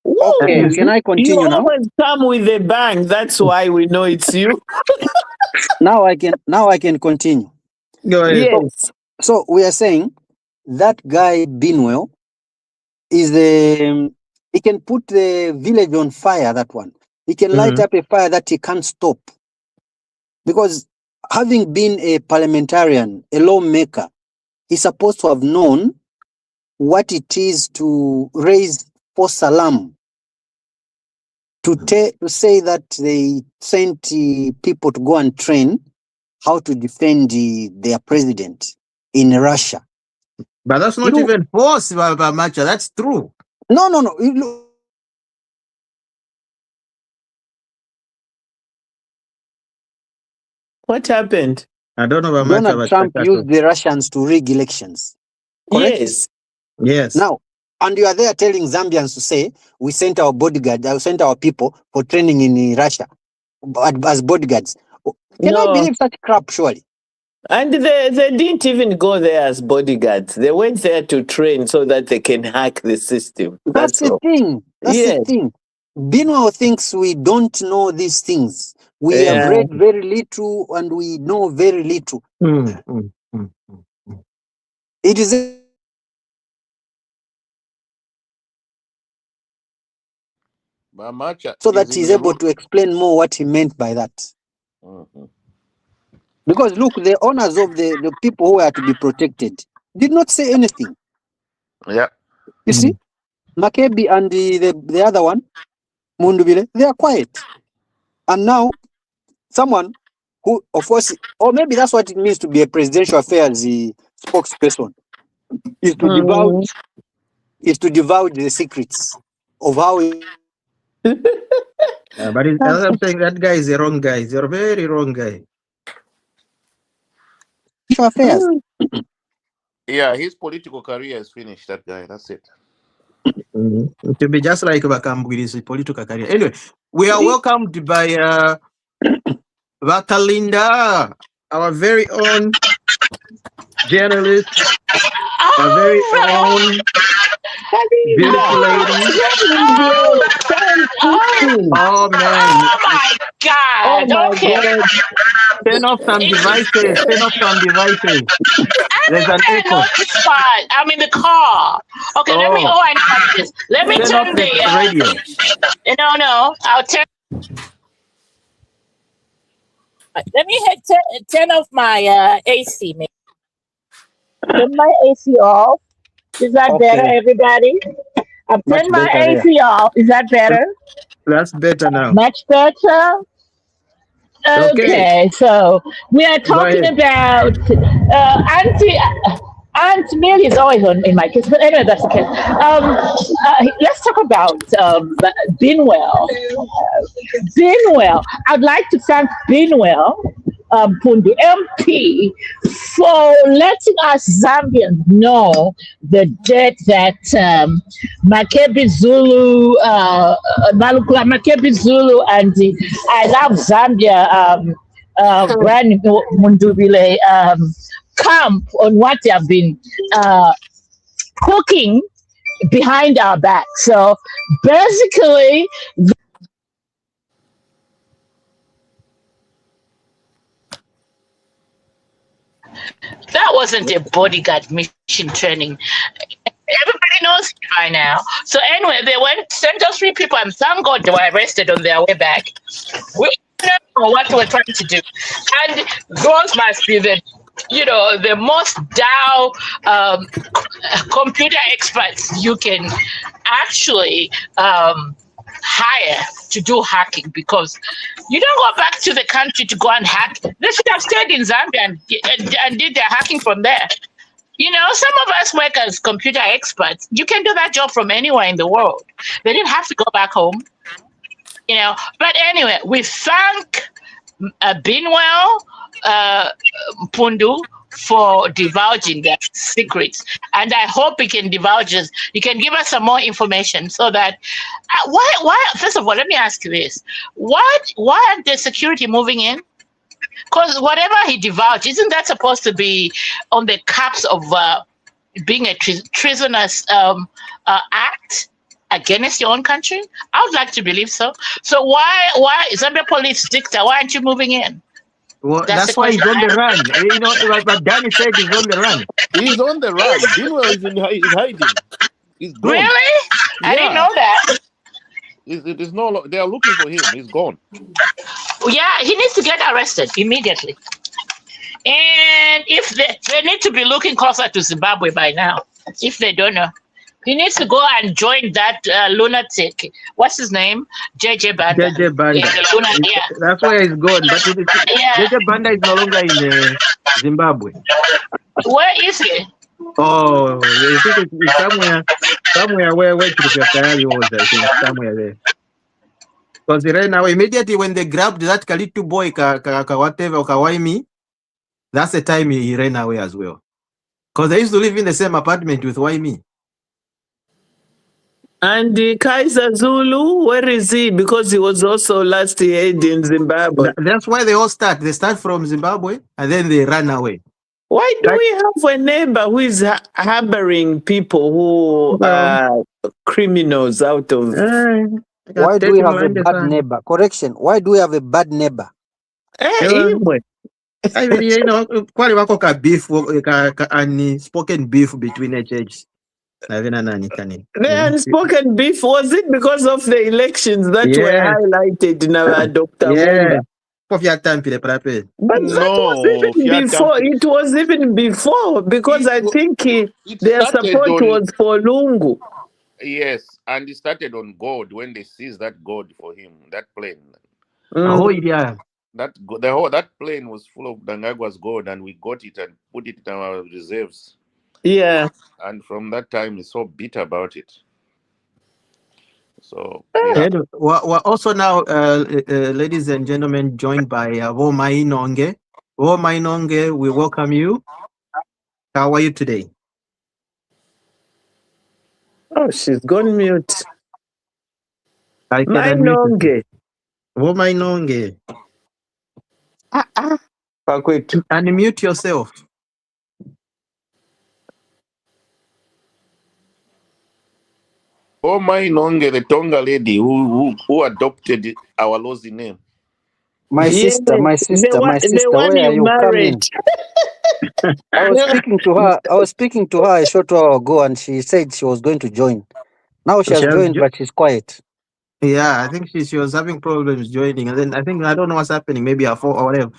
Okay, can I You continue now? always come with a bang. That's why we know it's you. Now I can continue. Go ahead. Yes. So we are saying that guy Binwell is he can put the village on fire. That one, he can light up a fire that he can't stop, because having been a parliamentarian, a lawmaker, he's supposed to have known what it is to raise false alarm, to say that they sent people to go and train how to defend their president in Russia. But that's not even false, Macha. That's true. No. What happened? I don't know about Macha. Donald Trump used the Russians to rig elections. Correct? Yes. Now, and you are there telling Zambians to say, we sent our bodyguards, I sent our people for training in Russia as bodyguards. Can I believe such crap, surely? And they didn't even go there as bodyguards. They went there to train so that they can hack the system. That's the thing. That's the thing. Binwell thinks we don't know these things. We have read very little and we know very little. It is so that he's able to explain more what he meant by that. Because look, the owners of the people who are to be protected did not say anything. Yeah. You see, Makebi and the other one, Mundubile, they are quiet. And now, someone who, of course, or maybe that's what it means to be a presidential affairs spokesperson, is to divulge the secrets of how. But as I'm saying, that guy is a wrong guy. He's a very wrong guy. Affairs. Yeah, his political career is finished. That guy. That's it. To be just like Bakam with his political career. Anyway, we are welcomed by Vakalinda, our very own journalist, our very own beautiful lady. Oh man! Oh my God! Okay. Turn off some devices. There's an echo. Spot. I'm in the car. Okay, let me. Oh, I know what it is. Let me turn the radio. No. I'll turn. Let me turn off my AC. Maybe. Turn my AC off. Is that better, everybody? I've turned my AC off. Is that better? That's better now. Much better. Okay, so we are talking about Aunt Millie is always in my case, but anyway, that's okay. Let's talk about Binwell. I'd like to thank Binwell, Pundu MP, for letting us Zambians know the debt that Makebi Zulu, Malukula Makebi Zulu, and I Love Zambia, Brand Mundubile camp on what they have been cooking behind our back. So basically, that wasn't a bodyguard mission training. Everybody knows it by now. So anyway, they sent us 3 people, and thank God they were arrested on their way back. We don't know what we're trying to do. And those must be the most computer experts you can actually hire to do hacking, because you don't go back to the country to go and hack. They should have stayed in Zambia and did their hacking from there. Some of us work as computer experts. You can do that job from anywhere in the world. They didn't have to go back home. But anyway, we thank Binwell, Pundu, for divulging their secrets, and I hope he can divulge us. You can give us some more information so that why first of all, let me ask you this: why aren't the security moving in? Because whatever he divulged, isn't that supposed to be on the caps of being a treasonous act? against your own country? I would like to believe so. So why Zambia police dictator? Why aren't you moving in? Well, That's the that's why he's question. on the run. You know, but Danny said he's on the run. He's on the run. Binwell is hiding. He's gone. Really? I didn't Yeah. know that. It is they are looking for him. He's gone. Yeah, he needs to get arrested immediately. And if they need to be looking closer to Zimbabwe by now, if they don't know. He needs to go and join that lunatic. What's his name? JJ Banda. JJ Banda. Yeah. That's why he's gone. But Yeah. JJ Banda is no longer in Zimbabwe. Where is he? Oh, I think it's somewhere where Chirikatayali was, I think, somewhere there. Because right now, immediately when they grabbed that Kalitu boy, whatever, Kawaimi, that's the time he ran away as well. Because they used to live in the same apartment with Waimi. And Kaiser Zulu, where is he? Because he was also last year in Zimbabwe. That's why they all start. They start from Zimbabwe and then they run away. Why do we have a neighbor who is harboring people who are criminals out of... Why do we have a bad neighbor? Correction. Why do we have a bad neighbor? I mean, you know, quite a beef, unspoken beef between HH. The unspoken beef, was it because of the elections that were highlighted in our Dr. Mumba? But that was even before. It was even before, because I think their support was for Lungu. Yes, and it started on gold when they seized that gold for him, that plane. Oh, yeah. That plane was full of Dangagwa's gold, and we got it and put it in our reserves. Yeah. And from that time, he's so bitter about it. So, we're also now, ladies and gentlemen, joined by Woma Inonge. Woma Inonge, we welcome you. How are you today? Oh, she's gone mute. Inonge. Woma Inonge. Unmute yourself. Oh, my Nonge, the Tonga lady who adopted our Lozi name. My sister, the one where are you you married. coming? I was speaking to her a short while ago, and she said she was going to join. Now she has joined, but she's quiet. Yeah, I think she was having problems joining, and then I don't know what's happening. Maybe her phone or whatever.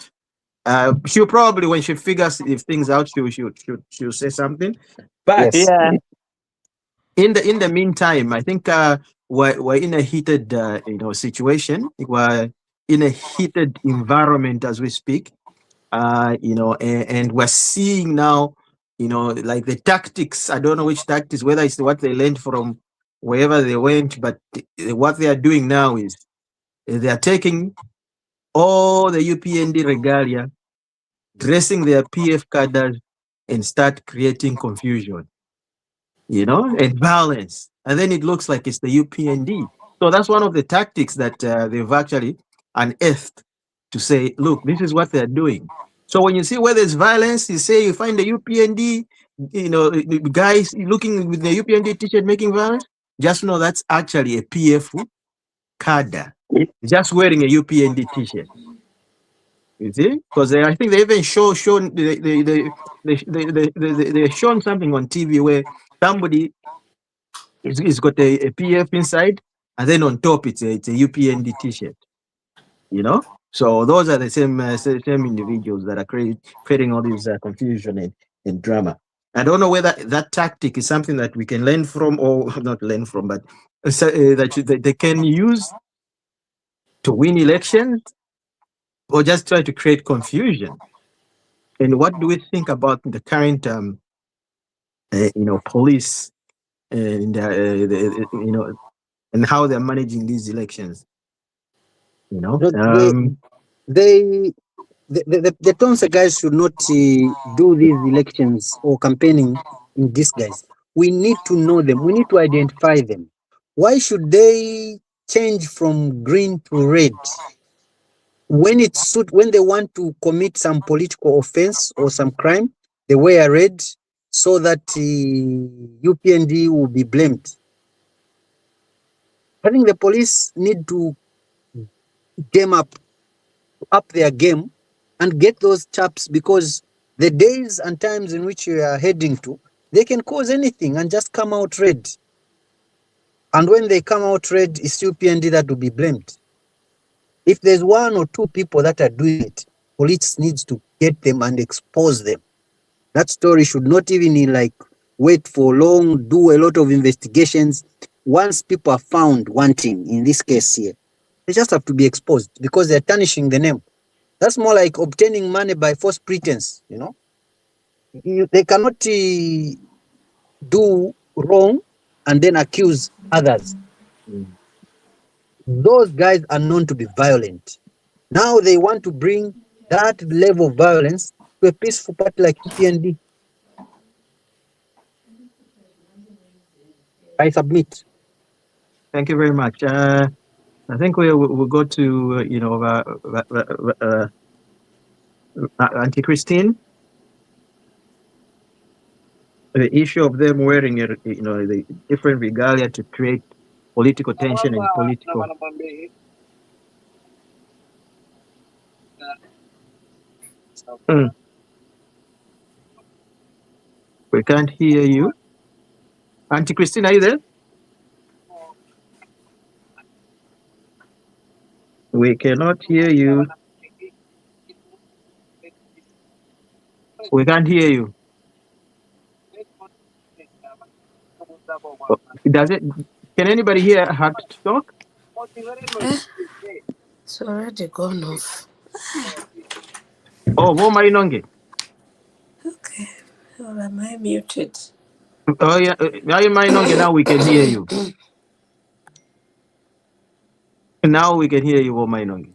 She'll probably, when she figures if things out, she'll say something. But in the meantime, I think we're in a heated situation. We're in a heated environment as we speak. And we're seeing now, like the tactics. I don't know which tactics, whether it's what they learned from wherever they went, but what they are doing now is they are taking all the UPND regalia, dressing their PF cadres, and start creating confusion, and violence. And then it looks like it's the UPND. So that's one of the tactics that they've actually unearthed to say, look, this is what they're doing. So when you see where there's violence, you find the UPND, guys looking with the UPND t-shirt making violence, just know that's actually a PF cadre, just wearing a UPND t-shirt. You see, because I think they even shown they shown something on TV where somebody is got a PF inside, and then on top it's a UPND t-shirt. So those are the same individuals that are creating all this confusion and drama. I don't know whether that tactic is something that we can learn from, or not learn from, but that they can use to win elections, or just try to create confusion. And what do we think about the current, police and and how they're managing these elections? The Tonsa guys should not do these elections or campaigning in disguise. We need to know them. We need to identify them. Why should they change from green to red? When they want to commit some political offense or some crime, they wear red so that UPND will be blamed. I think the police need to up their game and get those chaps, because the days and times in which you are heading to, they can cause anything and just come out red. And when they come out red, it's still PND that will be blamed. If there's one or two people that are doing it, police needs to get them and expose them. That story should not even wait for long, do a lot of investigations. Once people are found wanting, in this case here, they just have to be exposed because they're tarnishing the name. That's more like obtaining money by false pretense, They cannot do wrong and then accuse others. Those guys are known to be violent. Now they want to bring that level of violence to a peaceful party like PND. I submit. Thank you very much. I think we'll go to Auntie Christine. The issue of them wearing the different regalia to create political tension and political. We can't hear you. Auntie Christine, are you there? We cannot hear you. We can't hear you. Does it? Can anybody hear her talk? It's already gone off. Oh, Mainonge. Okay. Well, am I muted? Oh, yeah. Mainonge, now we can hear you. Now we can hear you, Mainonge.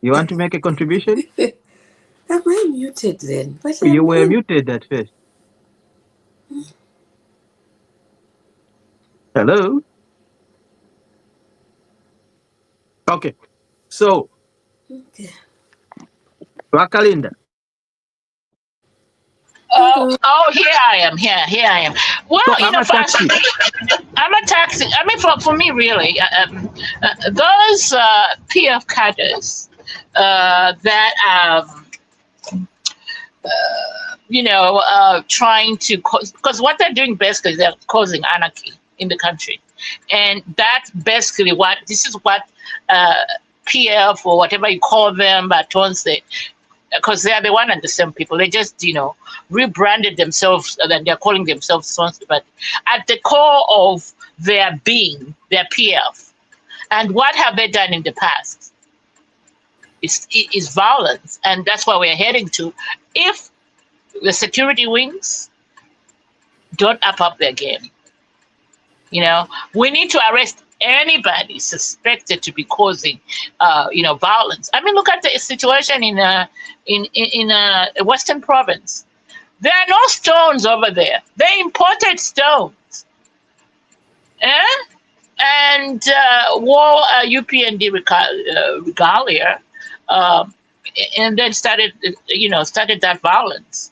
You want to make a contribution? Am I muted then? But you were muted at first. Hello? Okay. So, Wakalinda. Here I am. Here I am. Well, so I'm a taxi. I mean, for me, really, those PF cadres that trying to because what they're doing basically, they're causing anarchy in the country, and that's basically what PF or whatever you call them, Batonse, because they are the one and the same people. They just rebranded themselves and they're calling themselves Tonse, but at the core of their being, they're PF. And what have they done in the past? It's violence, and that's where we're heading to. If the security wings don't up their game, we need to arrest anybody suspected to be causing, violence. I mean, look at the situation in Western Province. There are no stones over there. They imported stones, and wore UPND regalia, and then started that violence.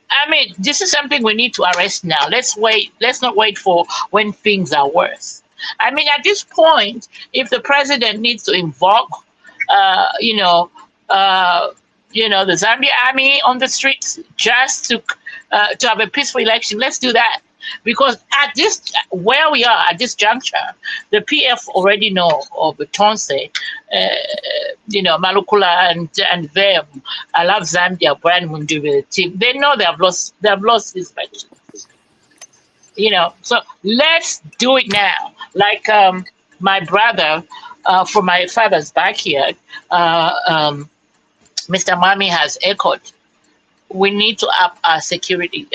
I mean, this is something we need to arrest now. Let's wait. Let's not wait for when things are worse. I mean, at this point, if the president needs to invoke, the Zambia army on the streets just to have a peaceful election, let's do that. Because at where we are at this juncture, the PF already know of Tonse, Malukula and them. I love Zambia, Brian Mundubi, the team. They know they have lost this election. So let's do it now. Like my brother from my father's backyard, Mr. Mami has echoed. We need to up our security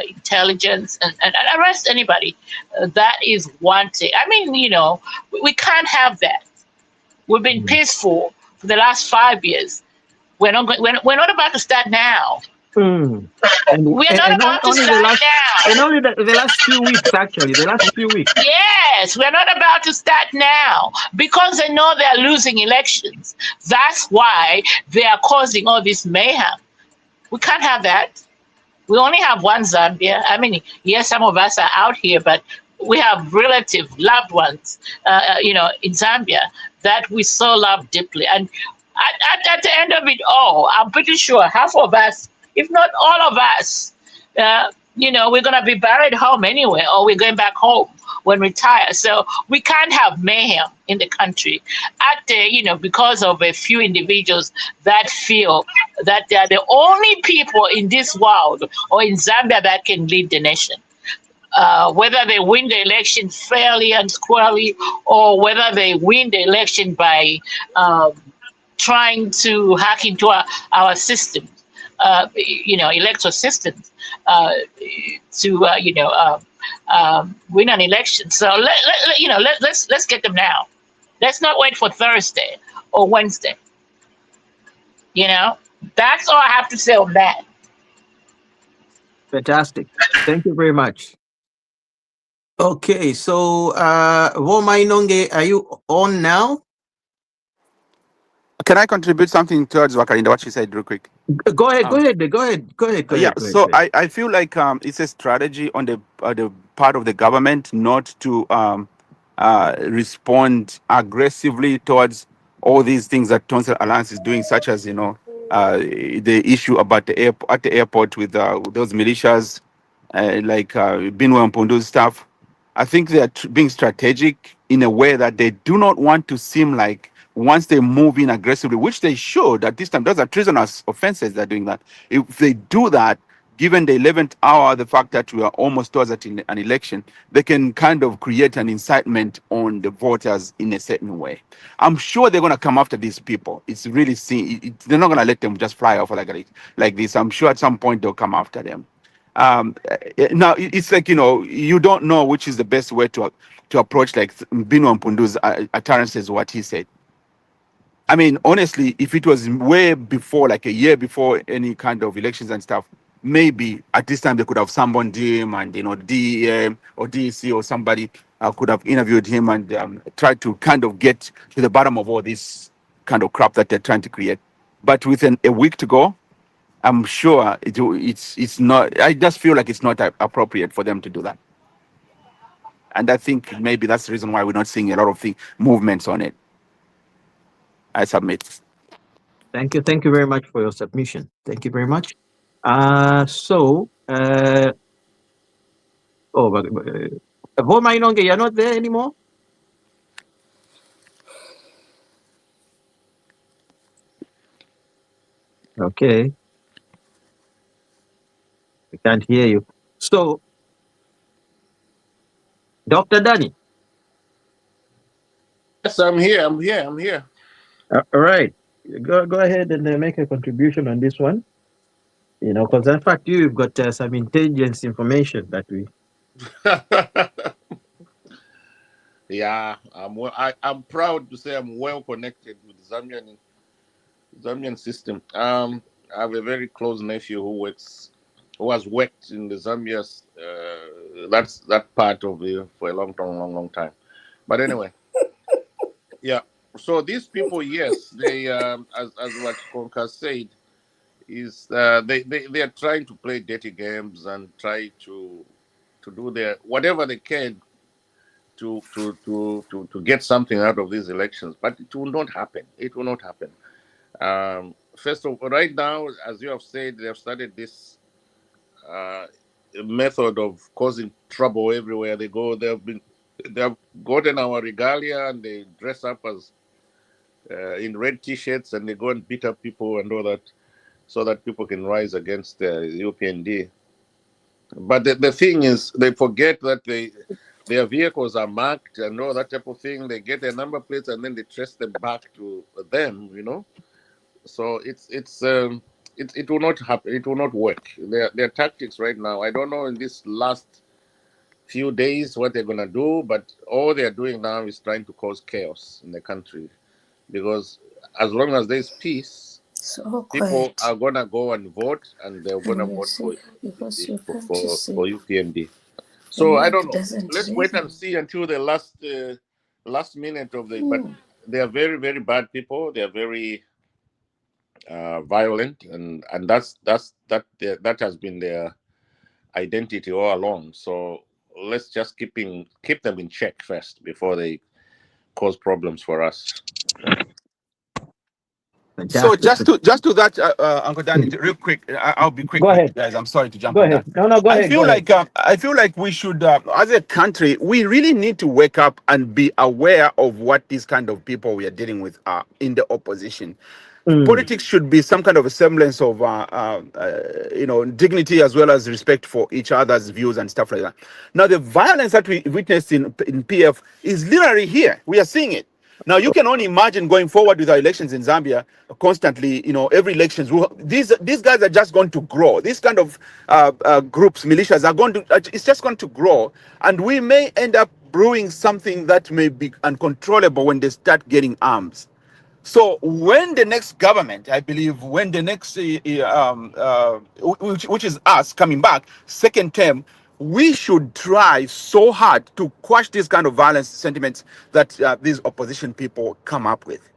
intelligence and arrest anybody that is wanted. I mean, we can't have that. We've been peaceful for the last 5 years. We're not about to start now. And we're not about to start now. And only the last few weeks, actually, Yes, we're not about to start now because they know they're losing elections. That's why they are causing all this mayhem. We can't have that. We only have one Zambia. I mean, yes, some of us are out here, but we have relative loved ones, in Zambia that we so love deeply. And at the end of it all, I'm pretty sure half of us, if not all of us, we're going to be buried home anyway, or we're going back home when we retire. So we can't have mayhem in the country because of a few individuals that feel that they are the only people in this world or in Zambia that can lead the nation. Whether they win the election fairly and squarely, or whether they win the election by trying to hack into our systems, electoral systems, to win an election. So let's get them now. Let's not wait for Thursday or Wednesday. That's all I have to say on that. Fantastic. Thank you very much. Okay, so Woma Inonge, are you on now? Can I contribute something towards Wakarinda, what she said real quick? Go ahead. So I feel like it's a strategy on the part of the government not to respond aggressively towards all these things that Tonsil Alliance is doing, such as the issue about at the airport with those militias, like Binwe Mpundu's stuff. I think they are being strategic in a way that they do not want to seem like once they move in aggressively, which they should at this time. Those are treasonous offenses. They're doing that. If they do that, given the 11th hour, the fact that we are almost towards an election, they can kind of create an incitement on the voters in a certain way. I'm sure they're going to come after these people. It's really they're not going to let them just fly off like this. I'm sure at some point they'll come after them. Now it's like you don't know which is the best way to approach, like Bino Mpundu's utterances, what he said. I mean, honestly, if it was way before, like a year before any kind of elections and stuff, maybe at this time they could have summoned him, and DEM or DEC or somebody could have interviewed him and tried to kind of get to the bottom of all this kind of crap that they're trying to create. But within a week to go, I'm sure it's not. I just feel like it's not appropriate for them to do that, and I think maybe that's the reason why we're not seeing a lot of movements on it. I submit. Thank you very much for your submission. Thank you very much. Voma Inonge, you're not there anymore? Okay. I can't hear you. So, Dr. Danny. Yes, I'm here. All right. Go ahead and make a contribution on this one. Because in fact, you've got some intelligence information that we. Yeah, I'm proud to say I'm well connected with the Zambian system. I have a very close nephew who has worked in the Zambia's that part of it for a long time. But anyway, yeah. So these people, yes, they as what Konka said, is they are trying to play dirty games and try to do their whatever they can to get something out of these elections, but it will not happen. First of all, right now, as you have said, they have started this method of causing trouble everywhere they go. They have gotten our regalia and they dress up as in red T-shirts and they go and beat up people and all that, so that people can rise against the UPND. But the thing is, they forget that their vehicles are marked and all that type of thing. They get their number plates and then they trace them back to them, So it will not happen. It will not work. Their tactics right now, I don't know in this last few days what they're gonna do, but all they're doing now is trying to cause chaos in the country, because as long as there's peace, people are gonna go and vote, and they're gonna vote for UPND. So I don't know. Let's wait and see until the last minute of the. But they are very, very bad people. They are very violent, and that has been their identity all along. So let's just keep them in check first before they cause problems for us. So just to that, Uncle Danny, real quick. I'll be quick, Go ahead. guys. I'm sorry to jump Go on ahead. that. No, go ahead. I feel like we should, as a country, we really need to wake up and be aware of what these kind of people we are dealing with are in the opposition. Politics should be some kind of a semblance of, dignity as well as respect for each other's views and stuff like that. Now, the violence that we witnessed in PF is literally here. We are seeing it. Now, you can only imagine going forward with our elections in Zambia constantly, every elections. These guys are just going to grow. These kind of groups, militias are going to, it's just going to grow. And we may end up brewing something that may be uncontrollable when they start getting arms. So when the next government, I believe, when the next, which is us coming back, second term, we should try so hard to quash these kind of violence sentiments that these opposition people come up with.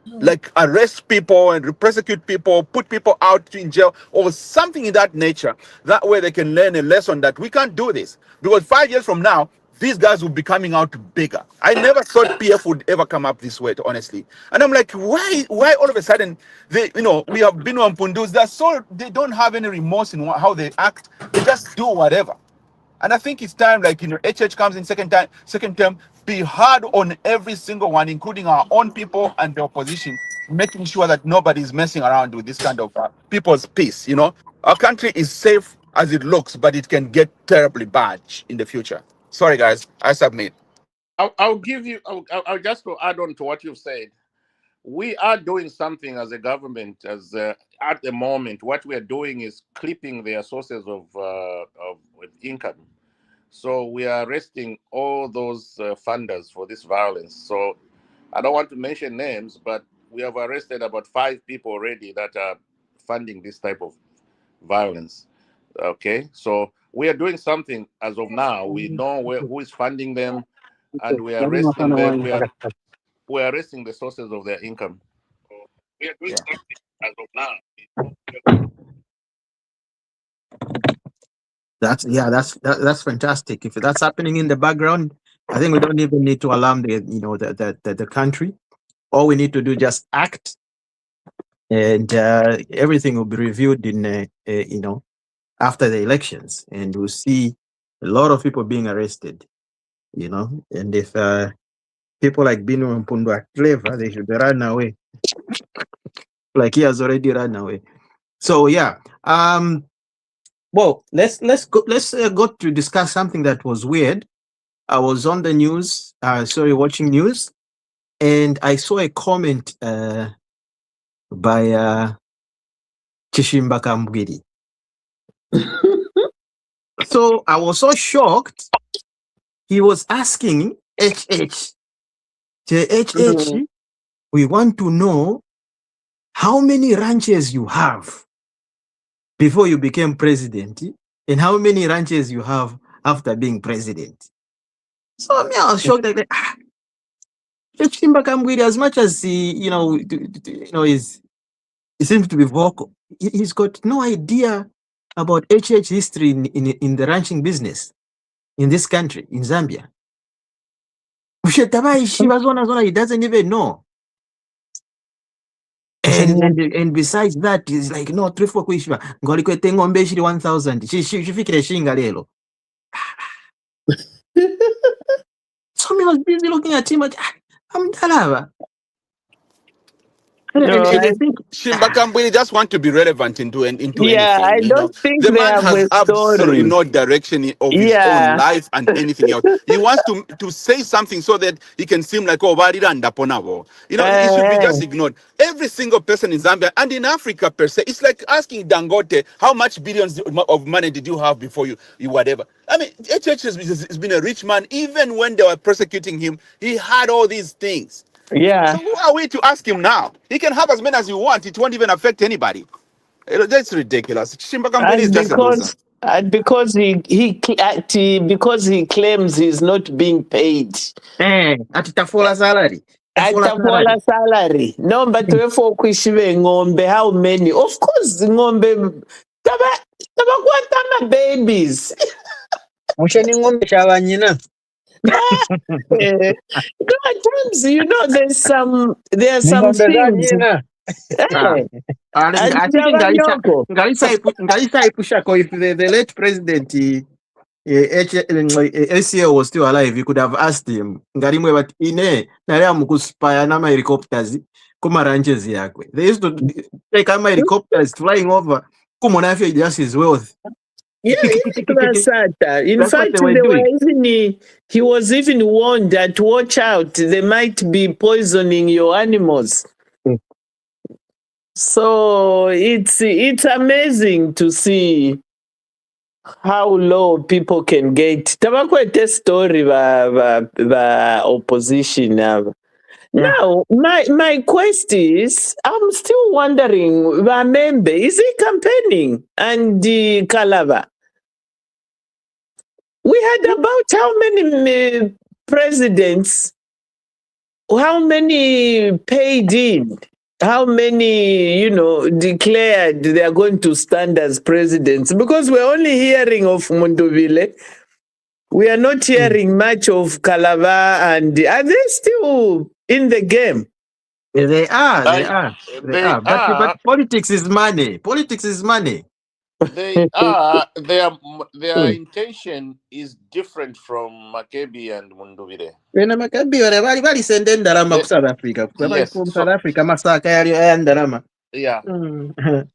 Like arrest people and prosecute people, put people out in jail or something in that nature. That way they can learn a lesson that we can't do this. Because 5 years from now, these guys will be coming out bigger. I never thought PF would ever come up this way, honestly. And I'm like, why all of a sudden, we have been on Pundus, they don't have any remorse in how they act. They just do whatever. And I think it's time, HH comes in second term, be hard on every single one, including our own people and the opposition, making sure that nobody's messing around with this kind of people's peace. Our country is safe as it looks, but it can get terribly bad in the future. Sorry, guys, I submit. I'll just to add on to what you've said. We are doing something as a government. At the moment, what we are doing is clipping their sources of income. So we are arresting all those funders for this violence. So I don't want to mention names, but we have arrested about 5 people already that are funding this type of violence. Okay, so we are doing something as of now. We know who is funding them, and we are arresting them. We are arresting the sources of their income. We are doing something as of now. That's fantastic. If that's happening in the background, I think we don't even need to alarm the country. All we need to do just act, and everything will be reviewed in after the elections, and we'll see a lot of people being arrested. And if people like Bino and Pundo are clever, they should run away. Like he has already run away. So yeah. Well, let's go to discuss something that was weird. I was on the news, watching news, and I saw a comment by Chishimba Kambwiri. So I was so shocked. He was asking HH, we want to know how many ranches you have before you became president, and how many ranches you have after being president. So I was shocked that Chimba Kambwiri, as much as he seems to be vocal, he's got no idea about HH history in the ranching business in this country, in Zambia. He doesn't even know. And besides that, he's like, no, 3-4 kuishwa. Ngolikwete ngombe shiri 1,000. Shifikire shinga lelo. So I was busy looking at him. I'm Dalava. And I think Chimba Kambwiri just want to be relevant into anything. I don't think the man has absolutely no direction of his own life and anything else. He wants to say something so that he can seem like he should be just ignored. Every single person in Zambia and in Africa per se, it's like asking Dangote how much billions of money did you have before you whatever. I mean, HH has been a rich man. Even when they were persecuting him, he had all these things. Yeah. So who are we to ask him now? He can have as many as you want. It won't even affect anybody. That's ridiculous. Chimba Kambwiri is just a loser. And because he claims he's not being paid. Atitafola salary. Atafola salary. No, but for kwishiwe ngombe, how many? Of course, ngombe. Tabakwata babies. Musheni ng'ombe shawa nyina. At times, you know, there are some Ng'ombe za things. nyina. I think Ngalisa Ipushako, if the late president ACL was still alive, you could have asked him, Ngarimwe, but ine, Naria Mukuspaya, Nama helicopters, Kuma ranches yakwe. They used to take my helicopters flying over Kumonafi just his wealth. Yeah, Basata. In That's fact, what they were doing. He was even warned that watch out, they might be poisoning your animals. So it's amazing to see how low people can get. Tabakwete story the opposition now. Now, my quest is, I'm still wondering, Vamembe, is he campaigning? And the Kalava? We had about how many presidents, how many paid in, how many, declared they are going to stand as presidents? Because we're only hearing of Mondovile. We are not hearing much of Kalava, and are they still in the game? They are. But politics is money. Politics is money. They are. Their intention is different from Makebi and Munduvire. When Makebi wali sende ndarama ku South Africa. Yes. From South Africa masaka yali ndarama. Yeah.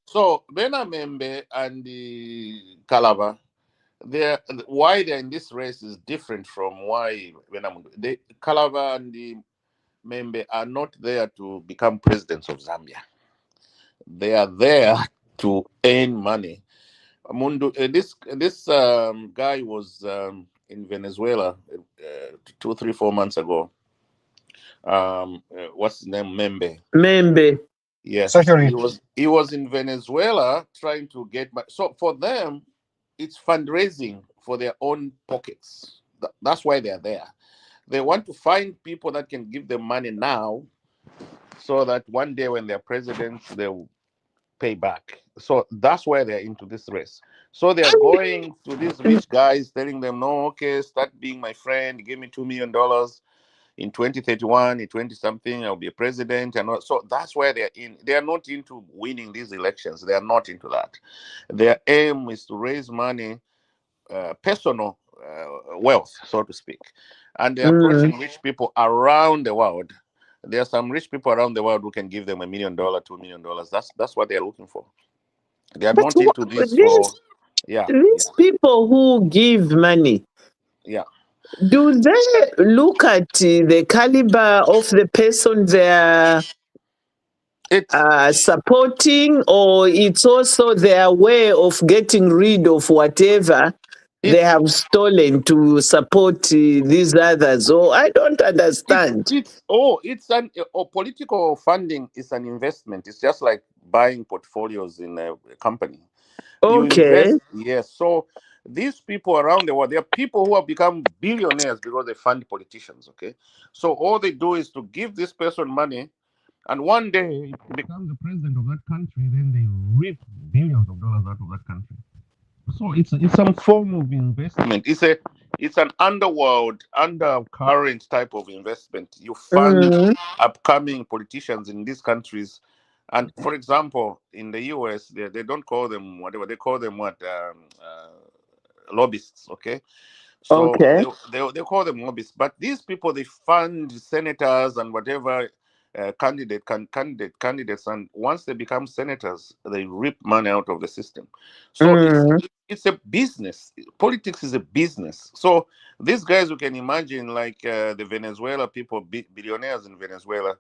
So Benamembe and the Kalava, why they're in this race is different from why the Kalava and the Membe are not there to become presidents of Zambia. They are there to earn money. This guy was in Venezuela 2, 3, 4 months ago. What's his name? Membe. Yes, he was in Venezuela trying to get money. So for them, it's fundraising for their own pockets. That's why they're there. They want to find people that can give them money now, so that one day when they're presidents, they'll pay back. So that's why they're into this race. So they're going to these rich guys, telling them, no, okay, start being my friend, give me $2 million. In 2031, in 20-something, I'll be a president. And so that's where they're in. They are not into winning these elections. They are not into that. Their aim is to raise money, personal wealth, so to speak. And they're approaching rich people around the world. There are some rich people around the world who can give them $1 million, $2 million. That's what they're looking for. They are not into this These people who give money, do they look at the caliber of the person they're supporting, or it's also their way of getting rid of whatever they have stolen to support these others? Or I don't understand. Political funding is an investment. It's just like buying portfolios in a company. Okay. Yes. So these people around the world, there are people who have become billionaires because they fund politicians. Okay. So all they do is to give this person money, and one day he becomes the president of that country. Then they reap billions of dollars out of that country. So it's some form of investment. It's an undercurrent type of investment. You fund upcoming politicians in these countries. And for example, in the US, they don't call them whatever, they call them lobbyists, okay? So they call them lobbyists. But these people, they fund senators and whatever candidates, and once they become senators, they rip money out of the system. So it's a business. Politics is a business. So these guys, you can imagine, like the Venezuela people, billionaires in Venezuela,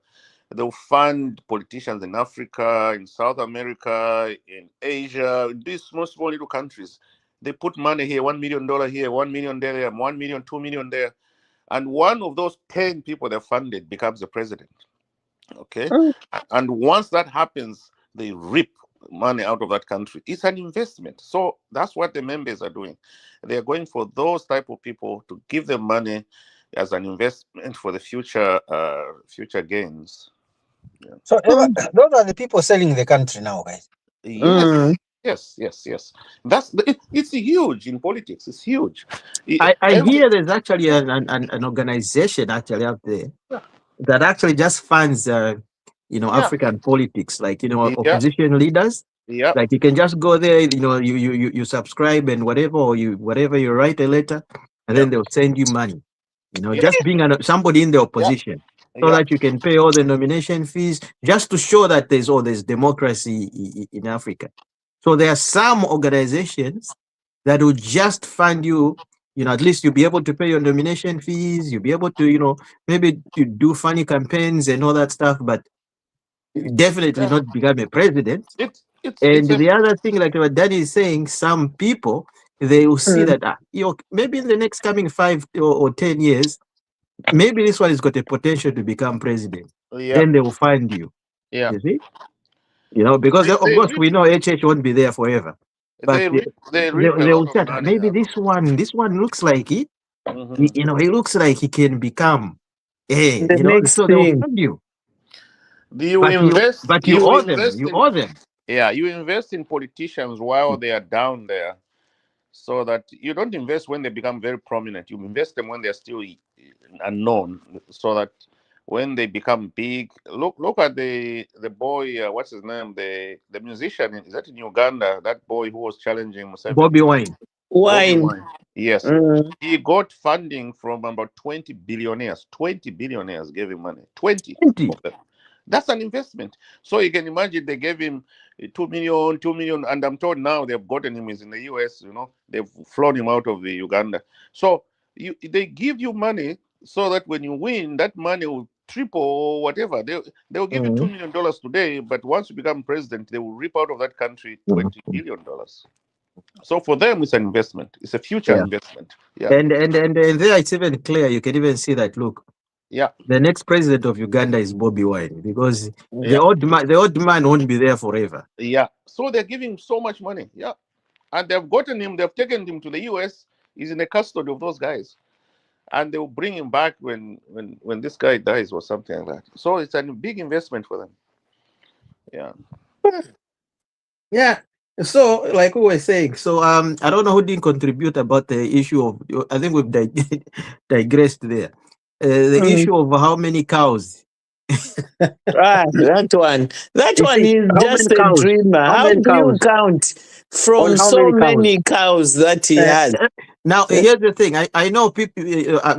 they'll fund politicians in Africa, in South America, in Asia, these small little countries. They put money here, $1 million here, $1 million there, 1 million, 2 million there. And one of those 10 people they funded becomes the president. Okay. And once that happens, they rip money out of that country. It's an investment. So that's what the members are doing. They're going for those type of people to give them money as an investment for the future gains. So those are the people selling the country now, guys. Yes. Yes. It's huge in politics. It's huge. I hear there's actually an organization actually out there that actually just funds African politics, like opposition leaders. Yeah. Like you can just go there, you subscribe and whatever, or you write a letter, and then they'll send you money. Just being somebody in the opposition, so that you can pay all the nomination fees, just to show that there's democracy in Africa. So there are some organizations that will just fund you. At least you'll be able to pay your nomination fees. You'll be able to, maybe you do funny campaigns and all that stuff, but definitely not become a president. And the other thing, like what Danny is saying, some people, they will see that maybe in the next coming 5 or 10 years, maybe this one has got a potential to become president. Then they will find you. Yeah. You see? Because of course we know HH won't be there forever. But they will say, maybe this one looks like it. He looks like he can become the next so thing. they'll fund you. You invest. You owe them. Yeah, you invest in politicians while they are down there, so that you don't invest when they become very prominent. You invest them when they're still unknown, so that when they become big, look at the boy, what's his name, the musician, is that in Uganda? That boy who was challenging Museveni. Bobby Wine. Yes. He got funding from about 20 billionaires. 20 billionaires gave him money. 20 of them. That's an investment. So you can imagine they gave him 2 million, and I'm told now they've gotten him. He's in the US, they've flown him out of the Uganda. So they give you money so that when you win, that money will triple or whatever. They'll give you $2 million today, but once you become president, they will rip out of that country $20 billion. So for them, it's an investment. It's a future investment. Yeah. And there it's even clear. You can even see that. Look. Yeah. The next president of Uganda is Bobby Wine, the old man won't be there forever. Yeah. So they're giving so much money. Yeah. And they've gotten him. They've taken him to the US. He's in the custody of those guys, and they will bring him back when this guy dies or something like that. So it's a big investment for them. Yeah. Yeah. So, like we were saying, I don't know who didn't contribute about the issue of. I think we've digressed there. The issue of how many cows. That one is just a dreamer. How do you count from so many cows that he has? Now, here's the thing. I know people.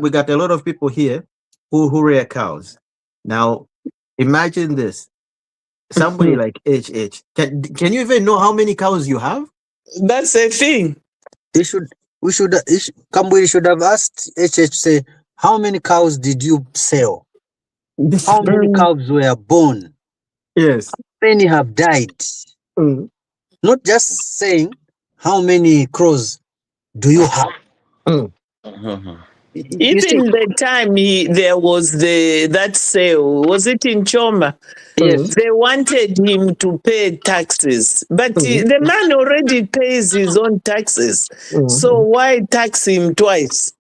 We got a lot of people here who rear cows. Now, imagine this. Somebody like HH. Can you even know how many cows you have? That's a thing. We should have asked HH, say, how many cows did you sell? How many cows were born? Yes. How many have died? Not just saying, how many crows do you have? Even the time there was that sale, was it in Choma? Yes. They wanted him to pay taxes, but the man already pays his own taxes. So why tax him twice?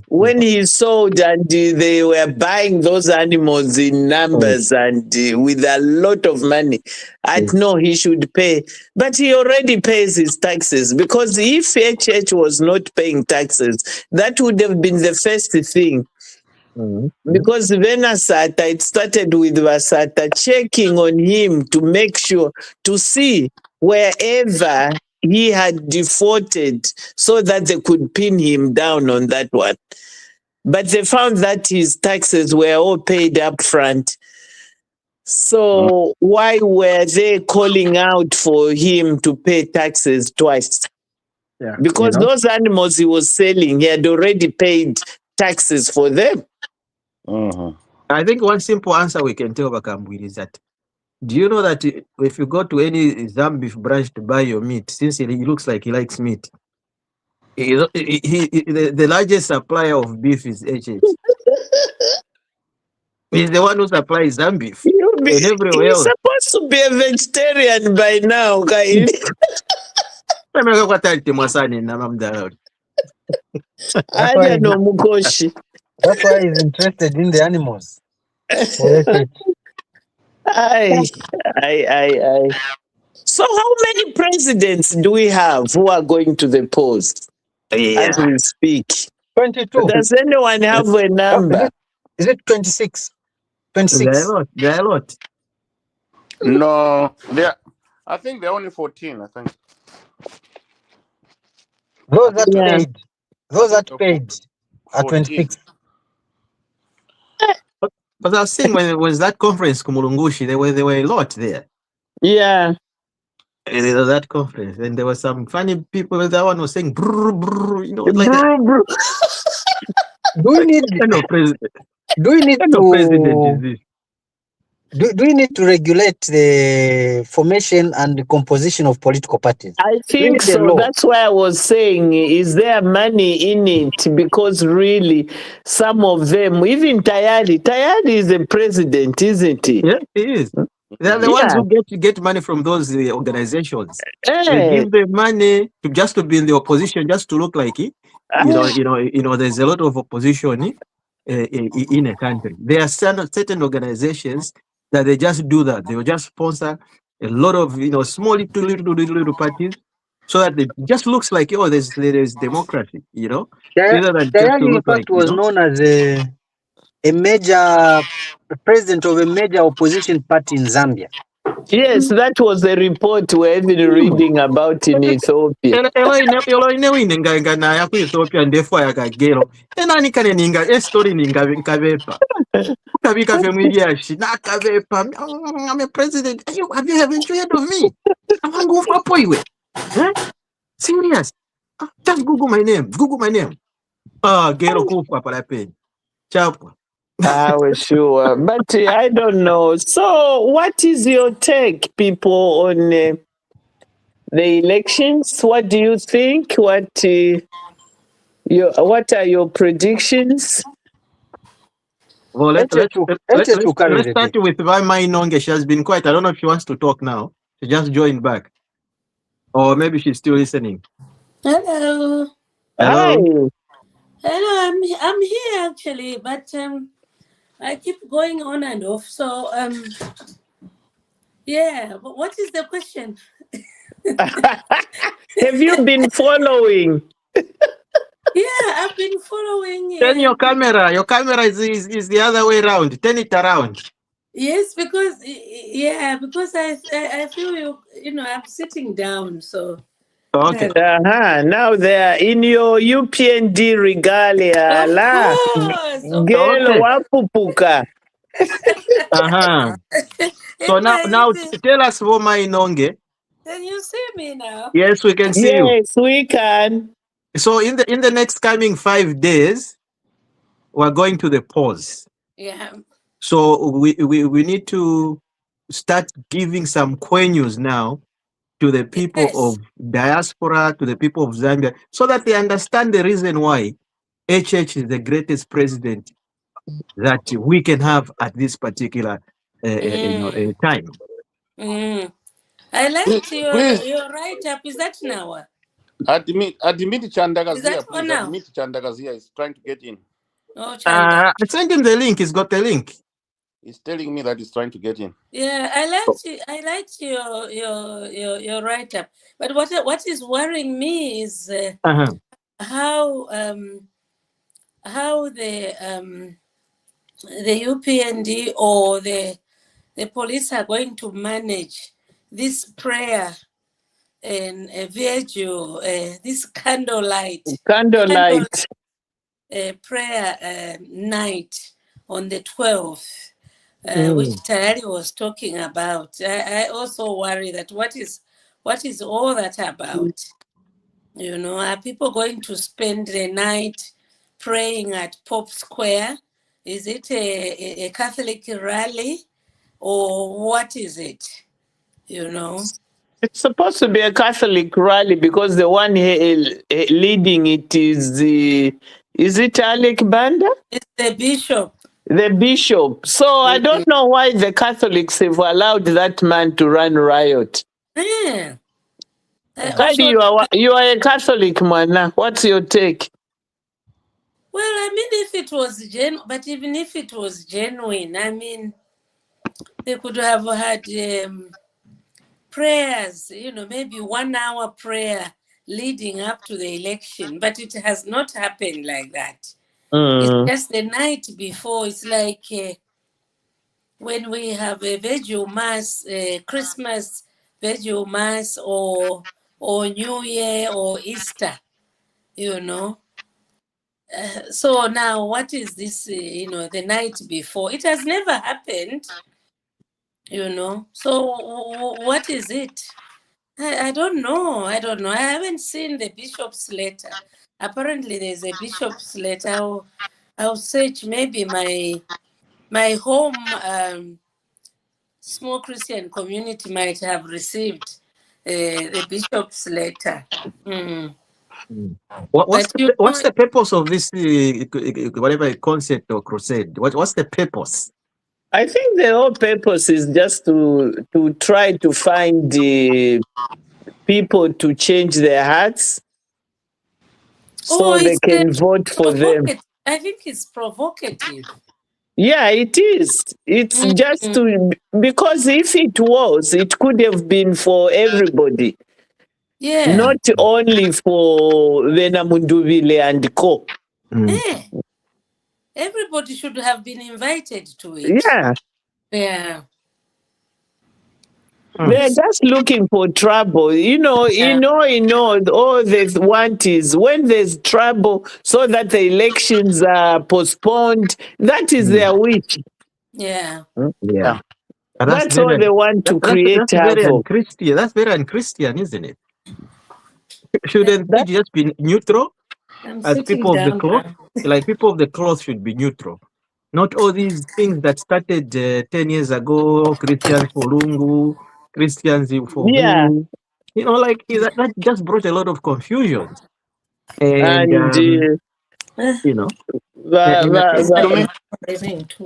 When he sold and they were buying those animals in numbers and with a lot of money, I'd know he should pay. But he already pays his taxes, because if HH was not paying taxes, that would have been the first thing. Because Venasata, it started with Vasata checking on him to make sure, to see wherever he had defaulted, so that they could pin him down on that one. But they found that his taxes were all paid up front. So why were they calling out for him to pay taxes twice? Yeah, because those animals he was selling, he had already paid taxes for them. I think one simple answer we can tell Bakambwili is that, do you know that if you go to any Zambian branch to buy your meat, since he looks like he likes meat, the largest supplier of beef is HH. He's the one who supplies Zambian beef. You're supposed to be a vegetarian by now, guy. That's why he's interested in the animals. So how many presidents do we have who are going to the polls as we speak? 22. Does anyone have a number? Is it 26? 26. There are a lot. No, I think they're only 14. I think Those that Yeah. paid. Those I think that paid are 14. 26. But I was saying when it was that conference, Kumulungushi, there were a lot there. Yeah. That conference, and there were some funny people. That one was saying, brr, brr, you know, like that. Do we need? President. Do we need President is this? Do we need to regulate the formation and the composition of political parties? I think so. That's why I was saying, is there money in it? Because really, some of them, even Tayali is the president, isn't he? Yeah, he is. They're the ones who get money from those organizations. They give them money to be in the opposition, just to look like it. There's a lot of opposition in a country. There are certain organizations that they just do that. They will just sponsor a lot of small little parties, so that it just looks like there's democracy. Tayali, in fact, was known as a major president of a major opposition party in Zambia. Yes, that was the report we're even reading about in Ethiopia. Ethiopia ndefo yakagero enani kane ninga story ninga nkavepa ukavika femwiliashi nakavepa I'm a president. Have you ever heard of me? Amangu ufapo iwe. Serious? Just Google my name. Gero kufa pala pen. Chapwa. Sure. But I don't know. So what is your take, people, on the elections? What do you think? What are your predictions? Well, let's start with Vama Inonge. She has been quiet. I don't know if she wants to talk now. She just joined back. Or maybe she's still listening. Hello. Hi. Hello, I'm here actually, but I keep going on and off. So yeah, what is the question? Have you been following? Yeah, I've been following. Turn your camera. Your camera is the other way around. Turn it around. Yes, because I feel I'm sitting down, so. Okay. Now they are in your UPND regalia. Of Gelo wapupuka. So now tell us, Voma Inonge. Can you see me now? Yes, we can see you. Yes, we can. So in the next coming 5 days, we're going to the polls. Yeah. So we need to start giving some news now to the people of Diaspora, to the people of Zambia, so that they understand the reason why HH is the greatest president that we can have at this particular time. I liked your write-up. Is that now? Admit Chandagazia, please. Admit Chandagazia is trying to get in. Oh, I sent him the link. He's got the link. He's telling me that he's trying to get in. Yeah, I liked your write-up. But what is worrying me is how the UPND or the police are going to manage this prayer and vigil, this candlelight prayer night on the 12th, which Tayari was talking about. I also worry that what is all that about? Are people going to spend the night praying at Pop Square? Is it a Catholic rally, or what is it? It's supposed to be a Catholic rally because the one leading it is it Alec Banda? It's the bishop. The bishop. So I don't know why the Catholics have allowed that man to run riot. Yeah. You are a Catholic man. What's your take? Well, I mean, if it was but even if it was genuine, I mean, they could have had prayers, maybe 1 hour prayer leading up to the election, but it has not happened like that. It's just the night before. It's like when we have a Virgil Mass, Christmas Virgil Mass, or New Year or Easter, So now, what is this, the night before? It has never happened, So what is it? I don't know. I haven't seen the bishop's letter. Apparently, there's a bishop's letter. I'll search. Maybe my home small Christian community might have received the bishop's letter. What's the purpose of this whatever concept or crusade? What's the purpose? I think the whole purpose is just to try to find the people to change their hearts so they can vote for them. I think it's provocative. Yeah, it is. It's just to, because if it was, it could have been for everybody. Yeah. Not only for Venamunduvile and co. Yeah. Everybody should have been invited to it. Yeah. Yeah. They're just looking for trouble. All they want is when there's trouble so that the elections are postponed. That is their wish. Yeah. Yeah. That's all they want to create havoc. That's very unchristian, isn't it? Shouldn't we just be neutral as people of the cloth? Like people of the cloth should be neutral. Not all these things that started 10 years ago, Christians for Lungu, Christians for who. That just brought a lot of confusion. And too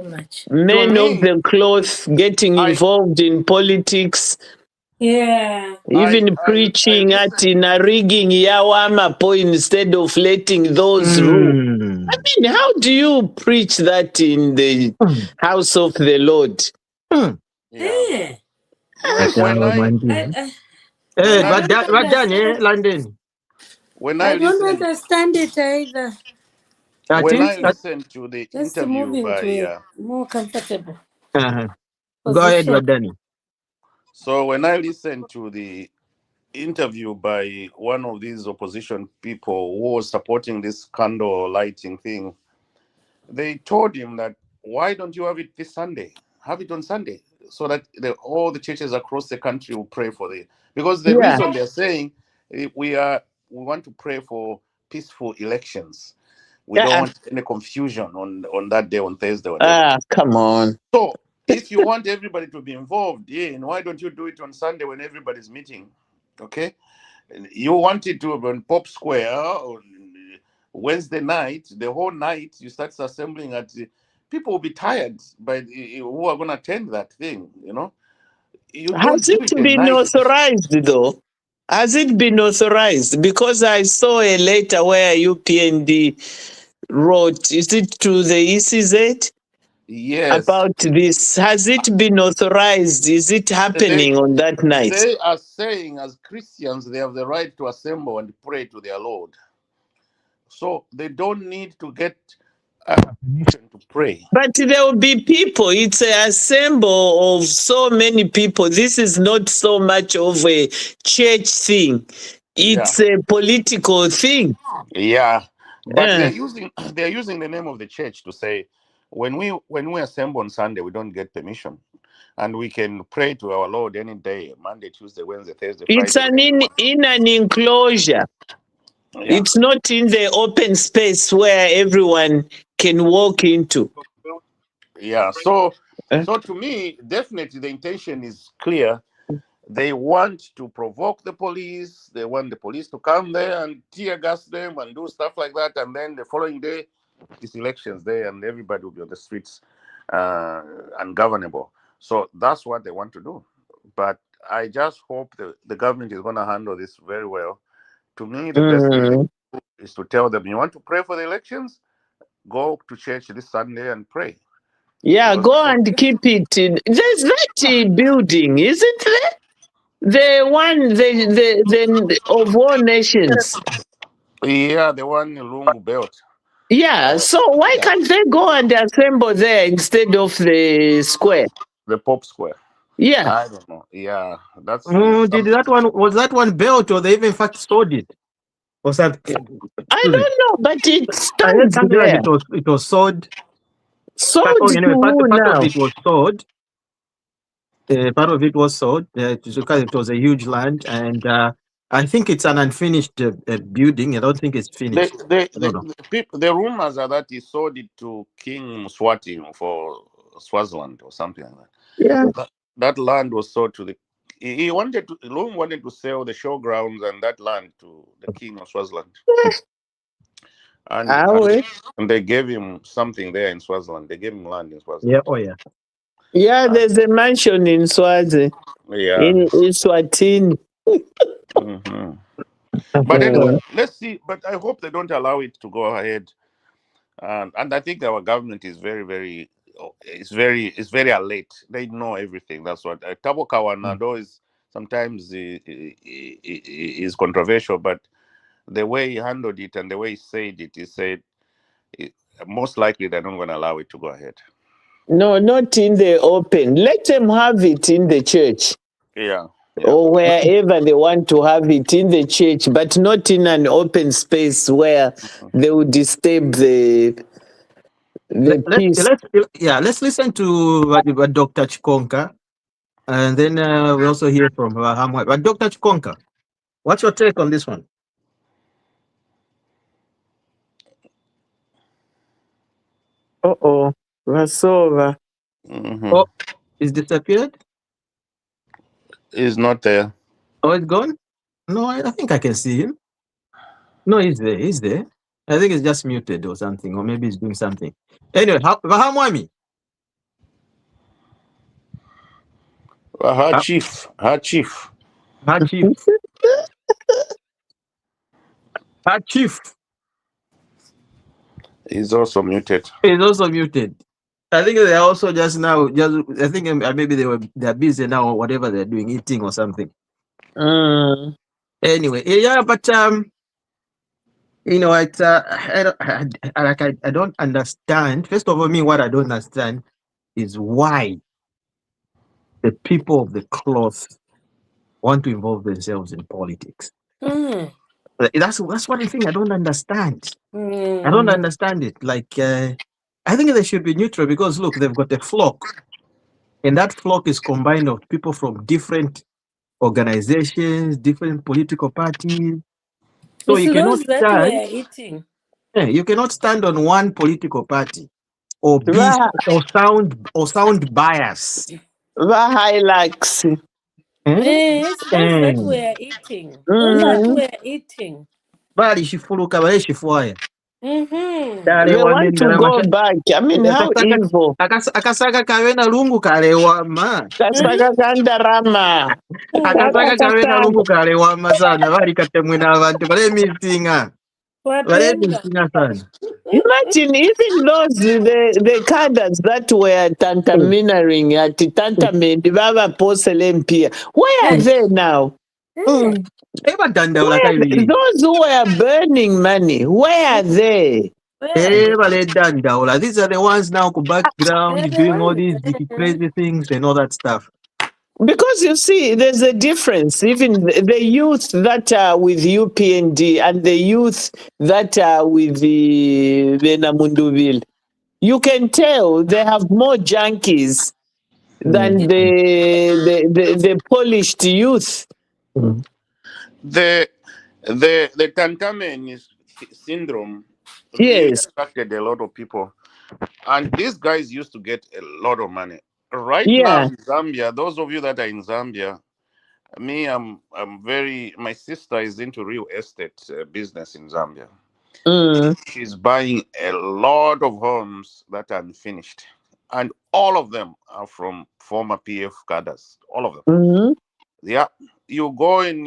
much. Men of the cloth getting involved in politics. Yeah. Even preaching at rigging Yawamapo instead of letting those rule. I mean, how do you preach that in the house of the Lord? Yeah. London. I don't understand it either. When I listened to the interview by more comfortable. Go ahead, Wadani. So when I listened to the interview by one of these opposition people who was supporting this candle lighting thing, they told him that, why don't you have it this Sunday? Have it on Sunday so that all the churches across the country will pray for it. Because the reason they're saying we want to pray for peaceful elections. We don't want any confusion on that day, on Thursday. Come on. So if you want everybody to be involved, and why don't you do it on Sunday when everybody's meeting? Okay? You want it to be on Pop Square on Wednesday night, the whole night, you start assembling at people will be tired by who are going to attend that thing, Has it been authorized, though? Has it been authorized? Because I saw a letter where UPND wrote, is it to the ECZ? Yes. About this. Has it been authorized? Is it happening on that night? They are saying as Christians, they have the right to assemble and pray to their Lord. So they don't need to get permission to pray. But there will be people. It's an assemble of so many people. This is not so much of a church thing. It's a political thing. Yeah. But they're using the name of the church to say, when we assemble on Sunday, we don't get permission. And we can pray to our Lord any day, Monday, Tuesday, Wednesday, Thursday, Friday. It's in an enclosure. Yeah. It's not in the open space where everyone can walk into. Yeah. So to me, definitely the intention is clear. They want to provoke the police. They want the police to come there and tear gas them and do stuff like that. And then the following day, it's elections day and everybody will be on the streets ungovernable. So that's what they want to do. But I just hope the government is going to handle this very well. To me, the best thing to do is to tell them, you want to pray for the elections? Go to church this Sunday and pray. Yeah, go and keep it in. There's that building, isn't there? The one, the of all nations. Yeah, the one in Lungu belt. Yeah. So why Yeah. can't they go and assemble there instead of the square? The Pope Square. Yeah. I don't know. Yeah, that's Did that one, was that one built, or they even in fact sold it or something? I Excuse me. don't know, but it I heard stands something like there. it was sold. Sold to who Part of now? it was sold. Part of it was sold because it was a huge land, and I think it's an unfinished building. I don't think it's finished. I don't know. the rumors are that he sold it to King Mswati for Swaziland or something like that. Yeah. That land was sold to the. He wanted to. Lungu wanted to sell the showgrounds and that land to the King of Swaziland, and, and and they gave him something there in Swaziland. They gave him land in Swaziland. Yeah. Oh yeah. Yeah, there's a mansion in Swazi. Yeah. In Swatini. Mm-hmm. But anyway, let's see. But I hope they don't allow it to go ahead. And I think our government is it's very alert. They know everything. That's what Tabo Kawanado is sometimes is controversial, but the way he handled it and the way he said most likely they're not going to allow it to go ahead. No, not in the open. Let them have it in the church. Yeah. Or wherever they want to have it in the church, but not in an open space where they will disturb the peace. Let's listen to what Dr. Chikonka, and then we also hear from Hamwa. But Dr. Chikonka, what's your take on this one? Vasova. Oh, is disappeared? He's not there. Oh, it's gone? No, I think I can see him. No, he's there. He's there. I think it's just muted or something, or maybe he's doing something. Anyway, Hamwami. Her chief. Her chief. Her chief. He's also muted. He's also muted. I think they're also just now. I think maybe they're busy now or whatever they're doing, eating or something. Anyway, yeah, but it's I don't understand. First of all, what I don't understand is why the people of the cloth want to involve themselves in politics. That's one thing I don't understand. I don't understand it. Like, I think they should be neutral because look, they've got a flock, and that flock is combined of people from different organizations, different political parties. So you cannot stand. Eating. You cannot stand on one political party or sound bias. Hilux. It's those that we're eating. Those that we're eating. Bali shifuluka bale shifuaya. They want to go back. I mean, how evil. Akasaka kawena lungu kalewama. Akasaka kandarama. Akasaka kawena lungu kalewama sana. Bali katemwe n'abantu bale misinga. Bale misinga sana. Imagine even those the cadres that were tantaminaring at Tantamend, Baba Porcelain Pier. Where are they now? Those who were burning money, where are they? These are the ones now go background doing all these crazy things and all that stuff. Because you see, there's a difference. Even the youth that are with UPND and the youth that are with the Namunduville, you can tell they have more junkies than the polished youth. The Tantamen syndrome really attracted a lot of people, and these guys used to get a lot of money. Right now in Zambia, those of you that are in Zambia, my sister is into real estate business in Zambia. She's buying a lot of homes that are unfinished, and all of them are from former PF cadres. All of them. Yeah, you go in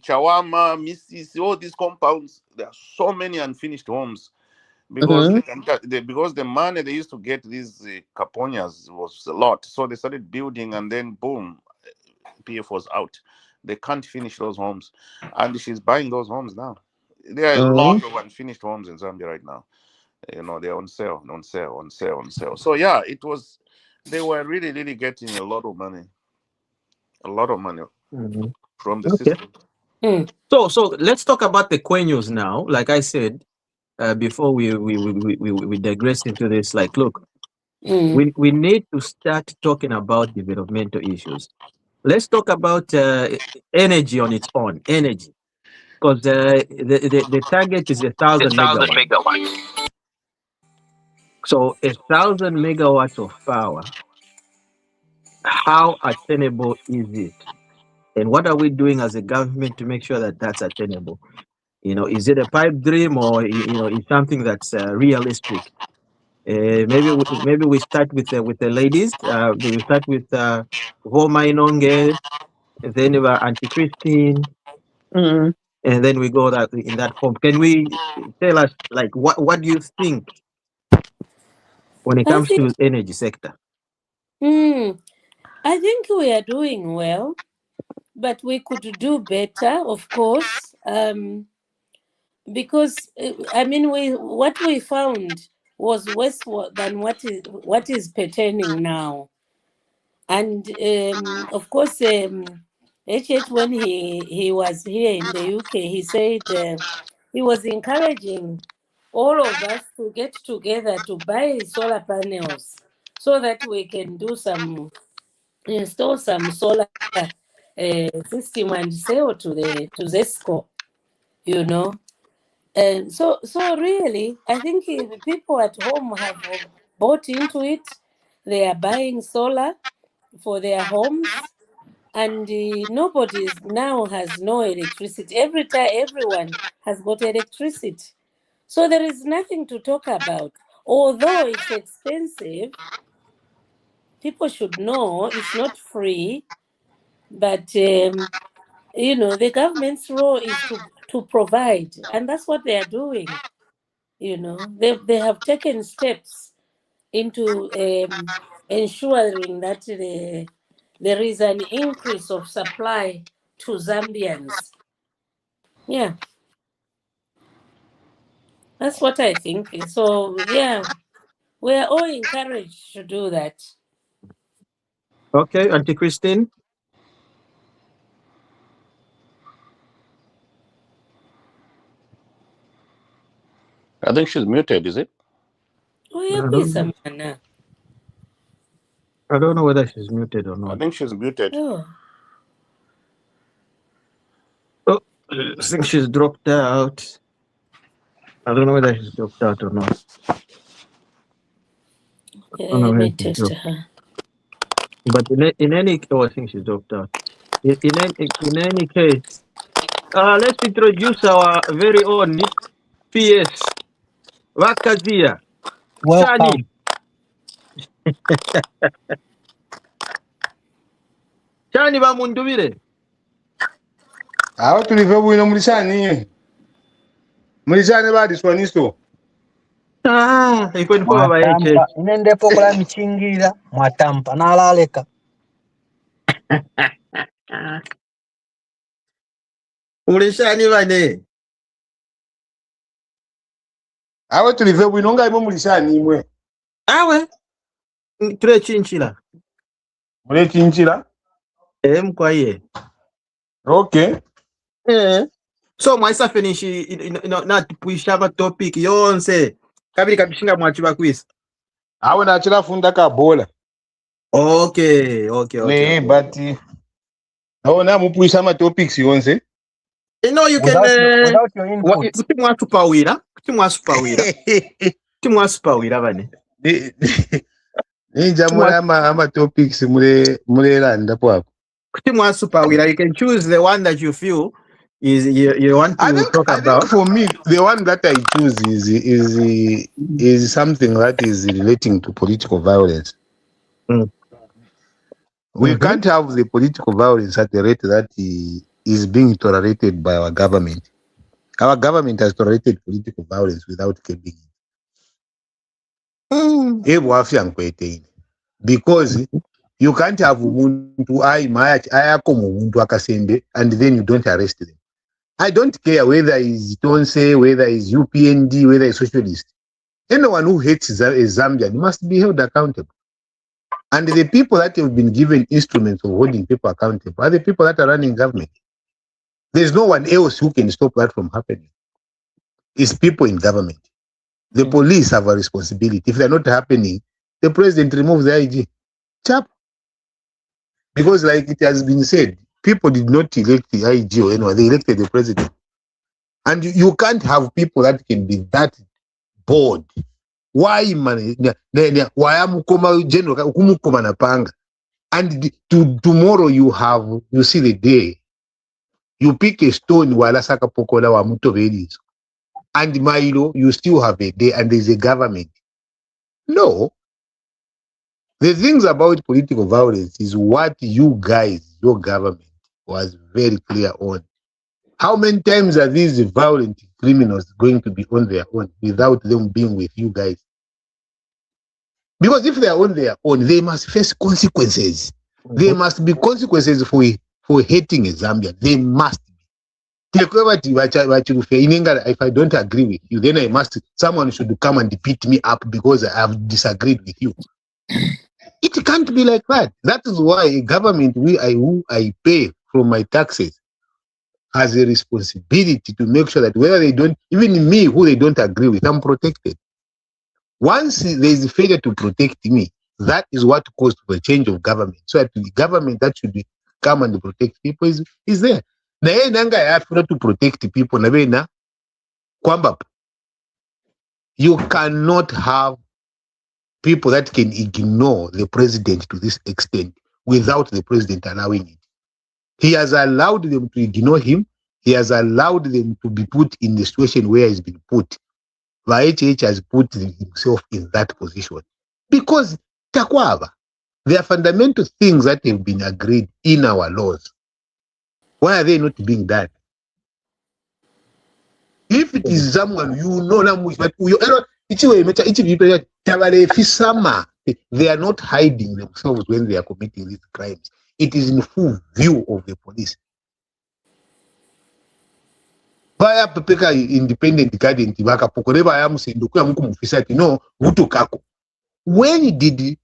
Chawama, Mississippi, all these compounds. There are so many unfinished homes because because the money they used to get these Caponias was a lot. So they started building, and then boom, PF was out. they can't finish those homes, and she's buying those homes now. There are a lot of unfinished homes in Zambia right now. You know, they're on sale, on sale, on sale, on sale. So yeah, it was. They were really, really getting a lot of money from the system. So let's talk about the Quenos now. Like I said, before we digress into this, like, look, we need to start talking about developmental issues. Let's talk about energy on its own, energy, because the target is 1,000 megawatts. So 1,000 megawatts of power, how attainable is it? And what are we doing as a government to make sure that that's attainable? You know, is it a pipe dream, or it's something that's realistic? Maybe we start with the ladies. We start with Homa Inonge, then Auntie Christine, and then we go in that form. Can we tell us, like, what do you think when it comes to energy sector? I think we are doing well, but we could do better, of course. Because I mean, what we found was worse than what is pertaining now. And of course, HH, when he was here in the UK, he said he was encouraging all of us to get together to buy solar panels so that we can install some solar system and sell to ZESCO, you know. And so really, I think the people at home have bought into it. They are buying solar for their homes, and nobody now has no electricity. Everyone has got electricity. So there is nothing to talk about. Although it's expensive, people should know it's not free, but the government's role is to provide, and that's what they are doing. They have taken steps into ensuring that there is an increase of supply to Zambians. Yeah, that's what I think. So yeah, we are all encouraged to do that. Okay, Auntie Christine. I think she's muted, is it? Oh, yeah, please, Samana. I don't know whether she's muted or not. I think she's muted. Oh, I think she's dropped out. I don't know whether she's dropped out or not. okay, let me text her. But in any, I think she's dropped out. In any case, let's introduce our very own PS Vakazia. Welcome. Chani bamundubire. Aho tulive bwino mulisani badiswaniso. Ikwenda kwa baba yeche. Inende pokola michingira mwatampa nalaleka. Mulishani bane. Aho tulive bwino ngaimo mulisani imwe. Awe. Tule chinchila. Mule chinchila? Mkwaye. Okay. So mwaisa finish na tupuisha topic yonse. Kabiri kabishinga mwachiba quiz. Awe na chila funda ka bola. Okay. But awe na mupuisha ma topics yonse. You can without your input. Kuti mwasupawira bane. Ninja ama topics mule landa po. Kuti mwasupawira, you can choose the one that you feel you want to talk about. For me, the one that I choose is something that is relating to political violence. We can't have the political violence at the rate that is being tolerated by our government. Our government has tolerated political violence without capping it. Because You can't have umuntu ayako mumuntu akasembe and then you don't arrest them. I don't care whether it's Tonse, whether it's UPND, whether it's socialist. Anyone who hates a Zambian must be held accountable. And the people that have been given instruments of holding people accountable are the people that are running government. There's no one else who can stop that from happening. It's people in government. The police have a responsibility. If they're not happening, the president removes the IG. Chap. Because like it has been said, people did not elect the IG or anyone, they elected the president. And you can't have people that can be that bored. Why man? Why am general panga? And tomorrow you see the day. You pick a stone wala saka pokola wa muto velis. And Milo, you still have a day and there's a government. No. The things about political violence is what you guys, your government, was very clear on. How many times are these violent criminals going to be on their own without them being with you guys? Because if they are on their own, they must face consequences. There must be consequences for hating a Zambian. They must be. If I don't agree with you, then someone should come and beat me up because I have disagreed with you. It can't be like that. That is why a government who I pay from my taxes has a responsibility to make sure that whether they don't, even me who they don't agree with, I'm protected. Once there is a failure to protect me, that is what caused for a change of government. So that the government that should come and protect people is there. Na yeye nanga ya to protect people na bena kwamba you cannot have people that can ignore the president to this extent without the president allowing it. He has allowed them to ignore him. He has allowed them to be put in the situation where he's been put. HH has put himself in that position. Because takwaba, there are fundamental things that have been agreed in our laws. Why are they not being done? If it is someone you know, they are not hiding themselves when they are committing these crimes. It is in full view of the police. Vaya pepeka independent guardian tibaka pokoreba ya msenduku ya mku mufisati no vutu kako. When did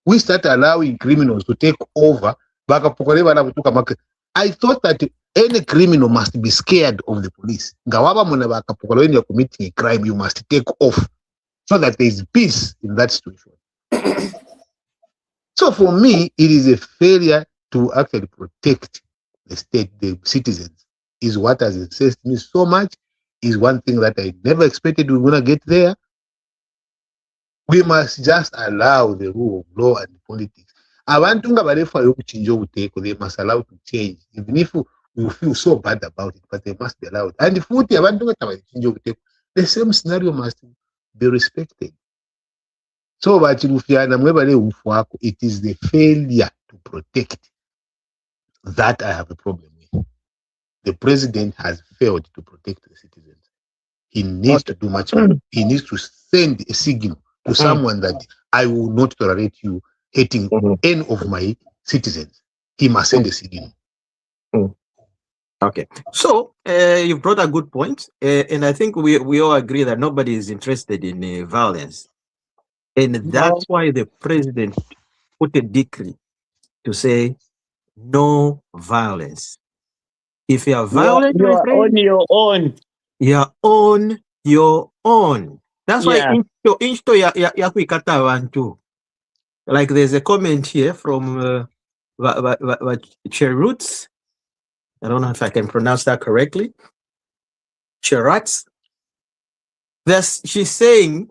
we start allowing criminals to take over baka pokoreba na vutu kamaka? I thought that any criminal must be scared of the police. Ngawaba muna baka pokoreba when you're committing a crime, you must take off so that there is peace in that situation. So for me, it is a failure to actually protect the state, the citizens. Is what has incensed me so much, is one thing that I never expected we were going to get there. We must just allow the rule of law and politics. They must allow to change, even if we feel so bad about it, but they must be allowed. And if the same scenario must be respected. So, it is the failure to protect that I have a problem with. The president has failed to protect the citizens. He needs to do much more. He needs to send a signal to someone that I will not tolerate you hating any of my citizens. He must send a signal. Okay, so you brought a good point, and I think we all agree that nobody is interested in violence, and that's why the president put a decree to say no violence. If you are violent, you are on your own. You are on your own. That's why like there's a comment here from Cherutz. I don't know if I can pronounce that correctly. Cherutz. She's saying,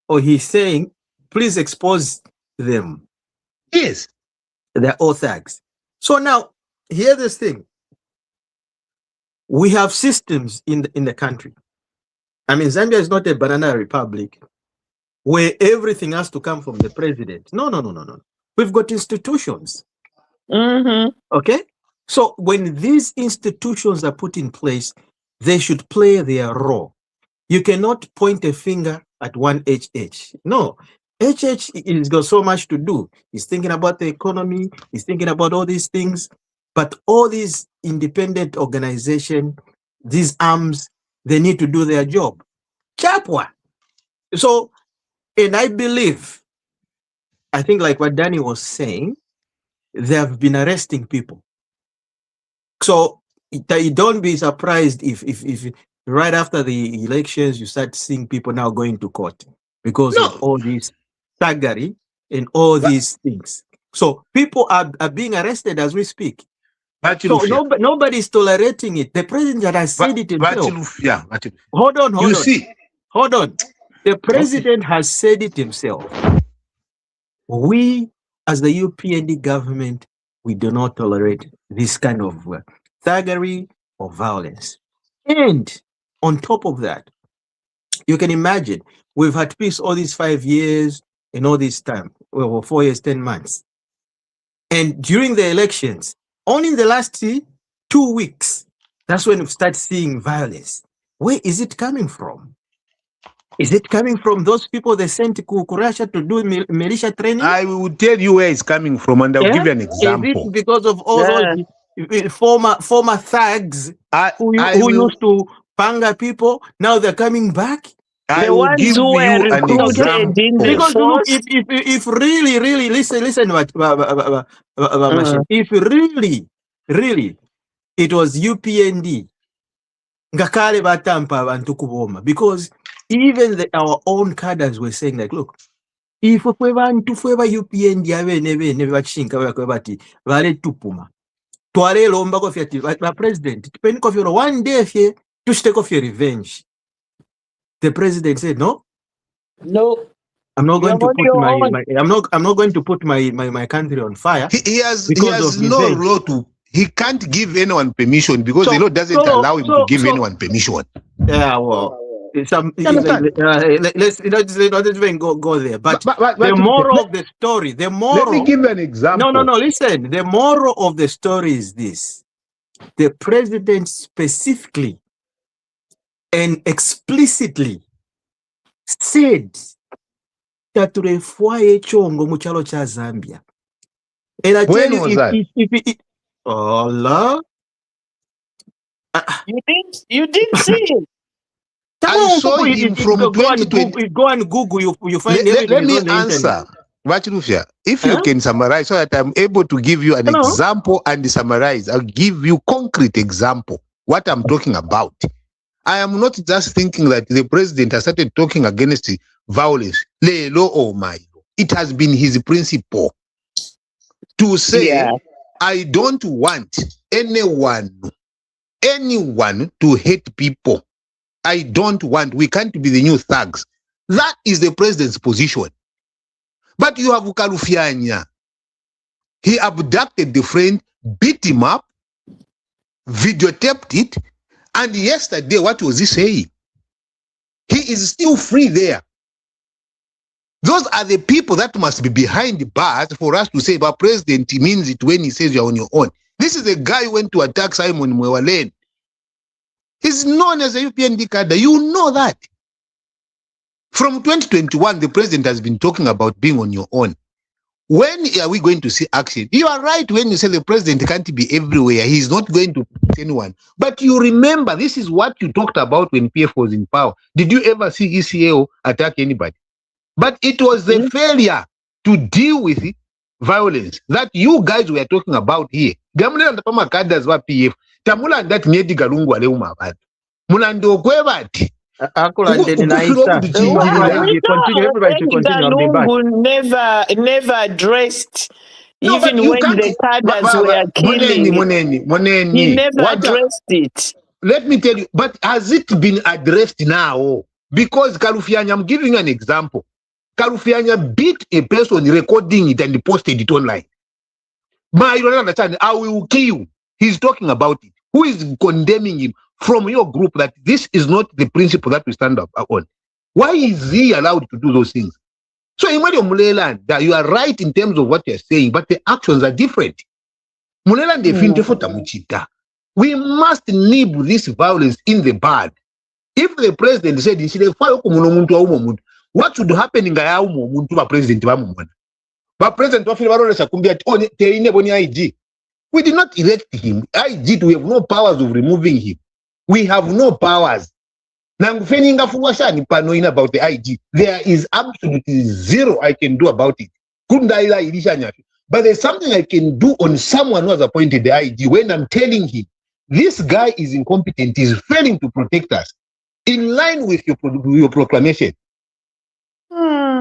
or he's saying, please expose them. Yes. They're all thugs. So now, here's this thing. We have systems in the country. I mean, Zambia is not a banana republic where everything has to come from the president. No. We've got institutions. Okay? So when these institutions are put in place, they should play their role. You cannot point a finger at one HH. No. HH is got so much to do. He's thinking about the economy. He's thinking about all these things. But all these independent organizations, these arms, they need to do their job. Chapwa. So, and I believe, I think like what Danny was saying, they have been arresting people. So don't be surprised if right after the elections, you start seeing people now going to court because of all this thuggery and all these things. So people are being arrested as we speak. So nobody's tolerating it. The president has said it himself. Hold on. Hold on. The president has said it himself. We, as the UPND government, we do not tolerate this kind of thuggery or violence. And on top of that, you can imagine, we've had peace all these 5 years and all this time, well, 4 years, 10 months. And during the elections, only in the last 2 weeks, that's when we start seeing violence. Where is it coming from? Is it coming from those people they sent to Kurasha to do militia training? I will tell you where it's coming from, and I'll give you an example. Is it because of all those former thugs who used to panga people? Now they're coming back. The ones who were recruited in the because force. Look, if really listen, if really it was UPND, ngakale batampa abantu kuboma, because even our own cadres were saying like, look, if we want to favor UPND abene bachinka bati vale tupuma twale lomba ko fiati ba president depending of your one day fye to take off your revenge. The president said no, I'm not going to put I'm not going to put my country on fire. He has no law to. He can't give anyone permission because the law doesn't allow him to give anyone permission. Yeah, well, let's even go there. But the moral of the story, let me give you an example. No, listen. The moral of the story is this: the president specifically and explicitly said that refwaye chongo muchalo cha Zambia. And I tell you, if Allah, you didn't see it. I saw him from 2020. Go and Google. You find. Let me answer. If you can summarize so that I'm able to give you an example and summarize, I'll give you concrete example what I'm talking about. I am not just thinking that the president has started talking against violence. It has been his principle to say, I don't want anyone to hate people. I don't want, we can't be the new thugs. That is the president's position. But you have Kalufianya. He abducted the friend, beat him up, videotaped it, and yesterday, what was he saying? He is still free there. Those are the people that must be behind the bars for us to say, but president means it when he says you're on your own. This is a guy who went to attack Simon Mwewalen. He's known as a UPND cadre. You know that. From 2021, the president has been talking about being on your own. When are we going to see action? You are right when you say the president can't be everywhere. He's not going to protect anyone. But you remember, this is what you talked about when PF was in power. Did you ever see ECAO attack anybody? But it was the failure to deal with violence that you guys were talking about here. Gamule and Pama cadres were PF. Tamula and that Nyedi Galungu Aleuma bad. Mulando Kwebati. Never addressed, even when the cadres were killing. He never addressed it. Let me tell you, but has it been addressed now? Because Kalufianya, I'm giving you an example. Kalufianya beat a person recording it and posted it online. But you don't understand, I will kill you. He's talking about it. Who is condemning him from your group that this is not the principle that we stand up on? Why is he allowed to do those things? So in Muleland, that you are right in terms of what you're saying, but the actions are different. Muleland, we must nib this violence in the bud. If the president said, what should happen ngayaumo muntu va president vamumona va president vafile varoresa kumbi ati one teine boni IG. We did not elect him. IG, we have no powers of removing him. We have no powers. Nangufeninga fungwashani panoin about the IG. There is absolutely zero I can do about it. Kundaila ilisha nyafi. But there's something I can do on someone who has appointed the IG when I'm telling him, this guy is incompetent, he's failing to protect us. In line with your proclamation.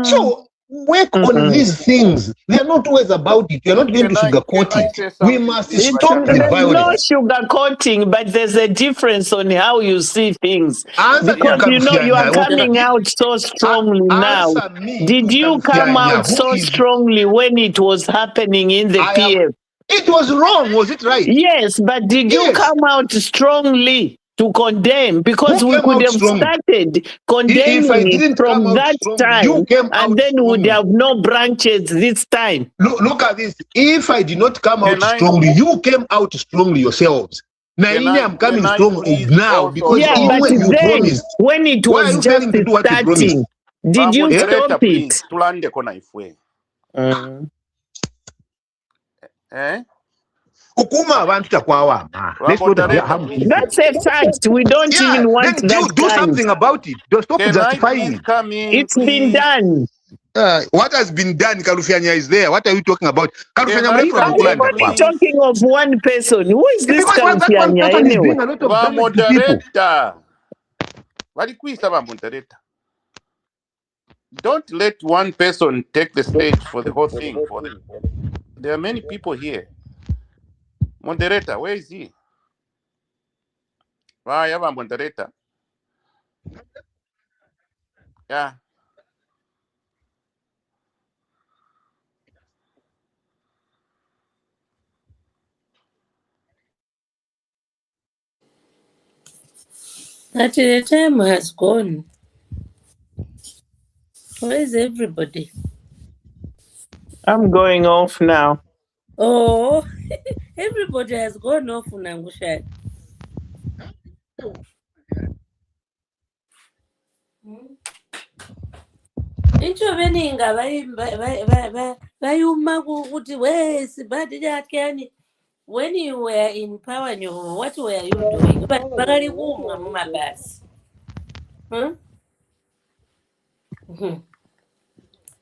So work on these things. They're not always about it. You're not going to sugarcoat it. We must stop the There's violence. no sugarcoating, but there's a difference on how you see things. Answer Because to you know you are Kalufianya. coming out so strongly now. Answer me Did to you come Kalufianya. out so strongly when it was happening in the PF? It was wrong, was it right? Yes, but did you come out strongly to condemn? Because we could have started condemning it from that time, and then we would have no branches this time. Look at this. If I did not come out strongly, you came out strongly yourselves. Now I'm coming strong now because but you then, promised. when it Why are was you just failing to do what you promised? starting, did you stop it? That's a fact. We don't even want then that do something about it. Don't stop justifying it. It's been done. What has been done? Kalufianya is there. What are you talking about? Kalufianya Are you only talking of one person? Who is this Kalufianya anyway? Don't let one person take the stage for the whole thing. There are many people here. Moderator, where is he? Why have a moderator? Yeah. Actually, the time has gone. Where is everybody? I'm going off now. Oh, everybody has gone off, Nangusha. Incho veninga vayuma kuti wesibadi yakani. When you were in power, what were you doing? Bakali kumwa mumabasi.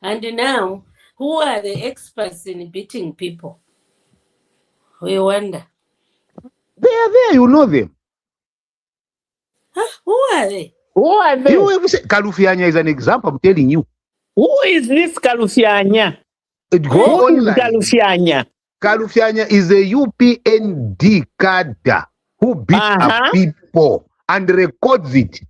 And now, who are the experts in beating people? We wonder. They are there, you know them. Who are they? Who are they? Kalufianya is an example, I'm telling you. Who is this Kalufianya? Go online. Kalufianya? Kalufianya is a UPND cadre who beat up people and records it.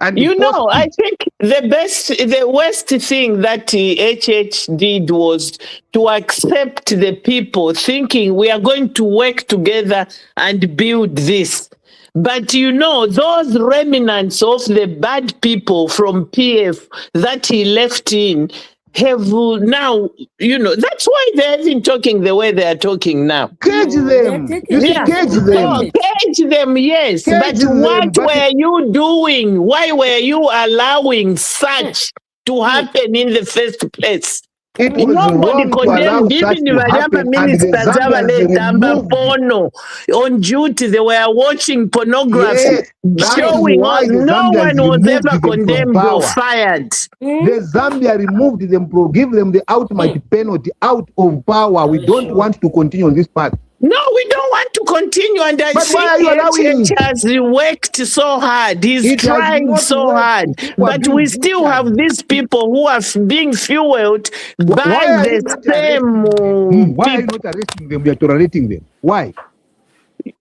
And you know, I think the worst thing that HH did was to accept the people, thinking we are going to work together and build this. But you know, those remnants of the bad people from PF that he left in have now, you know, that's why they're even talking the way they are talking now. Cage them. You see, cage them. Oh, cage them, yes. But what were you doing? Why were you allowing such to happen in the first place? It was nobody condemned even ministers on duty. They were watching pornography, showing no one was ever condemned or fired. The Zambia removed them, give them the ultimate penalty out of power. We don't want to continue on this path. No, we don't want to continue. And I see HH has worked so hard. He's tried so hard. But we still have these people who are being fueled by the same Why are you not arresting them? We are tolerating them. Why?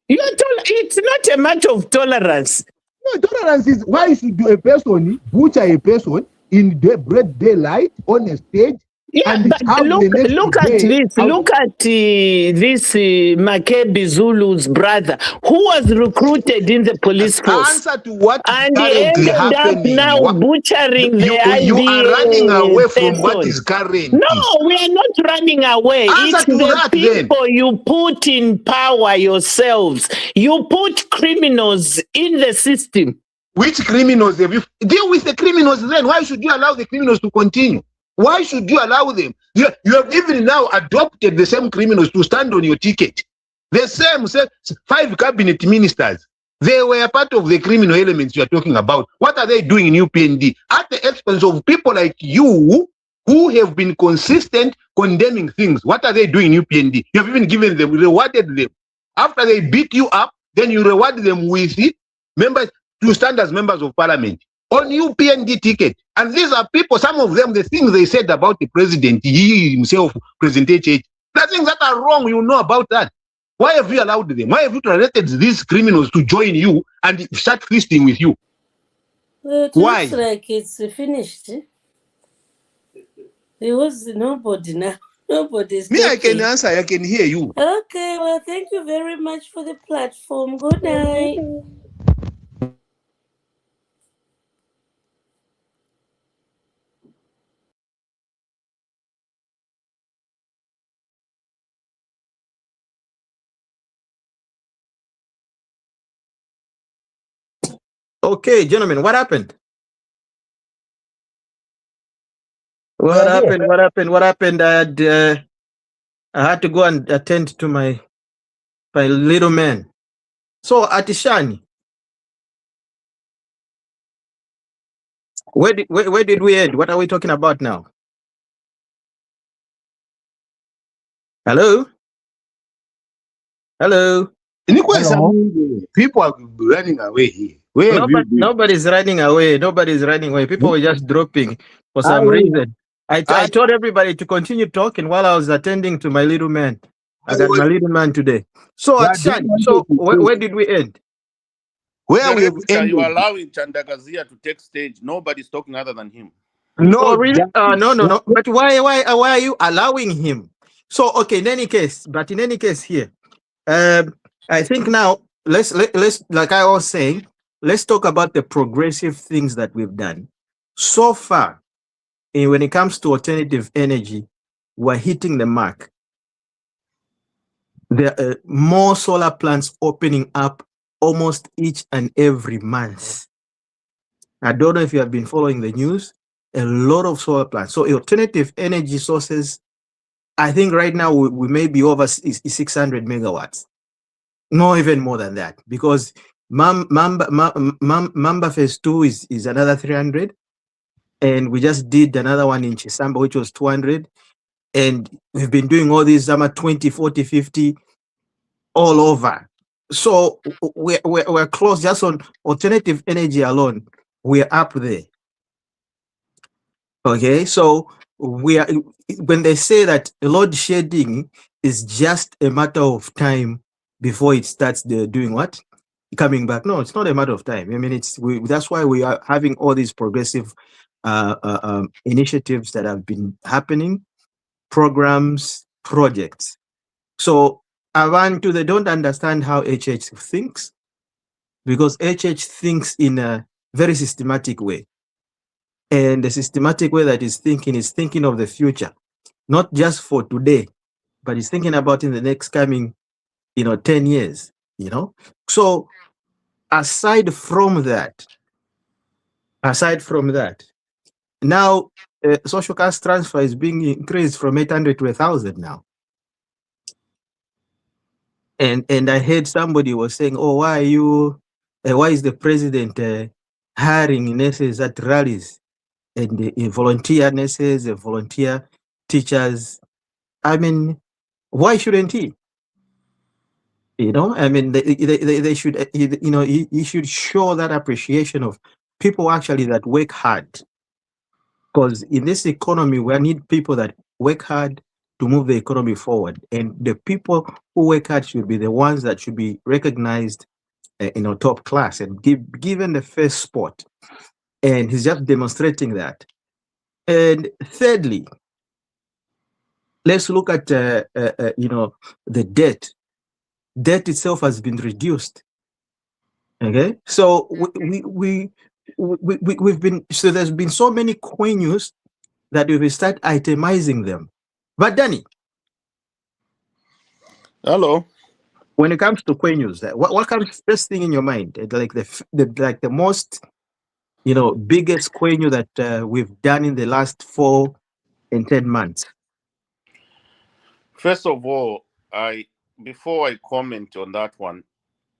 It's not a matter of tolerance. No, tolerance is why should a person butcher a person in the broad daylight on a stage? Yeah, but look at this. Look at this Makebi Zulu's brother, who was recruited in the police force. Answer to what and he ended up now butchering the idea. You are running away from what is current. No, we are not running away. It's the people you put in power yourselves. You put criminals in the system. Which criminals have you deal with the criminals then? Why should you allow the criminals to continue? Why should you allow them? You have even now adopted the same criminals to stand on your ticket. The same 5 cabinet ministers. They were part of the criminal elements you are talking about. What are they doing in UPND? At the expense of people like you who have been consistent condemning things. What are they doing in UPND? You have even given them, rewarded them. After they beat you up, then you reward them with members to stand as members of parliament on UPND ticket. And these are people, some of them, the things they said about the president, he himself, President HH, the things that are wrong, you know about that. Why have you allowed them? Why have you tolerated these criminals to join you and start feasting with you? Well, it Why? looks like it's finished. There was nobody now. Nobody's Me, I can talking. answer, I can hear you. Okay, well, thank you very much for the platform. Good night. Okay, gentlemen, what happened? What happened? What happened? What happened? I had to go and attend to my little man. So, Atishani, where did we end? What are we talking about now? Hello? Hello? People are running away here. Where have you been? Nobody's running away. Nobody's running away. People were just dropping for some reason. I told everybody to continue talking while I was attending to my little man. I got my little man today. So, Atishani, where did we end? Where we have Director, you are ended. allowing Chandagazia to take stage. Nobody's talking other than him. No, Oh, really? No. But why are you allowing him? So, okay, in any case here, I think now let's like I was saying, let's talk about the progressive things that we've done so far. When it comes to alternative energy, we're hitting the mark. There are more solar plants opening up almost each and every month. I don't know if you have been following the news. A lot of solar plants. So alternative energy sources, I think right now we may be over 600 megawatts. No, even more than that, because Mamba phase 2 is another 300. And we just did another one in Chisamba, which was 200. And we've been doing all these 20, 40, 50 all over. So we're close just on alternative energy alone. We're up there. Okay, so when they say that load shedding is just a matter of time before it starts doing what? Coming back. No, it's not a matter of time. I mean, that's why we are having all these progressive initiatives that have been happening, programs, projects. So Abantu, they don't understand how HH thinks, because HH thinks in a very systematic way. And the systematic way that is thinking of the future, not just for today, but is thinking about in the next coming, 10 years, So aside from that, now social cash transfer is being increased from 800 to 1,000 now. And I heard somebody was saying, oh, why is the president hiring nurses at rallies and volunteer nurses, volunteer teachers? I mean, why shouldn't he? I mean, they should, he should show that appreciation of people actually that work hard. Because in this economy, we need people that work hard to move the economy forward. And the people who work hard should be the ones that should be recognized, top class and given the first spot. And he's just demonstrating that. And thirdly, let's look at, the debt. Debt itself has been reduced. Okay, so we've been, so there's been so many coin news that we will start itemizing them. But Danny. Hello. When it comes to Queens, what comes first thing in your mind? Like the most, biggest Quenu that we've done in the last 4 and 10 months. First of all, before I comment on that one,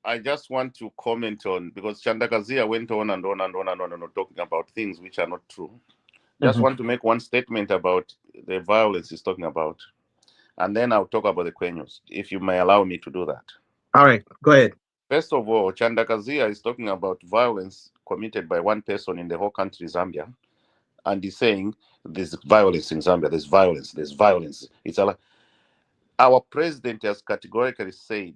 I just want to comment on, because Chandakazia went on and on and on and on and on talking about things which are not true. Just want to make one statement about the violence he's talking about, and then I'll talk about the Quenos, if you may allow me to do that. All right, go ahead. First of all, Chandakazia is talking about violence committed by one person in the whole country, Zambia, and he's saying there's violence in Zambia, there's violence. It's our president has categorically said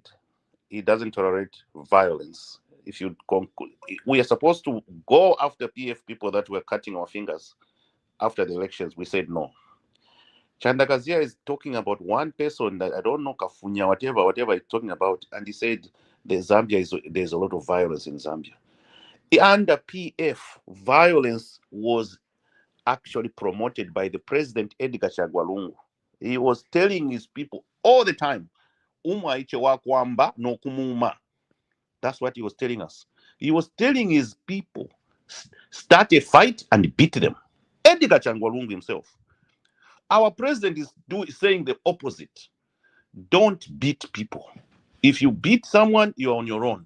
he doesn't tolerate violence. We are supposed to go after PF people that were cutting our fingers after the elections. We said no. Chandakazia is talking about one person that I don't know, Kafunya, whatever he's talking about, and he said there's a lot of violence in Zambia. Under PF, violence was actually promoted by the president Edgar Chagwa Lungu. He was telling his people all the time, that's what he was telling us. He was telling his people, start a fight and beat them. Edgar Chagwa Lungu himself. Our president is saying the opposite. Don't beat people. If you beat someone, you're on your own.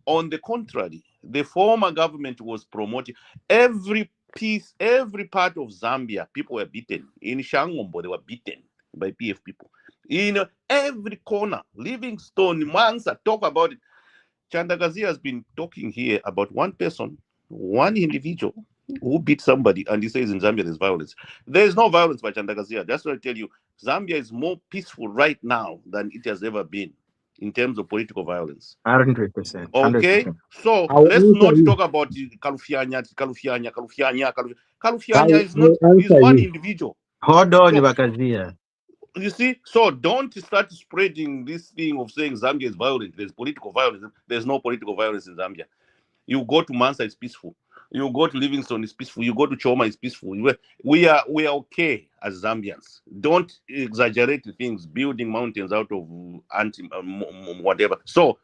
On the contrary, the former government was promoting every part of Zambia, people were beaten. In Shangombo, they were beaten by PF people. In every corner, Livingstone, Mansa, talk about it. Chandakazia has been talking here about one person, one individual who beat somebody, and he says in Zambia there's violence. There's no violence by Chandakazia. That's what I tell you. Zambia is more peaceful right now than it has ever been in terms of political violence. 100%. Okay, so let's not talk about Kalufianya. Kalufianya is one individual. Hold on, Bakazia. You see, so don't start spreading this thing of saying Zambia is violent. There's political violence. There's no political violence in Zambia. You go to Mansa, it's peaceful. You go to Livingstone, it's peaceful. You go to Choma, it's peaceful. We are okay as Zambians. Don't exaggerate things, building mountains out of whatever. So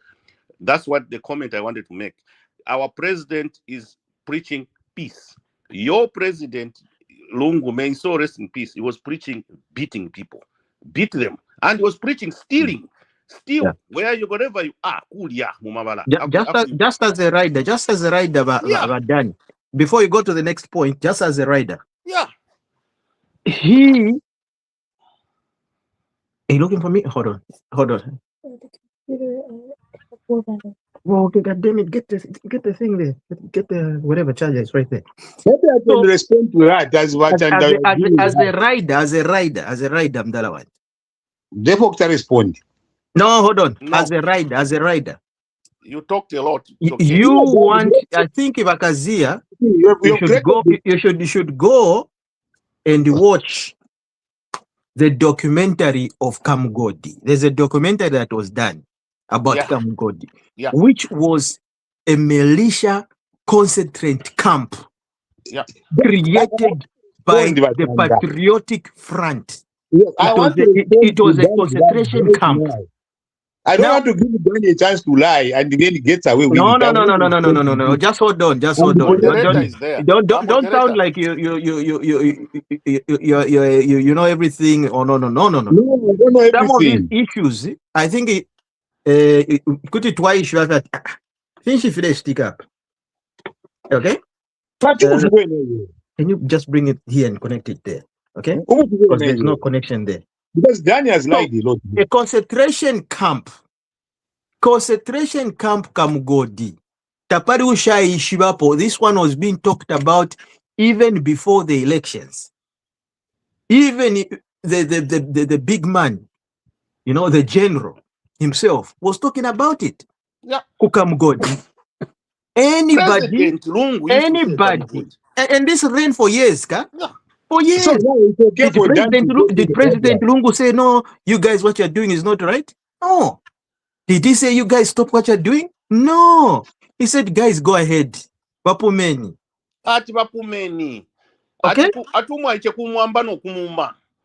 that's what the comment I wanted to make. Our president is preaching peace. Your president, Lungu, may so rest in peace, he was preaching beating people. Beat them. And he was preaching stealing. Steal where you wherever you are. Cool, yeah, Mumabala. Just as a rider, Dani. Before you go to the next point, just as a rider. Yeah. Are you looking for me? Hold on. Oh, okay, God damn it, get the thing there. Get the whatever charger is right there. Maybe I can respond to that as what as a rider, Mdalawan. Therefore, to respond. No, hold on. No. As a rider. You talked a lot. You want, I think, Ibakazia, you should go and watch the documentary of Kamgodi. There's a documentary that was done about Kamgodi, which was a militia concentrate camp created by the Patriotic Front. It was a concentration camp. I don't want to give Dani a chance to lie and then he gets away with it. No. Just hold on. Don't sound like you know everything. Oh no. No, I don't know everything. Some of these issues, I think could it twice that finish if stick up. Okay? Can you just bring it here and connect it there? Okay? Because there's no connection there. Because Dani has lied a lot. A concentration camp Kamgodi. Tapari Ushai Shibapo. This one was being talked about even before the elections. Even the big man, the general himself was talking about it. Yeah. Kamgodi. Anybody. And this ran for years, ka? Yeah. For years. So did President Lungu say, no, you guys, what you're doing is not right? No. Did he say, you guys, stop what you're doing? No. He said, guys, go ahead. Bapumeni. Okay?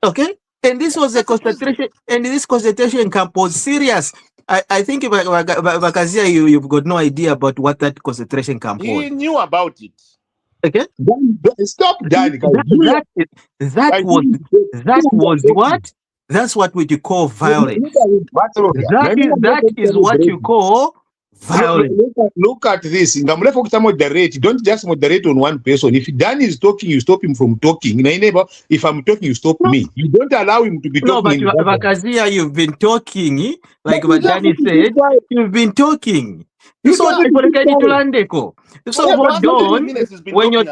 Okay? And this was a concentration, and this concentration camp was serious. I think Bakazia, you've got no idea about what that concentration camp was. He knew about it. Okay. Stop, Danny. That was what? That's what we call violence. That is what you call violence. Look at this. Moderate. Don't just moderate on one person. If Dan is talking, you stop him from talking. If I'm talking, you stop me. You don't allow him to be talking. No, but Vakazia, you've been talking, like what Danny said. You've been talking. So hold on. When your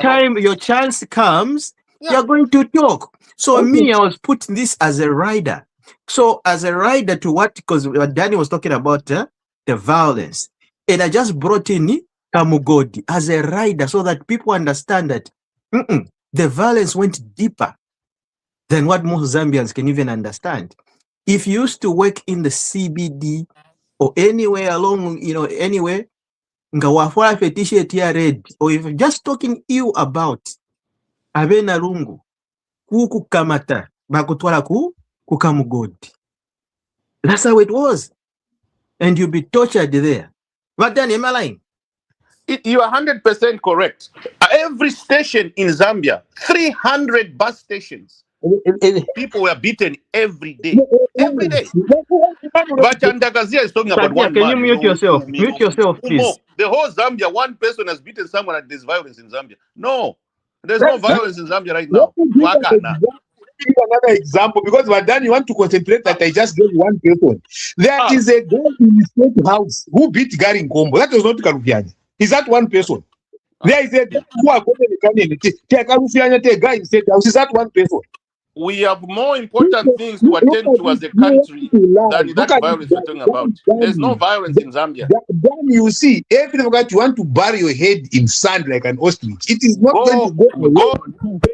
chance comes, you're going to talk. So me, I was putting this as a rider. So as a rider to what? Because Danny was talking about the violence, and I just brought in Kamugodi as a rider so that people understand that the violence went deeper than what most Zambians can even understand. If you used to work in the CBD or anywhere along, anywhere, ngawafwa t-shirt here red, or if just talking ill about abena rungu kuku kamata bakutwala ku Kamugodi. That's how it was, and you'll be tortured there. But then, am I lying? You are 100% correct. Every station in Zambia, 300 bus stations, people were beaten every day. Every day. But Chandagazia is talking about one Can man. you mute yourself? Mute yourself, please. The whole Zambia, one person has beaten someone and there's violence in Zambia. No, there's no violence in Zambia right now. Give another example, because Vadan, you want to concentrate that I just gave one person. There is a guy in the state house who beat Gary in Combo. That was not Karufiani. Is that one person? There is a guy who are going to take guy in the state house. Is that one person? We have more important things to attend to as a country than that violence we're talking about. There's no violence in Zambia. Then you see, every time you want to bury your head in sand like an ostrich, it is not going to go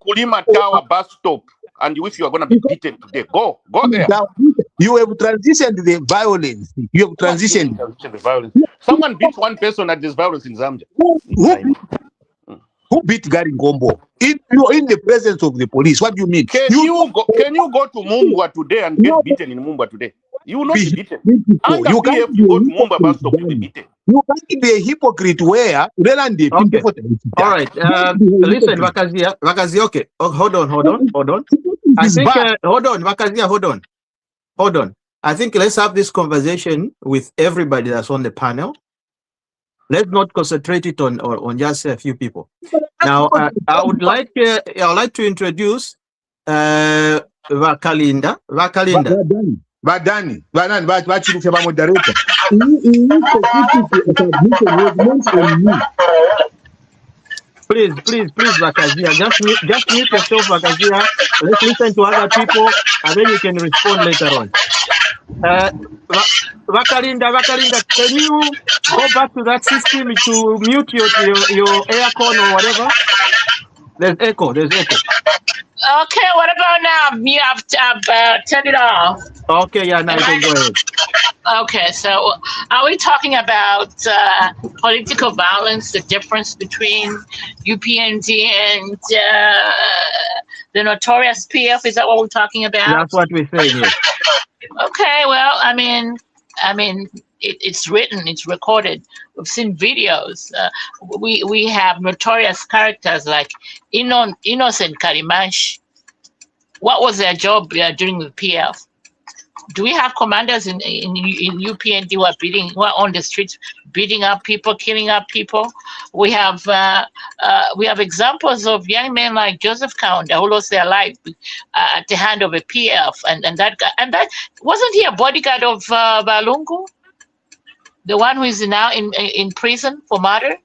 Kulima Tower bus stop, and if you are going to be beaten today, go there. You have transitioned the violence. You have transitioned the violence. Someone beat one person and there's violence in Zambia. Who beat Gary Ngombo? If you're in the presence of the police, what do you mean? Can you go to Mumbwa today and get beaten in Mumbwa today? You will not be beaten. You can't go to Mumbwa bus stop to be beaten. You can't be a hypocrite where okay. All right. Listen, Vakazia, okay. Oh, hold on. I think hold on, Vakazia, hold on. I think let's have this conversation with everybody that's on the panel. Let's not concentrate it on just a few people. Now, I would like to introduce Vakalinda. Badani, Please, Vakazia, just mute yourself, Vakazia. Let's listen to other people, and then you can respond later on. Vakalinda, can you go back to that system to mute your aircon or whatever? There's echo. Okay, what about now? You have turned it off. Okay, yeah, now you can go ahead. Okay, so are we talking about political violence, the difference between UPND and the notorious PF? Is that what we're talking about? That's what we're saying here. Okay, well, I mean, it's written, it's recorded. We've seen videos. We have notorious characters like Innocent Karimash. What was their job during the PF? Do we have commanders in UPND who are on the streets beating up people, killing up people? We have examples of young men like Joseph Kaunda who lost their life at the hand of a PF, and that wasn't he a bodyguard of Balungu, the one who is now in prison for murder?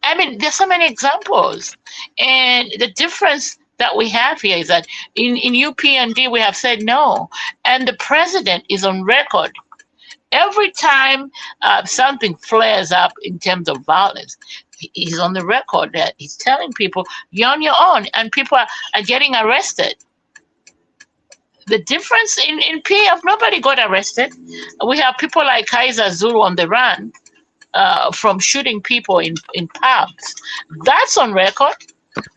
I mean, there's so many examples, and the difference that we have here is that in UPND we have said no, and the president is on record. Every time something flares up in terms of violence, he's on the record that he's telling people, you're on your own, and people are getting arrested. The difference in PF, nobody got arrested. We have people like Kaiser Zulu on the run from shooting people in pubs. That's on record.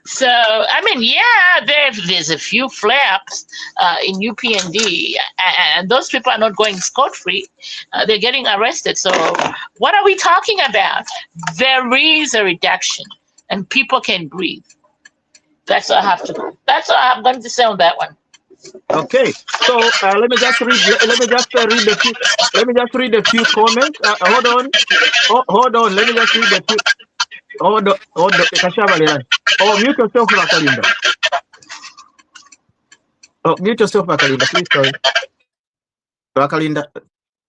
So, I mean, yeah, there's a few flare-ups in UPND, and those people are not going scot-free. They're getting arrested. So, what are we talking about? There is a reduction, and people can breathe. That's all I'm going to say on that one. Okay, so let me just read. Let me just read a few. Let me just read a few comments. Hold on, hold on. Let me just read a few. Hold on, Kashabalera. Oh, mute yourself, Makalinda. Oh, mute yourself, Makalinda, please. Sorry, Makalinda.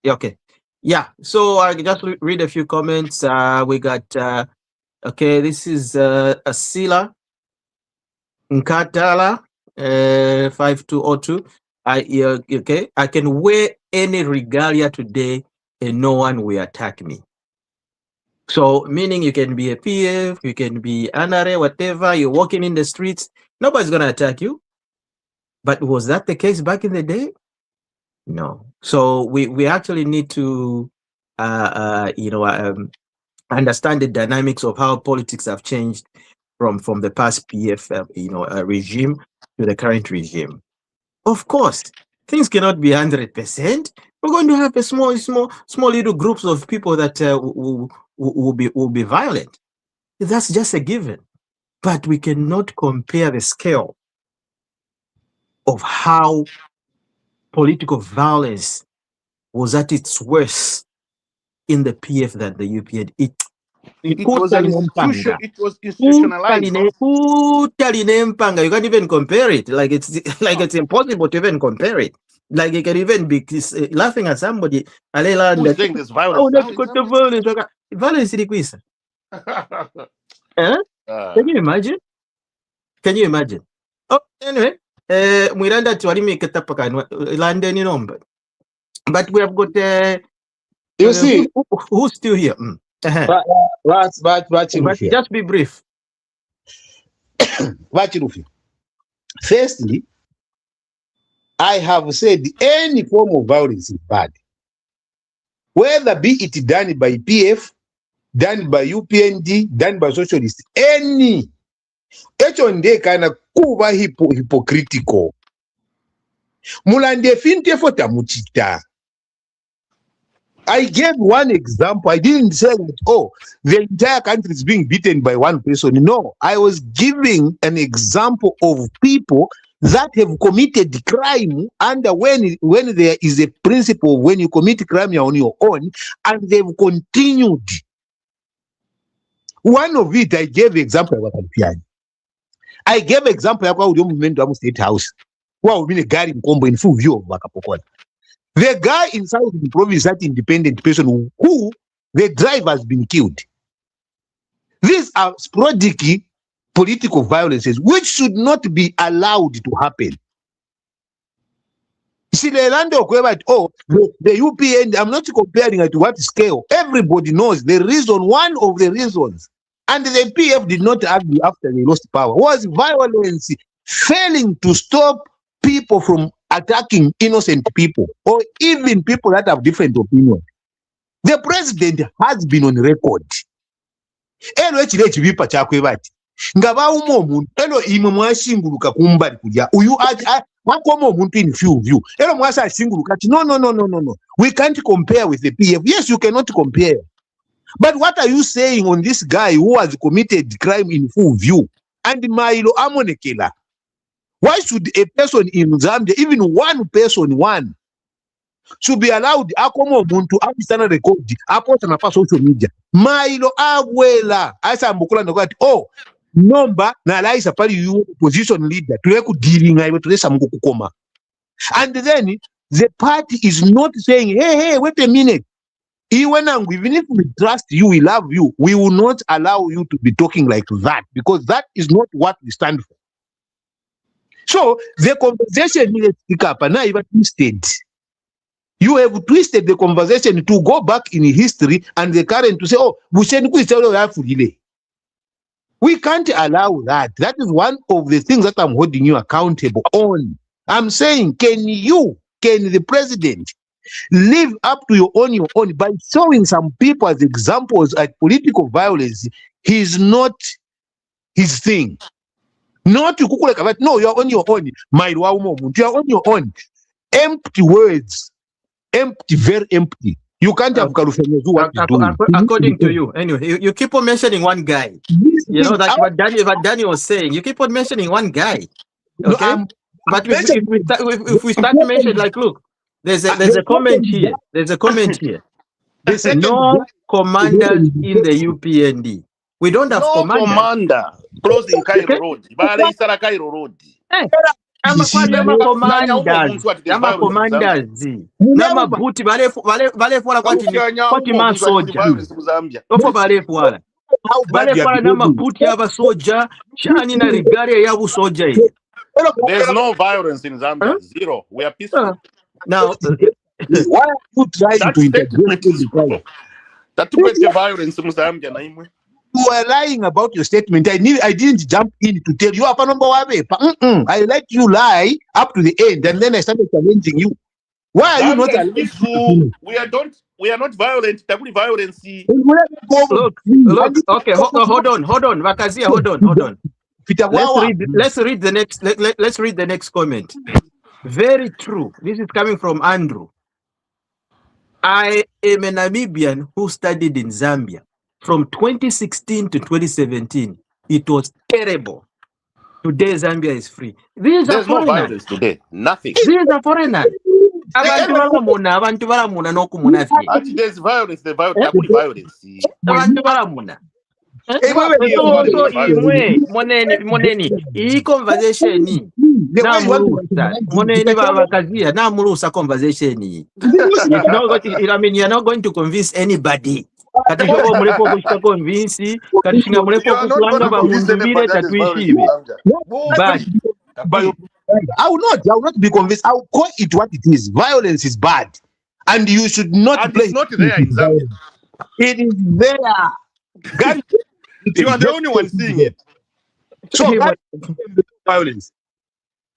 Yeah, okay. Yeah. So I just read a few comments. We got. Okay, this is Asila Nkatala 5202. Okay, I can wear any regalia today and no one will attack me. So meaning you can be a PF, you can be NRA, whatever, you're walking in the streets, nobody's gonna attack you. But was that the case back in the day? No. So we actually need to understand the dynamics of how politics have changed from the past PF regime to the current regime. Of course, things cannot be 100%. We're going to have a small little groups of people that will be violent. That's just a given. But we cannot compare the scale of how political violence was at its worst in the PF than the UPN. It was an institution. It was institutionalized. You can't even compare it. Like it's impossible to even compare it. Like you can even be laughing at somebody. Who's saying there's violence? Oh, that's got the violence. Violence is Can you imagine? Can you imagine? Oh, anyway, Miranda London, but we have got You see, who's still here? but just be brief. Firstly, I have said any form of violence is bad. Whether be it done by PF, done by UPND, done by socialists, any. Echonde kana kuba hypocritical. Mulande finte fota muchita. I gave one example. I didn't say that, oh, the entire country is being beaten by one person. No, I was giving an example of people that have committed crime under when there is a principle, when you commit crime, you're on your own, and they've continued. One of it, I gave example of Piani. I gave example of how the State House, who have been a guy in combo in full view of Wakapokon. The guy inside the province, that independent person who the driver has been killed. These are sporadic political violences which should not be allowed to happen. See, the land of the UPN, I'm not comparing it to what scale. Everybody knows the reason, one of the reasons. And the PF did not argue after they lost power, was violence, failing to stop people from attacking innocent people or even people that have different opinions. The president has been on record. No. We can't compare with the PF. Yes, you cannot compare. But what are you saying on this guy who has committed crime in full view? And Milo Amonekela. Why should a person in Zambia, even one person, should be allowed to understand record post on social media? Milo Abuela, asa mbukula ndokati, oh, nomba na laisa pali you opposition leader, tuweku dealing na iwe tulesa mkukukoma. And then the party is not saying, hey, wait a minute. Even if we trust you, we love you, we will not allow you to be talking like that, because that is not what we stand for. So the conversation is pick up and even twisted. You have twisted the conversation to go back in history and the current to say, oh, we can't allow that. That is one of the things that I'm holding you accountable on. I'm saying, can the president live up to your own by showing some people as examples at political violence? He's not his thing. Not you kukuleka, but no, you're on your own. You are on your own. Empty words. Empty, very empty. You can't have Kalufemezu what he's doing. According to you, anyway, you keep on mentioning one guy. You know that what Daniel was saying. You keep on mentioning one guy. Okay, No, but if we start to mention, like, look, there's a comment here. There's a comment here. No commanders in the UPND. We don't have No commander closing Cairo Road. Bale isala Cairo Road. Nama commanders. Nama buti bale fuala kwati man soja. Ofo bale fuala. Bale fuala nama buti yaba soja. Shani na rigari yabu soja hii. There's no violence in Zambia. Zero. We are peaceful. Now, why are you trying to interject? That the violence in Zambia na imwe. You were lying about your statement. I didn't jump in to tell you. I let you lie up to the end, and then I started challenging you. Why are you not peaceful? We are not violent. Tabuli violence. Look. Okay, hold on. Vakazia, hold on. Let's read the next comment. Very true. This is coming from Andrew. I am a Namibian who studied in Zambia. From 2016 to 2017, it was terrible. Today, Zambia is free. There's no violence today. Nothing. This is a foreigner. There's violence. The violence. Moneni. Hii conversation ni namurusa conversation. You're not going to convince anybody. But I will not be convinced. I will call it what it is. Violence is bad, and you should not play. It's not there in Zambia. It is there. You are the only one seeing it. So violence.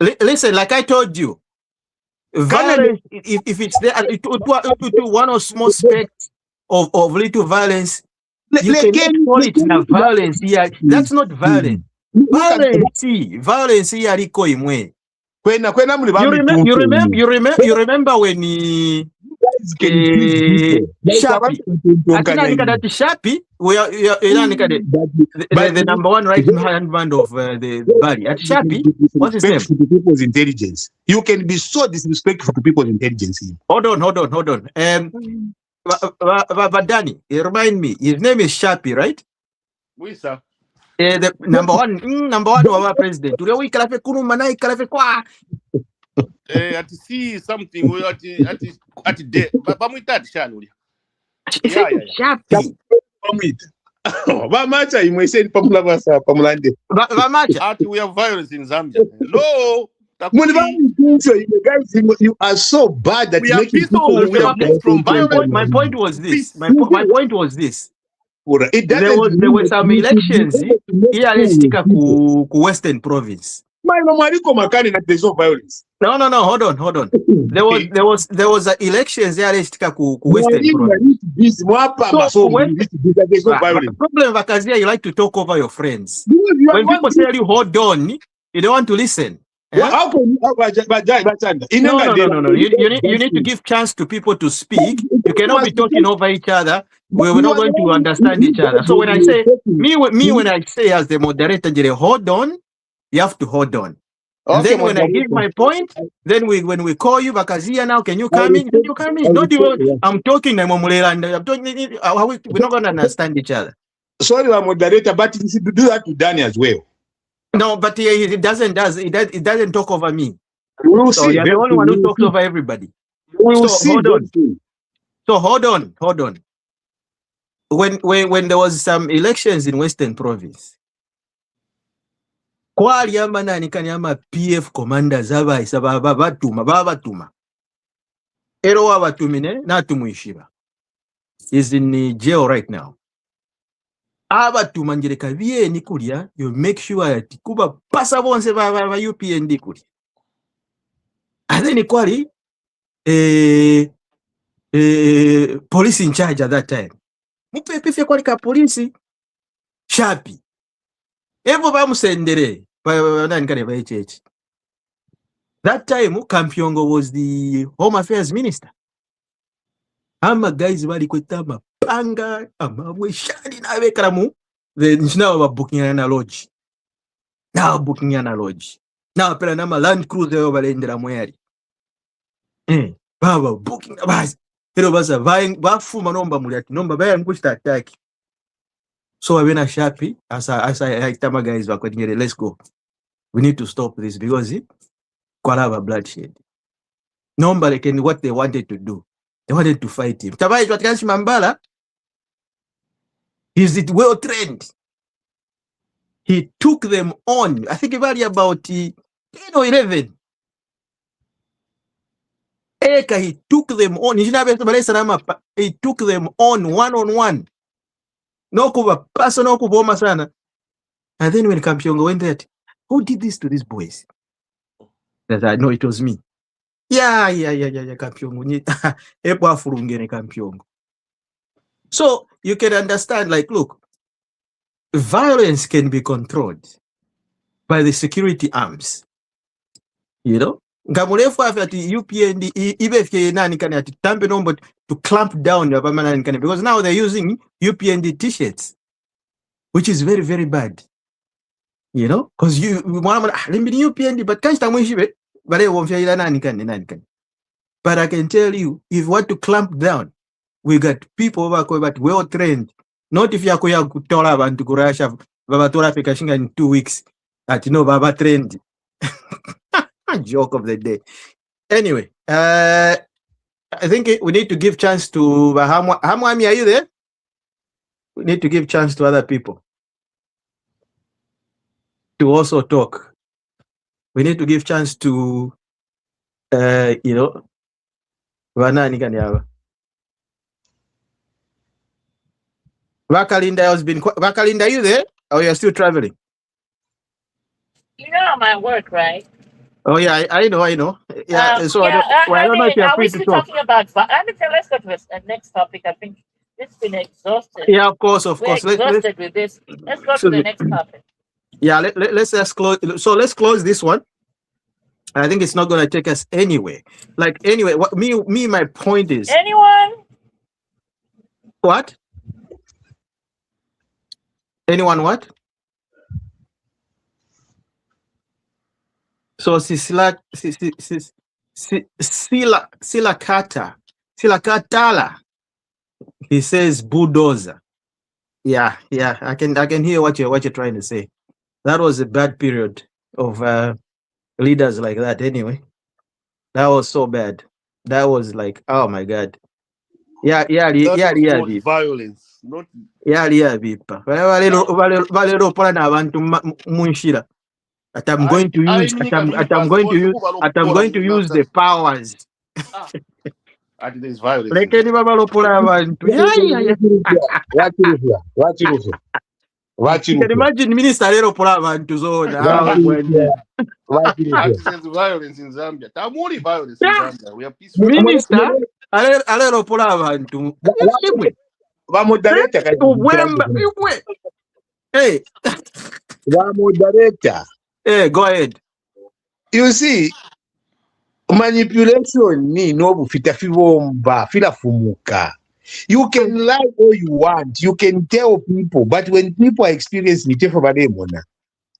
Listen, like I told you, violence. If it's there, one or small speck of little violence, you can call it now violence here. That's not violence. Violence here iko imwe. You remember when Shapi, Shapi, the number one right hand man of the Bari. At Shapi, what's his name? To people's intelligence. You can be so disrespectful to people's intelligence. Hold on. But Danny, remind me, his name is Shapi, right? Oui, sir. The number one of our president. At see something we at day. Bamwita shanu. Shapi. Bamacha imwese popular basa pamulande. Bamacha. We have violence in Zambia. No. Guys, you are so bad that we are peaceful. We are from violence. My point was this. My point was this. There were some elections here stika ku Western Province. There's no violence. No, hold on. There was elections here stika ku Western Province. So there's no violence. Problem Vakazia, you like to talk over your friends. When people tell you hold on, you don't want to listen. Well, how can you No. You need to give chance to people to speak. You cannot be talking over each other. We're not going to understand each other. So when I say when I say as the moderator, hold on, you have to hold on. And then when I give my point, then when we call you Vakazia now, can you come in? Can you come in? Not even I'm talking, we're not going to understand each other. Sorry, I'm moderator, but you should do that to Danny as well. No, but it doesn't talk over me. We'll so see. You're the only one who talks over everybody. We'll see. Hold on. When there was some elections in Western Province, kwali yamba nani kanyama PF commanders batuma. Ero wabatumine na tumuishira. He's in jail right now. Abatuma ngereka bieni kulia, you make sure that kuba pasa bonse ba UPND kulia. And then kwali police in charge at that time. Mupepe kwali ka police Shapi. Evo bamusendere. That time, Kampyongo was the Home Affairs Minister. Ama guys bali kwetama panga amabwe shali nawe karamu the now booking na lodge. Now booking na lodge. Now pela nama Land Cruiser yo balendera mweri. Baba booking basi. Hero basa bafuma nomba muli ati nomba baya mkushita attack. So I went a sharpie as I tama guys bakwetingere, let's go. We need to stop this because kwalaba bloodshed. Nobody can what they wanted to do. They wanted to fight him. Tabai Jwatkansi Mambala, he's well trained. He took them on. I think about 10 or 11. He took them on. He took them on one-on-one. No kuba personal kuboma sana. And then when Kampyongo went there, who did this to these boys? I know it was me. Yeah, Kampyongo. Kampyongo. So you can understand, like, look, violence can be controlled by the security arms. You know? UPND, to clamp down because now they're using UPND t-shirts, which is very, very bad. You know? Because you want UPND, but but I can tell you, if you want to clamp down, we got people well trained. Not if you are going to Tola and to Kurasha, Baba Tola Pikashinga in 2 weeks. That Baba trained. Joke of the day. Anyway, I think we need to give chance to Hamwami. Are you there? We need to give chance to other people to also talk. We need to give chance to, Vakalinda has been. Vakalinda, are you there? Or you're still traveling? You know I'm at work, right? Oh yeah, I know. Yeah. I don't know if you're free to talk. Talking about. Let's go to the next topic. I think it's been exhausted. Yeah, of course. We're exhausted with this. Let's go to the next topic. Yeah, let's close. So let's close this one. I think it's not going to take us anywhere. Like anyway, my point is. Anyone? What? Anyone what? So Silakatala. He says bulldozer. Yeah. I can hear what you're trying to say. That was a bad period of leaders like that. Anyway, that was so bad. That was like, oh my God. Yeah. Violence, not. Yeah. I'm going to use the powers. At this violence. You can imagine Minister to zone. Violence in Zambia. Tamuri violence in Zambia. We are peaceful. Minister, Hey, go ahead. You see, manipulation ni no fitafivomba filafumuka. You can lie all you want, you can tell people, but when people are experiencing it for bademona.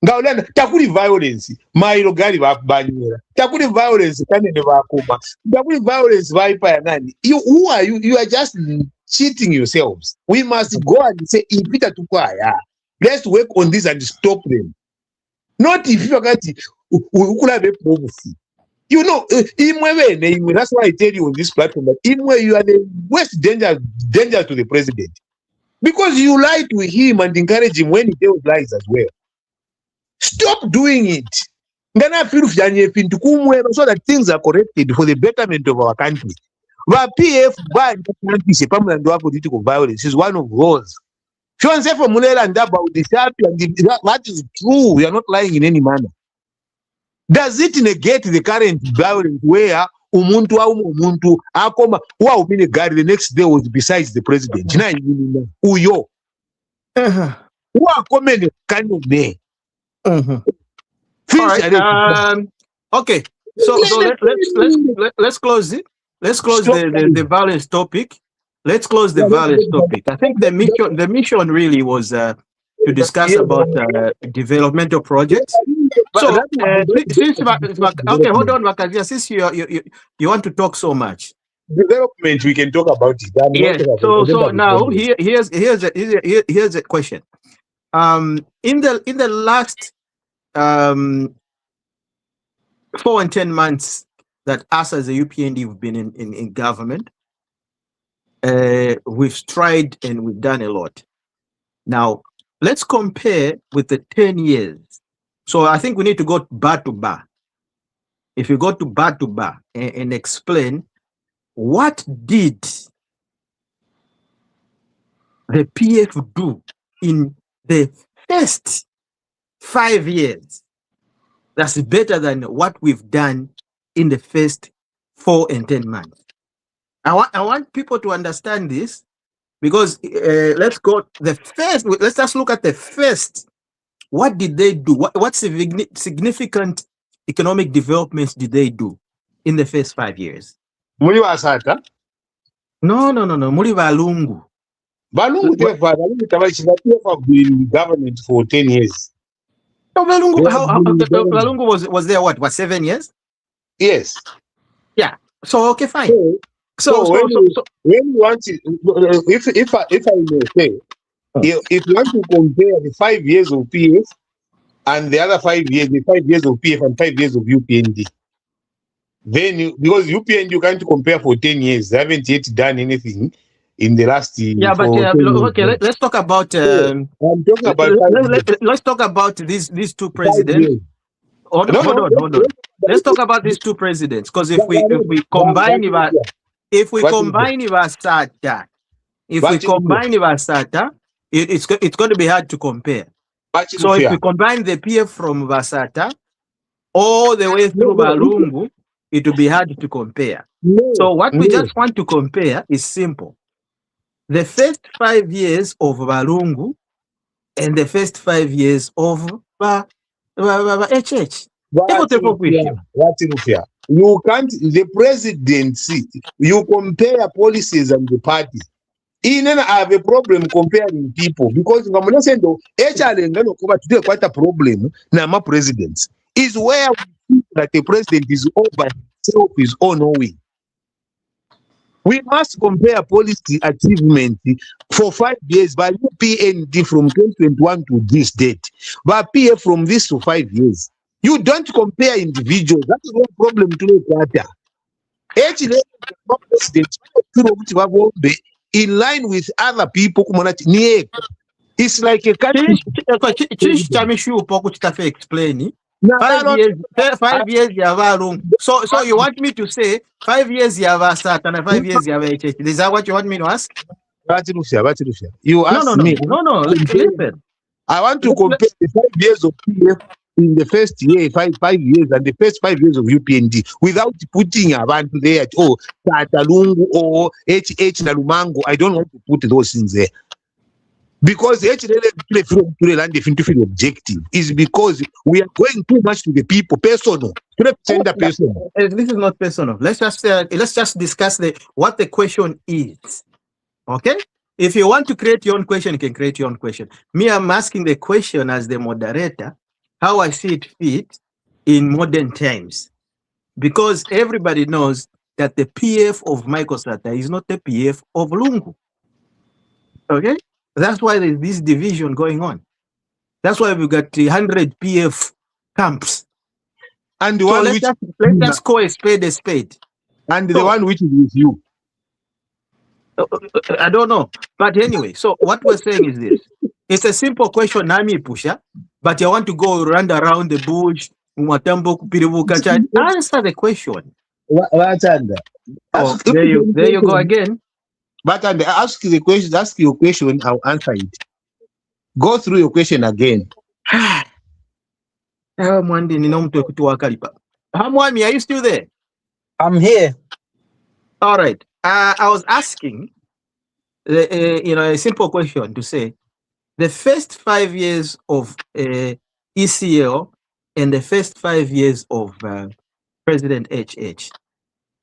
Ngaulana takuli violence, mailo gari banyera. Takuli violence kanene bakuma. Takuli violence vaipa ya nani. Who are you? You are just cheating yourselves. We must go and say ipita tukwaya. Let's work on this and stop them. Not if you got you know, that's why I tell you on this platform that you are the worst danger to the president. Because you lie to him and encourage him when he tells lies as well. Stop doing it. So that things are corrected for the betterment of our country. PF political violence is one of those. That is true. We are not lying in any manner. Does it negate the current violence where umuntu akoma wa umine gari the next day was besides the president? Uyo. Wa komene kanome. Twins All right. are Okay. So let's close it. Let's close the violence topic. Let's close the violence topic. I think the mission really was to discuss about developmental projects. So since okay, hold on, Makazia. Since you want to talk so much, development, we can talk about it. yes. So now here's a question. In the last 4 and 10 months that us as a UPND have been in government, we've tried and we've done a lot. Now, let's compare with the 10 years. So I think we need to go bar to bar. If you go to bar and explain what did the PF do in the first 5 years that's better than what we've done in the first 4 and 10 months. I want people to understand this, because let's just look at the first. What did they do? What significant economic developments did they do in the first 5 years? Muri Wasata? No. Muri Balungu. Balungu have been in government for 10 years. No, Balungu was there what 7 years? Yes. Yeah. So okay, fine. So when you want to, if I may say, if you want to compare the 5 years of PF and the other 5 years, the 5 years of PF and 5 years of UPND, then because UPND you can't compare for 10 years, they haven't yet done anything in the last year. Yeah, but okay, let's talk about. I'm talking about. Let's talk about these two presidents. Hold on. Let's talk about these two presidents, because if we combine Vasata, it's going to be hard to compare. So if we combine the PF from Vasata all the way through Balungu, it will be hard to compare. So what we just want to compare is simple. The first 5 years of Balungu and the first 5 years of HH. You can't, the presidency, you compare policies and the parties. I have a problem comparing people, because today quite a problem. Nama presidents is where we think that the president is all by himself, is all knowing. We must compare policy achievement for 5 years by UPND from 2021 to this date, but PF from this to 5 years. You don't compare individuals. That is one problem to president in line with other people. It's like a country. Explain. 5 years so you want me to say 5 years Yavasat and 5 years Yavah? Is that what you want me to ask? You ask me. No. Listen. I want to compare the 5 years of PF in the first year, 5 years, and the first 5 years of UPND without putting abantu there at Tatalungu or HH Nalumango. I don't want to put those things there. Because the objective is because we are going too much to the people, personal. This is not personal. Let's just discuss what the question is. Okay? If you want to create your own question, you can create your own question. Me, I'm asking the question as the moderator, how I see it fit in modern times. Because everybody knows that the PF of Michael Sata is not the PF of Lungu. Okay? That's why there's this division going on. That's why we've got 100 PF camps. And the so one let's just call a spade. And the one which is with you. I don't know. But anyway, so what we're saying is this. It's a simple question, Nami Pusha, but you want to go run around the bush, answer the question. Oh, there you go again. But ask your question, I'll answer it. Go through your question again. Hamwami, are you still there? I'm here. All right. I was asking, a simple question to say, the first 5 years of ECL and the first 5 years of President HH.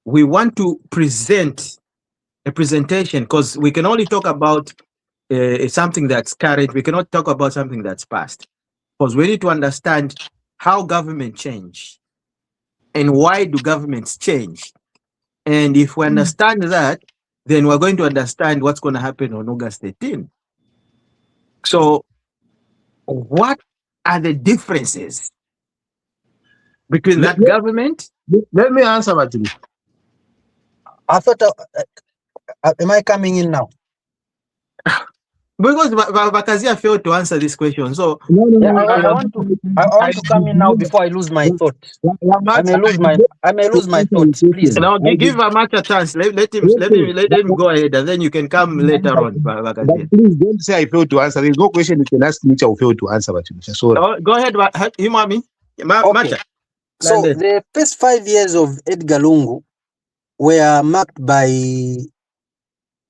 We want to present a presentation because we can only talk about something that's current. We cannot talk about something that's past, because we need to understand how government change and why do governments change. And if we understand that, then we're going to understand what's going to happen on August 13. So what are the differences between that government? Let me answer that. I thought, am I coming in now? Because Bakazia failed to answer this question. So Yeah, I want to come in now before I lose my thought. I may lose my thought. Please. now give Amat a chance. Let him go ahead, and then you can come later on, Bakazia. Please don't say I failed to answer. There's no question you can ask me I will fail to answer. So go ahead, you mommy. Okay. So the first 5 years of Edgar Lungu were marked by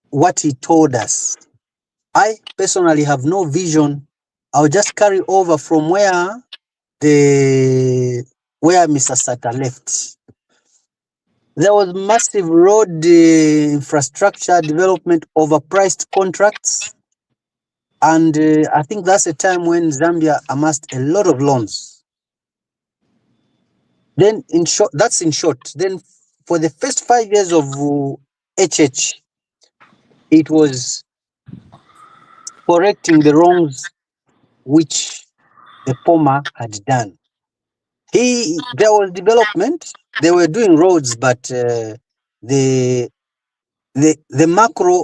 what he told us. I personally have no vision. I'll just carry over from where Mr. Sata left. There was massive road infrastructure development, overpriced contracts, and I think that's a time when Zambia amassed a lot of loans. Then, in short, then for the first 5 years of HH, it was correcting the wrongs which the former had done. There was development. They were doing roads, but the macro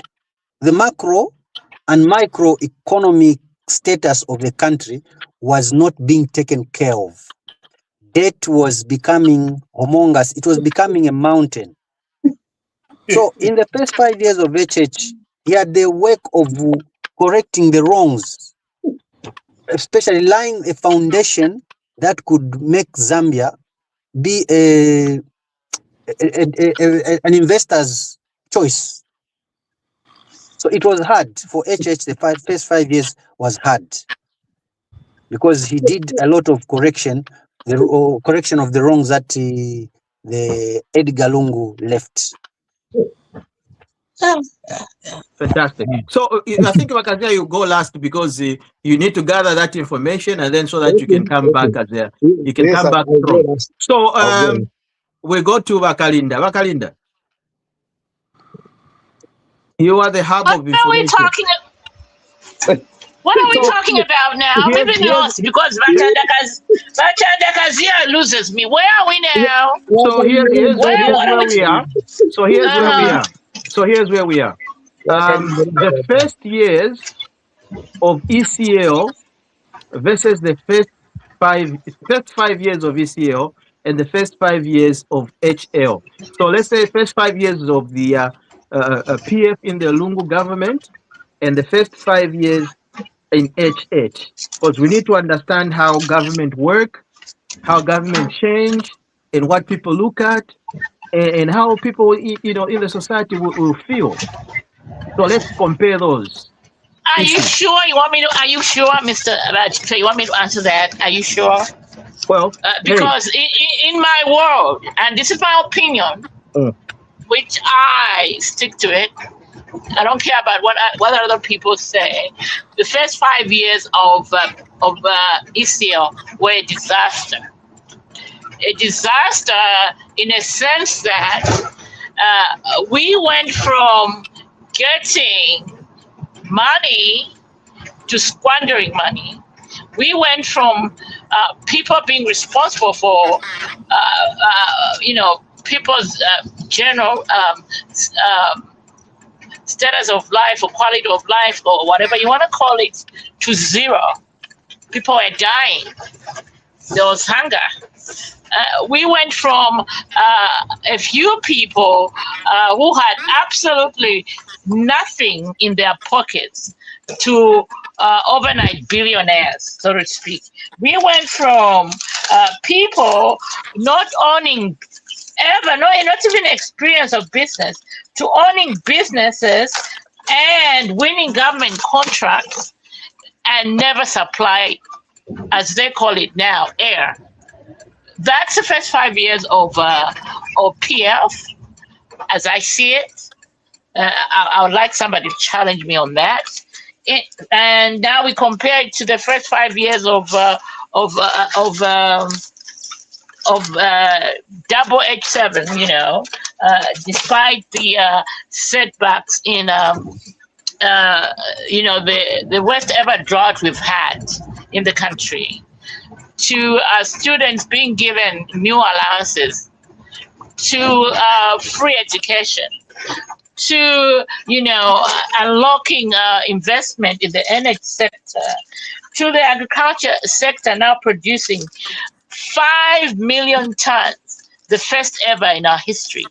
and microeconomic status of the country was not being taken care of. Debt was becoming humongous. It was becoming a mountain. So in the first 5 years of HH, he had the work of correcting the wrongs, especially laying a foundation that could make Zambia be an investor's choice. So it was hard for HH. The first 5 years was hard because he did a lot of correction of the wrongs that the Edgar Lungu left. Fantastic. So I think Bakazia, you go last because you need to gather that information, and then so that you can come back as you can come back strong. So we go to Bakalinda. Bakalinda, you are the hub of information. What are we talking about now? We've been lost because Bachandakazia loses me. Where are we now? So here's where we are. So here's where we are. The first years of ECL versus the first five years of ECL and the first 5 years of HL. So let's say first 5 years of the PF in the Lungu government and the first 5 years in HH, because we need to understand how government work, how government change, and what people look at, and how people in the society will feel. So let's compare those. Are you sure you want me to? Are you sure, Mr. Rajka, you want me to answer that? Are you sure? Well, because in my world, and this is my opinion, which I stick to it. I don't care about what other people say. The first 5 years of ECL were a disaster. A disaster in a sense that we went from getting money to squandering money. We went from people being responsible for, people's general status of life or quality of life or whatever you want to call it to zero. People were dying. There was hunger. We went from a few people who had absolutely nothing in their pockets to overnight billionaires, so to speak. We went from people not owning not even experience of business, to owning businesses and winning government contracts and never supply, as they call it now, air. that's the first 5 years of PF, as I see it. I would like somebody to challenge me on that. And now we compare it to the first 5 years of double H7. Despite the setbacks in the worst ever drought we've had in the country, to students being given new allowances, to free education, to unlocking investment in the energy sector, to the agriculture sector now producing 5 million tons, the first ever in our history,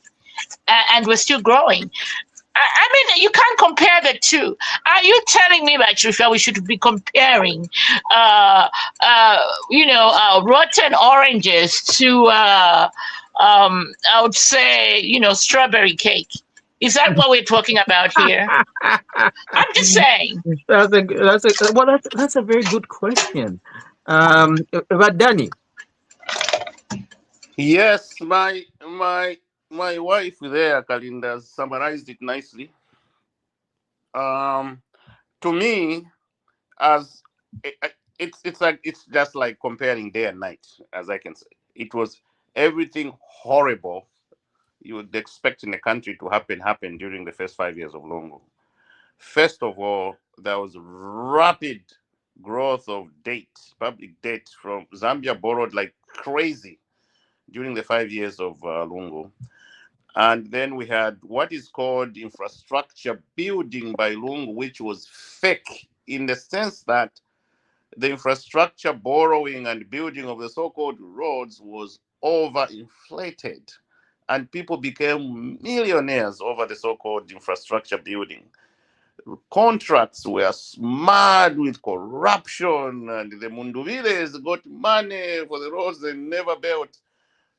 and we're still growing. I mean, you can't compare the two. Are you telling me, Patricia, we should be comparing, rotten oranges to, I would say, strawberry cake? Is that what we're talking about here? I'm just saying. That's a very good question. But Danny. Yes, my wife there, Kalinda, summarized it nicely. To me, as it's just like comparing day and night, as I can say. It was everything horrible you would expect in a country to happen during the first 5 years of Lungu. First of all, there was rapid growth of public debt. From Zambia borrowed like crazy during the 5 years of Lungu. And then we had what is called infrastructure building by Lungu, which was fake in the sense that the infrastructure borrowing and building of the so-called roads was overinflated. And people became millionaires over the so-called infrastructure building. Contracts were mad with corruption, and the Munduviles got money for the roads they never built.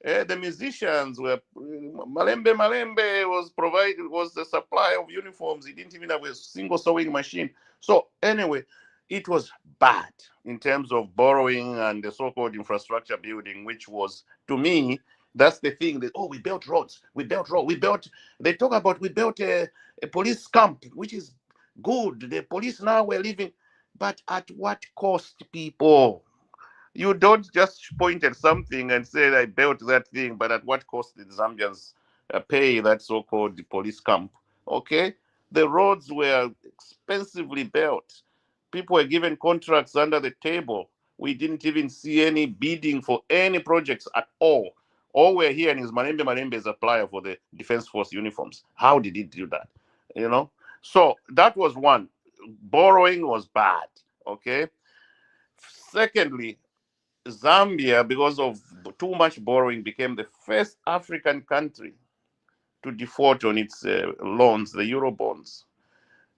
The musicians were Malembe was the supply of uniforms. He didn't even have a single sewing machine. So anyway, it was bad in terms of borrowing and the so-called infrastructure building, which was, to me, that's the thing that, we built roads, they talk about we built a police camp, which is good. The police now were living, but at what cost, people? You don't just point at something and say, I built that thing, but at what cost did Zambians pay that so-called police camp? Okay? The roads were expensively built. People were given contracts under the table. We didn't even see any bidding for any projects at all. All we're hearing is Malembe is a supplier for the Defense Force uniforms. How did he do that? So that was one. Borrowing was bad. Okay? Secondly, Zambia, because of too much borrowing, became the first African country to default on its loans, the Euro bonds.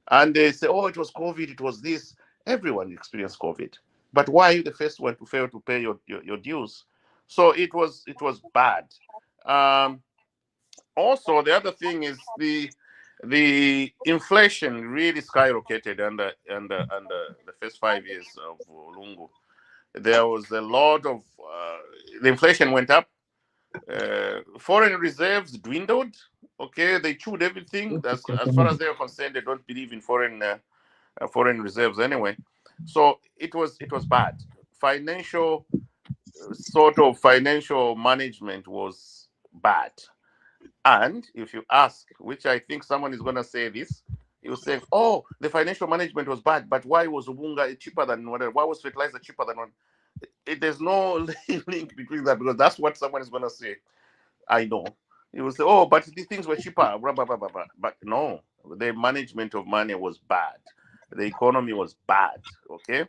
And they say, it was COVID, it was this. Everyone experienced COVID. But why are you the first one to fail to pay your dues? So it was bad. Also, the other thing is the inflation really skyrocketed under the first 5 years of Lungu. There was a lot of the inflation went up. Foreign reserves dwindled. Okay, they chewed everything. As far as they're concerned, they don't believe in foreign reserves anyway. So it was bad. Financial management was bad. And if you ask, which I think someone is going to say this, he was saying, the financial management was bad, but why was Ubunga cheaper than whatever? Why was fertilizer cheaper than one? There's no link between that, because that's what someone is going to say. I know. He will say, but these things were cheaper. Blah, blah, blah, blah, blah. But no, the management of money was bad. The economy was bad. Okay.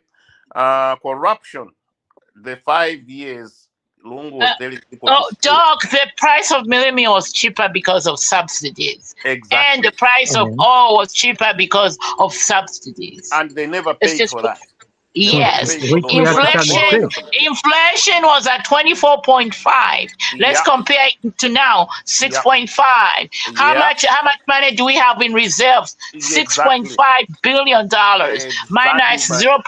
Corruption. The 5 years Lungu was telling people. Doc, the price of millennium was cheaper because of subsidies. Exactly. And the price of oil was cheaper because of subsidies. And they never paid for that. Yes. Inflation was at 24.5. Let's compare it to now, 6.5. How much money do we have in reserves? $6.5 billion minus 0.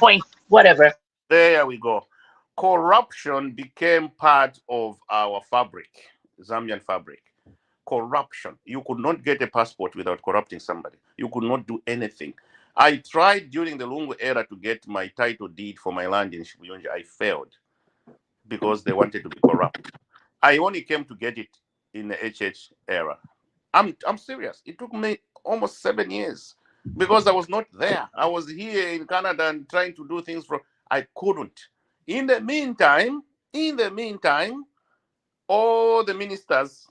Whatever. There we go. corruption became part of our fabric, Zambian fabric. Corruption. You could not get a passport without corrupting somebody. You could not do anything. I tried during the Lungu era to get my title deed for my land in Shibuyonja. I failed because they wanted to be corrupt. I only came to get it in the HH era. I'm serious. It took me almost 7 years because I was not there. I was here in Canada and trying to do things I couldn't. In the meantime, all the ministers,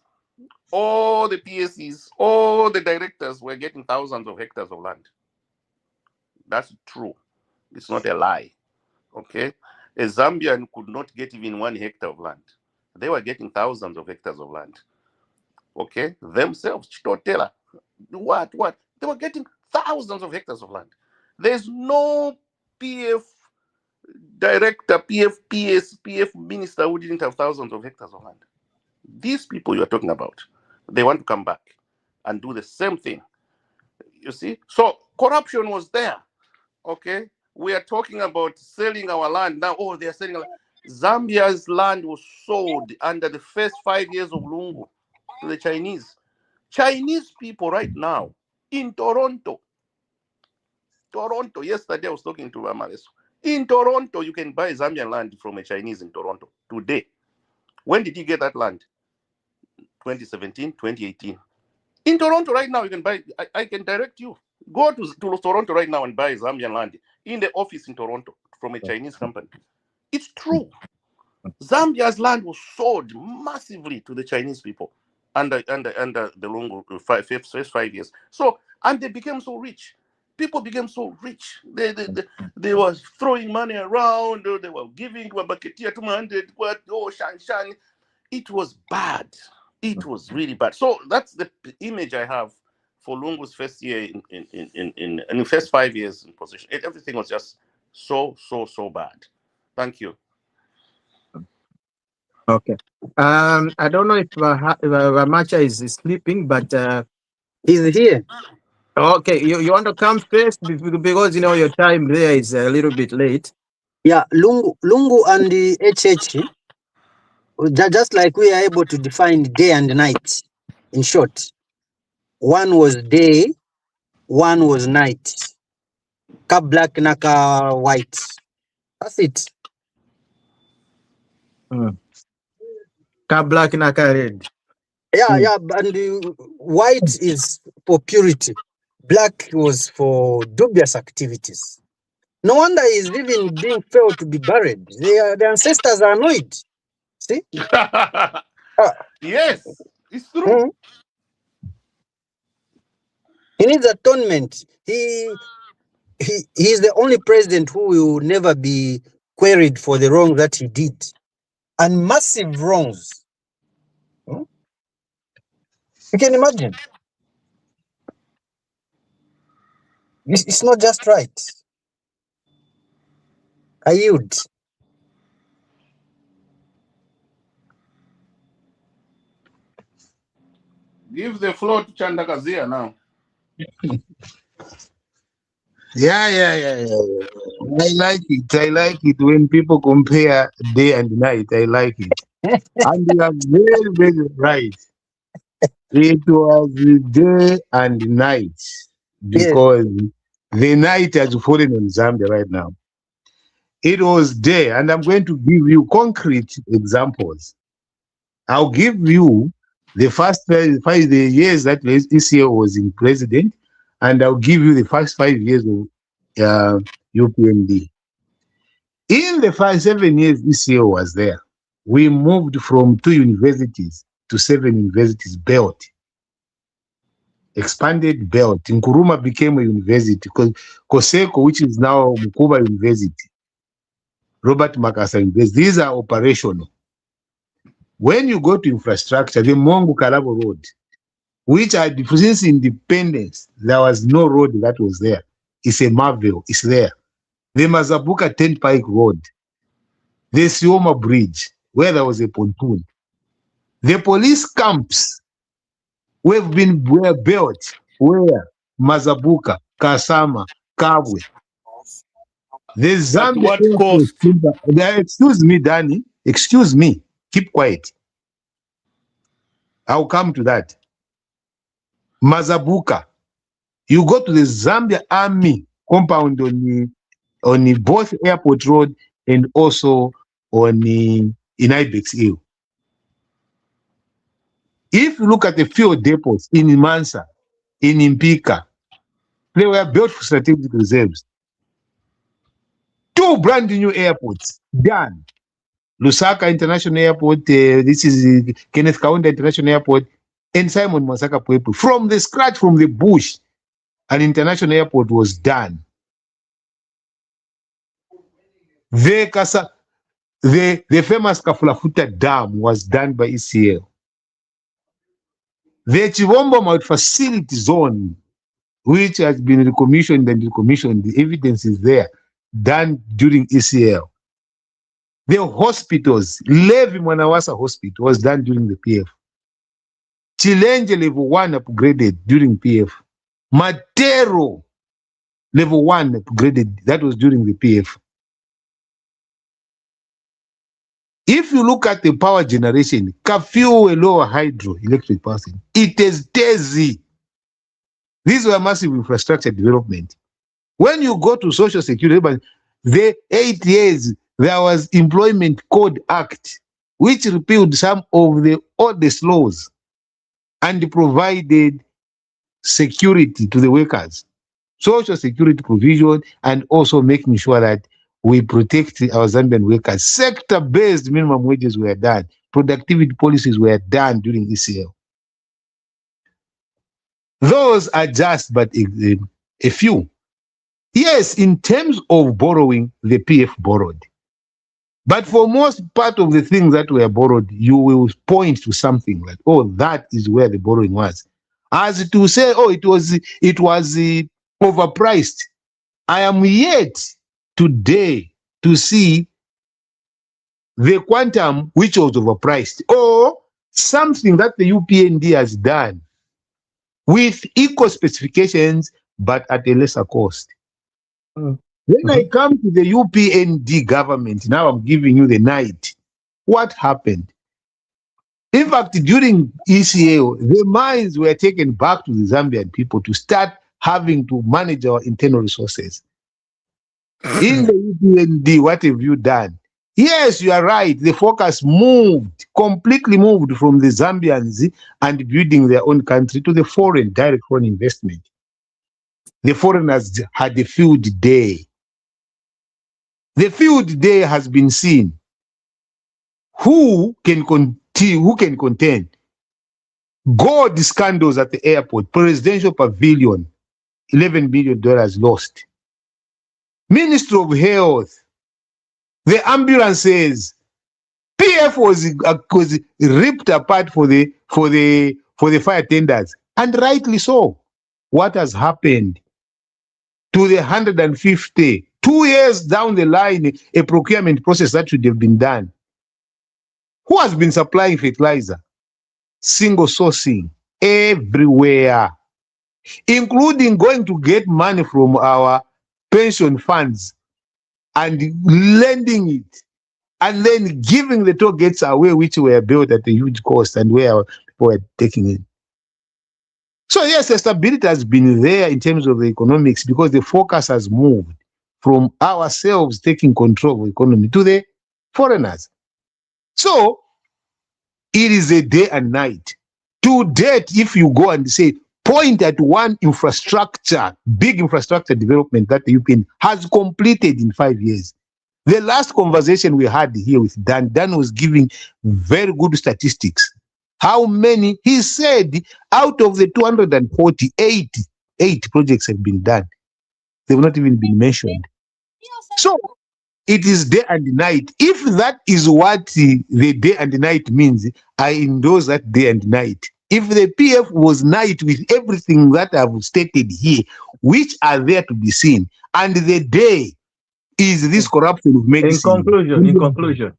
all the PSCs, all the directors were getting thousands of hectares of land. That's true. It's not a lie. Okay? A Zambian could not get even 1 hectare of land. They were getting thousands of hectares of land. Okay? Themselves, Chitotela. What? They were getting thousands of hectares of land. There's no PF director, PF PS, PF minister who didn't have thousands of hectares of land. These people you are talking about, they want to come back and do the same thing. You see? So corruption was there. Okay? We are talking about selling our land. Now, they are selling our land. Zambia's land was sold under the first 5 years of Lungu to the Chinese. Chinese people right now in Toronto, yesterday I was talking to Amales. In Toronto, you can buy Zambian land from a Chinese in Toronto today. When did he get that land? 2017, 2018. In Toronto right now, you can buy, I can direct you. Go to Toronto right now and buy Zambian land in the office in Toronto from a Chinese company. It's true. Zambia's land was sold massively to the Chinese people under the Lungu first 5 years. So, and they became so rich. People became so rich. They were throwing money around. They were giving Baketia 200. Shan. It was bad. It was really bad. So that's the image I have for Lungu's first year in the first 5 years in position. Everything was just so bad. Thank you. Okay. I don't know if Ramacha is sleeping, but He's here. okay. You want to come first because your time there is a little bit late. Yeah, Lungu and the HH, just like we are able to define day and night. In short, one was day, one was night. Ka black, naka white. That's it. Ka black, naka red. Yeah, and the white is for purity. Black was for dubious activities. No wonder he's even being felt to be buried. The ancestors are annoyed. See? Yes, it's true. He needs atonement. He is the only president who will never be queried for the wrong that he did. And massive wrongs. You can imagine. It's not just right. I yield. Give the floor to Chandakazia now. Yeah. I like it when people compare day and night. I like it. And you are very, very right. It was day and night because the night has fallen on Zambia right now. It was day, and I'm going to give you concrete examples. I'll give you the first 5 years that ECO was in president, and I'll give you the first 5 years of UPND. In the 7 years ECO was there, we moved from 2 universities to 7 universities built. Expanded belt. Nkuruma became a university because Koseko, which is now Mukuba University, Robert Makasa University, these are operational. When you go to infrastructure, the Mongu Kalabo Road, which had since independence, there was no road that was there. It's a marvel. It's there. The Mazabuka Turnpike Road, the Sioma Bridge, where there was a pontoon. The police camps were built where Mazabuka, Kasama, Kabwe. The At Zambia what airport, cost? excuse me, Danny, excuse me, keep quiet. I'll come to that. Mazabuka, you go to the Zambia Army compound on the both airport road and also on the in Ibex Hill. If you look at the field depots in Mansa, in Impika, they were built for strategic reserves. 2 brand new airports done. Lusaka International Airport, this is Kenneth Kaunda International Airport, and Simon Masaka Pwepu. From the scratch, from the bush, an international airport was done. The famous Kafulafuta Dam was done by ECL. The Chivombo Mount Facility Zone, which has been recommissioned and recommissioned, the evidence is there, done during ECL. The hospitals, Levi Mwanawasa Hospital was done during the PF. Chilenje level 1 upgraded during PF. Matero level 1 upgraded, that was during the PF. If you look at the power generation, Kafue lower hydro electric power station, it is dizzy. These were massive infrastructure development. When you go to social security, but the 8 years there was Employment Code Act, which repealed some of the oldest laws and provided security to the workers, social security provision, and also making sure that we protect our Zambian workers. Sector-based minimum wages were done. Productivity policies were done during ECL. Those are just but a few. Yes, in terms of borrowing, the PF borrowed. But for most part of the things that were borrowed, you will point to something like, oh, that is where the borrowing was. As to say, oh, it was overpriced. I am yet today to see the quantum which was overpriced, or something that the UPND has done with equal specifications but at a lesser cost. When I come to the UPND government, now I'm giving you the night. What happened? In fact, during ECAO, the mines were taken back to the Zambian people to start having to manage our internal resources. In the UPND, what have you done? Yes, you are right. The focus completely moved from the Zambians and building their own country to the direct foreign investment. The foreigners had a field day. The field day has been seen. Who can contend? Gold scandals at the airport, presidential pavilion, $11 billion lost. Ministry of Health, the ambulances, PF was ripped apart for the fire tenders, and rightly so. What has happened to the 150, 2 years down the line, a procurement process that should have been done? Who has been supplying fertilizer? Single sourcing everywhere, including going to get money from our pension funds and lending it, and then giving the toll gates away, which were built at a huge cost and where our people were taking it. So yes, the stability has been there in terms of the economics because the focus has moved from ourselves taking control of the economy to the foreigners. So it is a day and night. To date, if you go and say, point at one infrastructure, big infrastructure development that the UPN has completed in 5 years. The last conversation we had here with Dan was giving very good statistics. How many? He said out of the 248, 8 projects have been done. They've not even been mentioned. So it is day and night. If that is what the day and night means, I endorse that day and night. If the PF was night with everything that I've stated here, which are there to be seen, and the day is this corruption of medicine. In conclusion,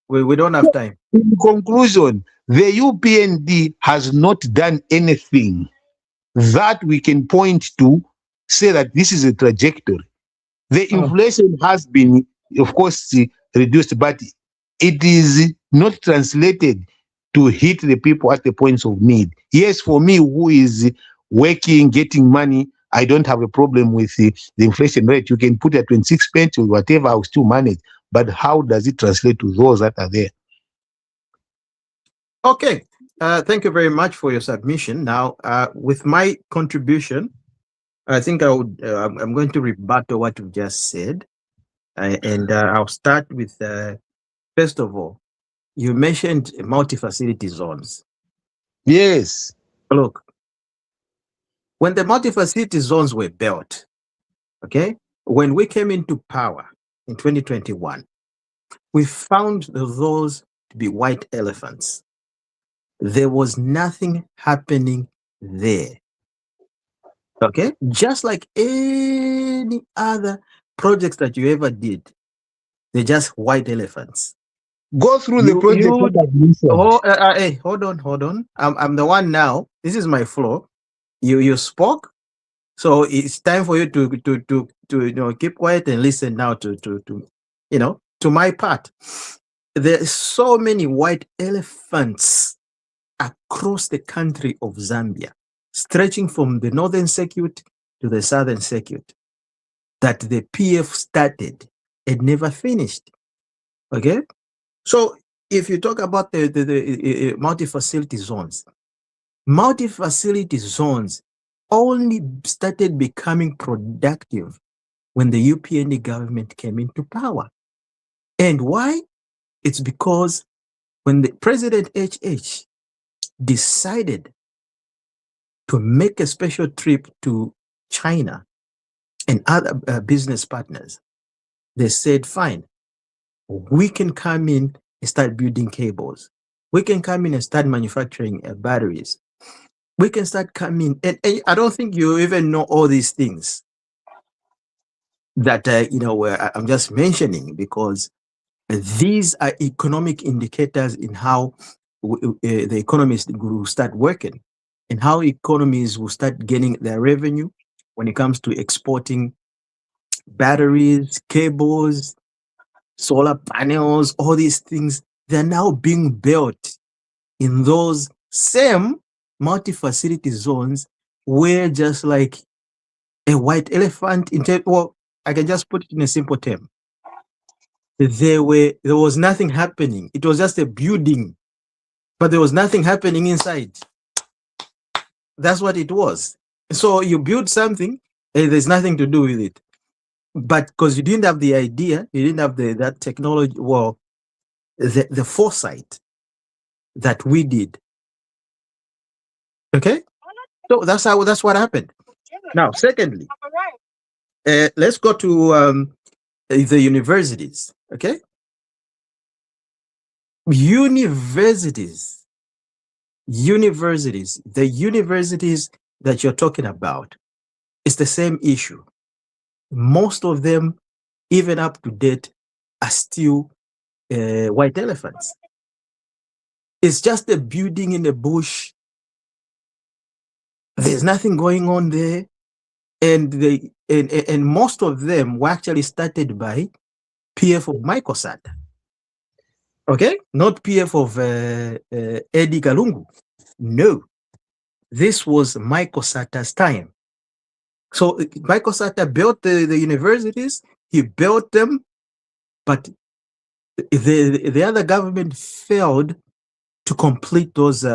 we don't have time. In conclusion, the UPND has not done anything that we can point to, say that this is a trajectory. The inflation has been, of course, reduced, but it is not translated to hit the people at the points of need. Yes, for me, who is working, getting money, I don't have a problem with the inflation rate. You can put it at 26 pence or whatever, I'll still manage. But how does it translate to those that are there? Okay. Thank you very much for your submission. Now, with my contribution, I think I'm going to rebut what you just said. And I'll start with, first of all, you mentioned multi-facility zones. Yes. Look, when the multi-facility zones were built, okay, when we came into power in 2021, we found those to be white elephants. There was nothing happening there. Okay, just like any other projects that you ever did, they're just white elephants. Go through the project. Hey, hold on. I'm the one now. This is my floor. You spoke, so it's time for you to keep quiet and listen now to my part. There's so many white elephants across the country of Zambia, stretching from the northern circuit to the southern circuit, that the PF started and never finished. Okay, so if you talk about the multi-facility zones only started becoming productive when the UPND government came into power. And why? It's because when the President HH decided to make a special trip to China and other business partners, they said, fine, we can come in and start building cables. We can come in and start manufacturing batteries. We can start coming, and I don't think you even know all these things that, I'm just mentioning, because these are economic indicators in how the economies will start working and how economies will start getting their revenue when it comes to exporting batteries, cables, solar panels, all these things. They're now being built in those same multi-facility zones where, just like a white elephant, well, I can just put it in a simple term. There was nothing happening. It was just a building, but there was nothing happening inside. That's what it was. So you build something and there's nothing to do with it. But because you didn't have the idea, you didn't have that technology, well, the foresight that we did. Okay? So that's what happened. Now, secondly, let's go to the universities. Okay? Universities, the universities that you're talking about, it's the same issue. Most of them, even up to date, are still white elephants. It's just a building in the bush. There's nothing going on there. And most of them were actually started by PF of Microsat. Okay? Not PF of Eddie Kalungu. No. This was Microsat's time. So Microsat built the universities, he built them, but the other government failed to complete those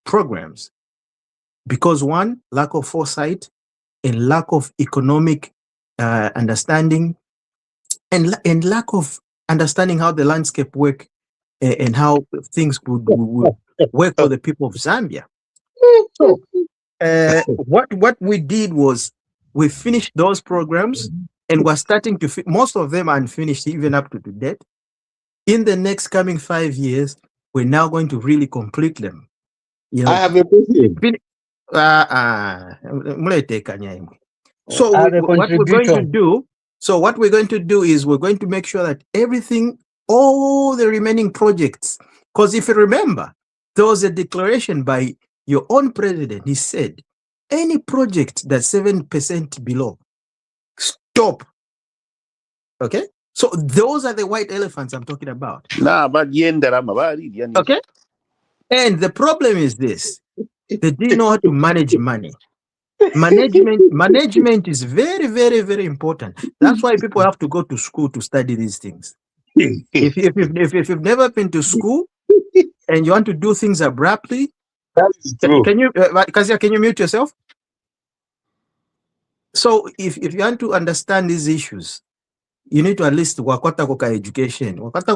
programs because, one, lack of foresight and lack of economic understanding and lack of understanding how the landscape work and how things would work for the people of Zambia. So what we did was we finished those programs and we're starting to most of them are unfinished even up to date. In the next coming 5 years, we're now going to really complete them. I have a question. So what we're going to do is we're going to make sure that everything, all the remaining projects, because if you remember, there was a declaration by your own president. He said, any project that's 7% below, stop. Okay? So those are the white elephants I'm talking about. Nah, but okay. Okay? And the problem is this. They didn't know how to manage money. Management is very, very, very important. That's why people have to go to school to study these things. If you've never been to school and you want to do things abruptly, That is true. can you, Kazia, can you mute yourself? So if you want to understand these issues, you need to at least wakata koka education, wakata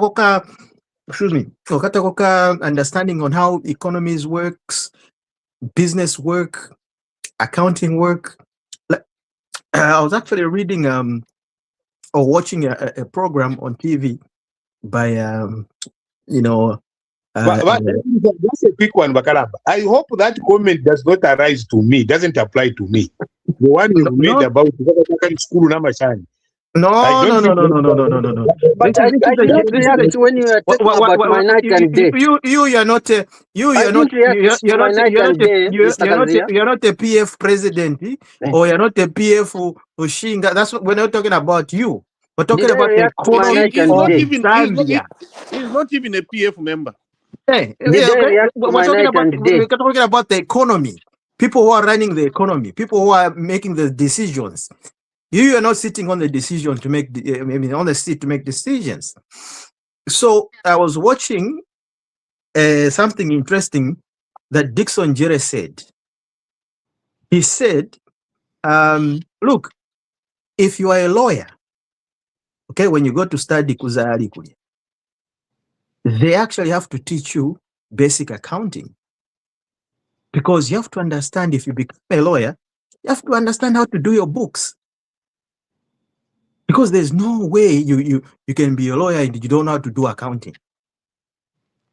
koka understanding on how economies works, business work, accounting work. I was actually reading or watching a program on TV by that's a quick one, Bakalamba. I hope that comment does not arise to me, doesn't apply to me. The one you made about school Namashani. No. But I did not react when you were talking about my night and day. You're not a PF president or you're not a PF Ushinga. That's what we're not talking about you. We're talking about the economy of Zambia. He's not even a PF member. We're talking about the economy. People who are running the economy, people who are making the decisions. You are not sitting on the decision to make, on the seat to make decisions. So I was watching something interesting that Dixon Jere said. He said, look, if you are a lawyer, okay, when you go to study Kuzari, they actually have to teach you basic accounting. Because you have to understand, if you become a lawyer, you have to understand how to do your books. Because there's no way you can be a lawyer and you don't know how to do accounting.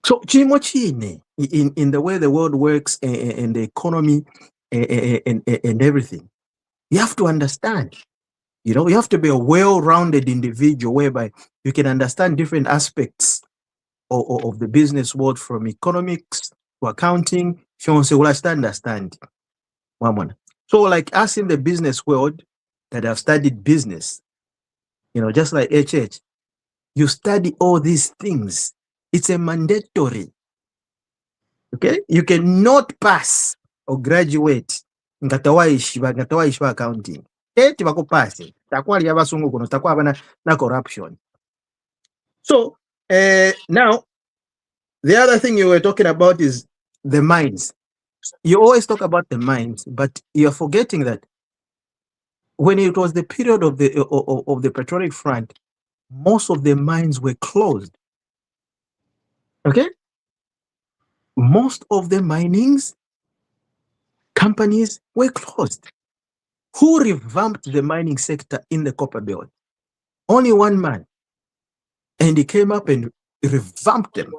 So in the way the world works and the economy and everything, you have to understand. You have to be a well-rounded individual whereby you can understand different aspects of the business world, from economics to accounting. Understand. So like us in the business world that have studied business, just like HH, you study all these things. It's a mandatory. Okay? You cannot pass or graduate ngatawaishwa accounting. Na corruption. So now the other thing you were talking about is the mines. You always talk about the mines, but you're forgetting that when it was the period of the petroleum front, most of the mines were closed. Okay? Most of the minings companies were closed. Who revamped the mining sector in the copper belt? Only one man. And he came up and revamped them.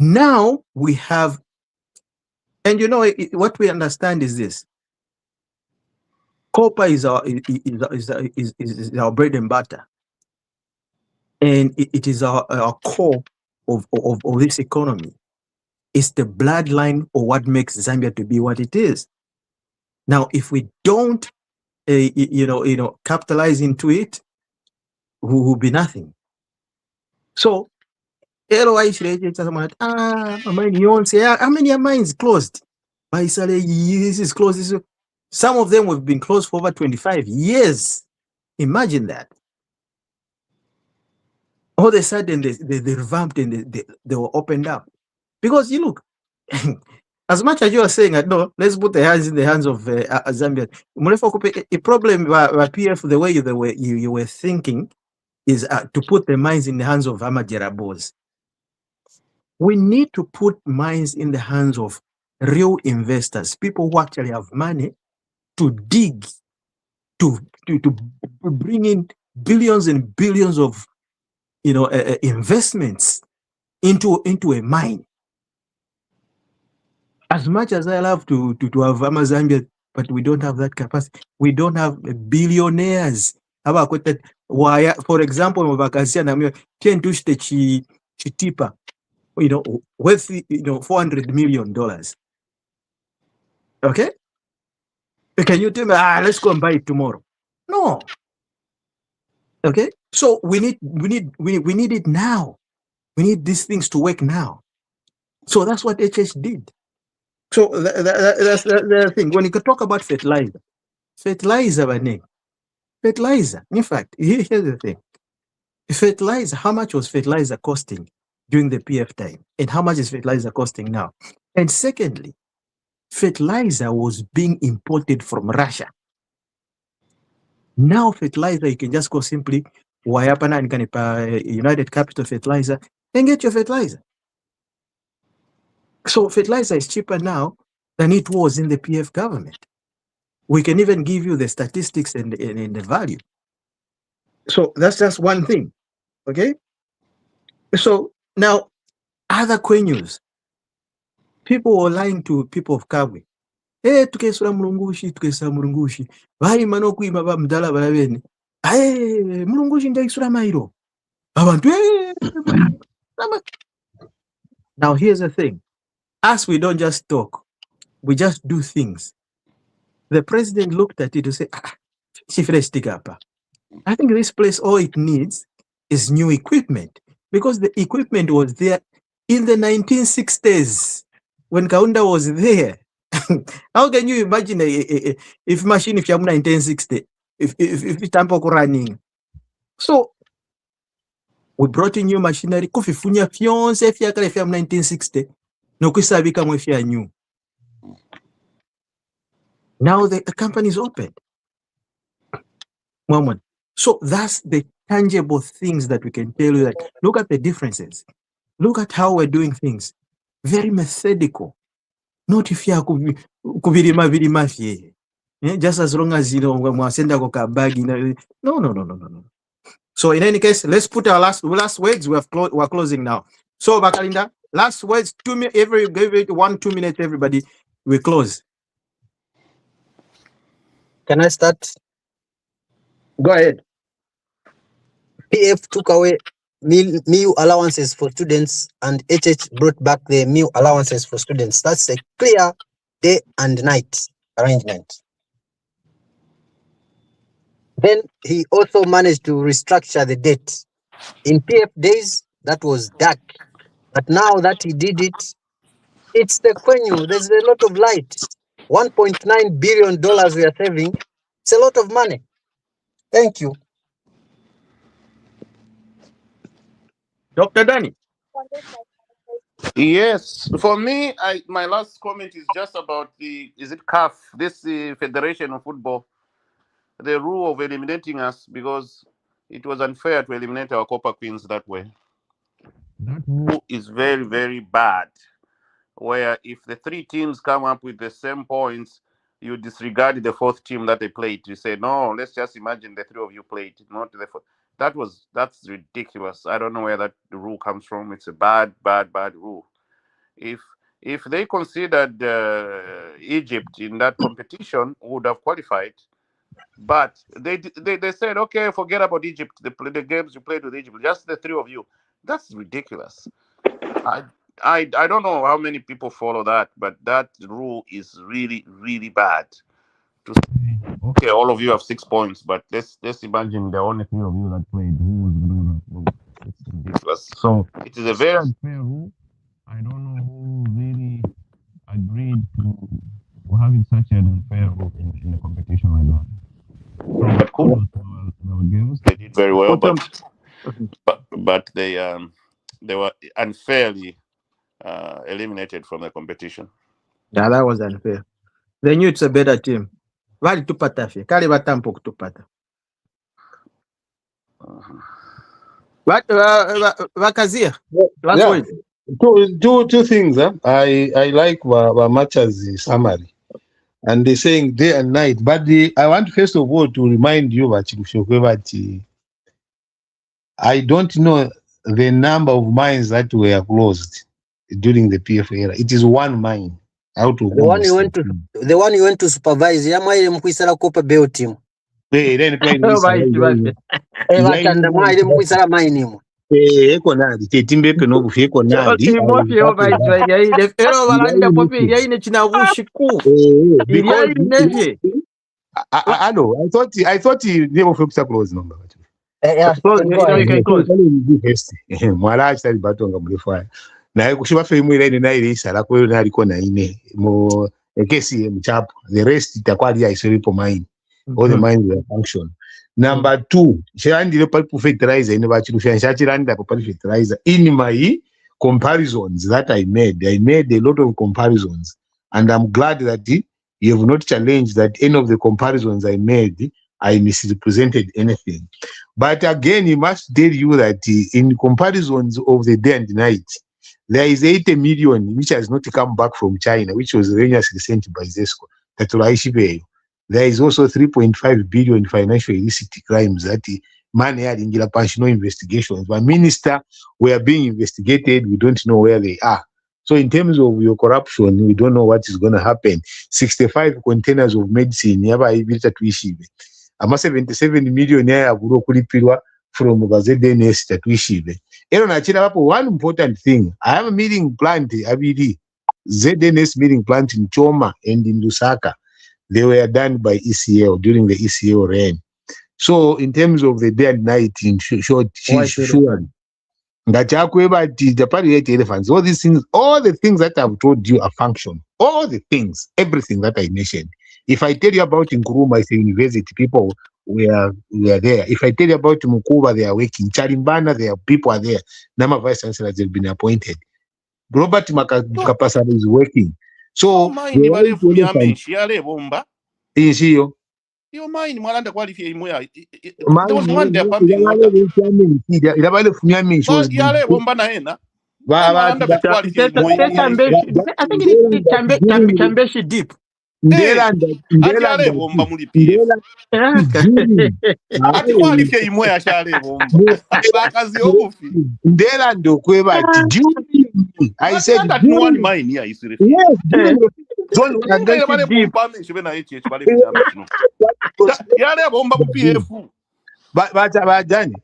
Now we have, and what we understand is this. Copper is our bread and butter. And it is our core of this economy. It's the bloodline or what makes Zambia to be what it is. Now, if we don't, capitalize into it, we will be nothing. So, how many mines closed? This is closed. Some of them have been closed for over 25 years. Imagine that. All of a sudden, they revamped and they were opened up. Because you look, as much as you are saying, no, let's put the hands in the hands of Zambia. A problem with PF, the way you were thinking, is to put the mines in the hands of Amajerabos. We need to put mines in the hands of real investors, people who actually have money to dig, to bring in billions and billions of investments into a mine. As much as I love to have Zambia, but we don't have that capacity. We don't have billionaires. Why, for example, Chitipa, worth $400 million. Okay? Can you tell me, let's go and buy it tomorrow? No. Okay, so we need it now. We need these things to work now. So that's what HH did. So that's the thing. When you talk about fertilizer, fertilizer. In fact, here's the thing. Fertilizer, how much was fertilizer costing during the PF time? And how much is fertilizer costing now? And secondly, fertilizer was being imported from Russia. Now fertilizer, you can just go simply Wayapana and United Capital Fertilizer and get your fertilizer. So fertilizer is cheaper now than it was in the PF government. We can even give you the statistics and the value. So that's just one thing. Okay. So now other Kwenyus, people were lying to people of Kabwe. Hey, tukesura mulungushi. Vari manokuima ba mdala balaveni. Hey, mulungushi ndaisura mairo. Now here's the thing. Us, we don't just talk. We just do things. The president looked at it to say, I think this place, all it needs is new equipment. Because the equipment was there in the 1960s when Kaunda was there. How can you imagine if machine if you have 1960, if it's running? So we brought in new machinery. Kufifunya fionse fiakale fiam 1960. No kusabika mwe fia new. Now the company is open. Moment. So that's the tangible things that we can tell you that look at the differences. Look at how we're doing things. Very methodical. Not if you are virima fie. Just as long as you know mwasenda koka bag. No. So in any case, let's put our last words. We're closing now. So Bakalinda, last words. 2 minutes. Give it 1-2 minutes. Everybody, we close. Can I start? Go ahead. PF took away meal allowances for students and HH brought back the meal allowances for students. That's a clear day and night arrangement. Then he also managed to restructure the debt. In PF days, that was dark. But now that he did it, it's the Kwenyu. There's a lot of light. $1.9 billion we are saving. It's a lot of money. Thank you. Dr. Danny. Yes, for me, my last comment is just about is it CAF, this Federation of Football, the rule of eliminating us because it was unfair to eliminate our Copper Queens that way. That rule is very, very bad, where if the 3 teams come up with the same points, you disregard the 4th team that they played. You say, no, let's just imagine the 3 of you played, not the 4th. That's ridiculous. I don't know where that rule comes from. It's a bad rule. If they considered Egypt in that competition, would have qualified, but they said, okay, forget about Egypt. The games you played with Egypt, just the 3 of you. That's ridiculous. I don't know how many people follow that, but that rule is really, really bad. To say, okay, all of you have 6 points, but let's imagine the only 3 of you that played. Who was going to? It's ridiculous. So it is a very unfair rule. I don't know who really agreed to having such an unfair rule in a competition like that. So, but kudos to our girls. They did very well, but they were unfairly eliminated from the competition. Yeah, that was unfair. They knew it's a better team. Vali tupata fe. Kale batampo kutupata. What Vakazia? Last word. Two things. I like Wamacha's summary, and they're saying day and night. But I want first of all to remind you that I don't know the number of mines that were closed during the PF era. It is one mine out of the one you went to supervise. Yamaile mkuisala Copa Bell team. Then playing this. Vatanda mwaile mkuisala mine mo. Eko nandi tetimbepe no bufeko nandi Timofio baitwa yaine ero balanda popi yaine chinavushku because I know I thought he never focused close number Yeah, Close, can you go know, you ahead. can close. mwala achitari batonga murefaya naye kushiva femu iraine nairisa kwero nariko naine mu ekesi yemuchapo the rest takwari aisoripo mine all the mines were function. Number 2 chirandire pari fertilizer ine vachirusha chachirandira pari fertilizer in my comparisons that I made a lot of comparisons and I'm glad that you have not challenged that any of the comparisons I made I misrepresented anything. But again, he must tell you that in comparisons of the day and night, there is 80 million which has not come back from China, which was erroneously sent by ZESCO. There is also 3.5 billion financial illicit crimes that money had in no investigations. But minister, we are being investigated. We don't know where they are. So in terms of your corruption, we don't know what is going to happen. 65 containers of medicine, ama 77 million yayagura kulipirwa from ZNS tatuishive. Ero nachira vapo one important thing. I have a milling plant abiri ZNS milling plant in Choma and in Lusaka. They were done by ECL during the ECL reign. So in terms of the day and night, in short, sure. Elephants, all these things, all the things that I've told you are function. All the things, everything that I mentioned. If I tell you about Nkrumah, it's a university, people were there. If I tell you about Mukuba, they are working. Charimbana, there are people are there. Nama vice chancellors have been appointed. Robert Makapasara is working. So mine your mind mwalanda qualify imwe there was one there pumping water but yale bomba na hena mwalanda be qualify imwe I think it's Chambeshi deep. ati yale bomba muri PF ati qualify imwe ya shale bomba bakazi obufi ndera ndokweba ati I said that one mine here is yes yale bomba mu PF but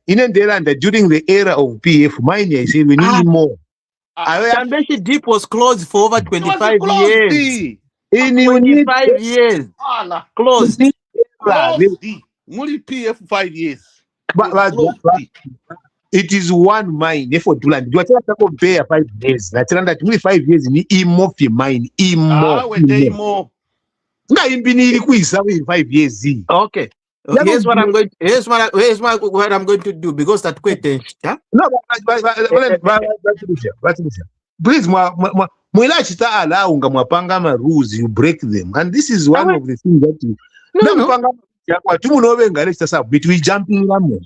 in during the era of PF mine I say we need more. Chambeshi deep was closed for over 25 years. In 25 years. Closed. Muri PF 5 years. But it is one mine effort to land. You are to compare 5 years. That's that only 5 years in imo mine. Imo. Nga imbiniri kuisa in 5 years. Okay. Here's what I'm going to do because that question. No, but please, mwela chita ala unga mwapanga ma rules, you break them, and this is one of the things that you. Between jumping No,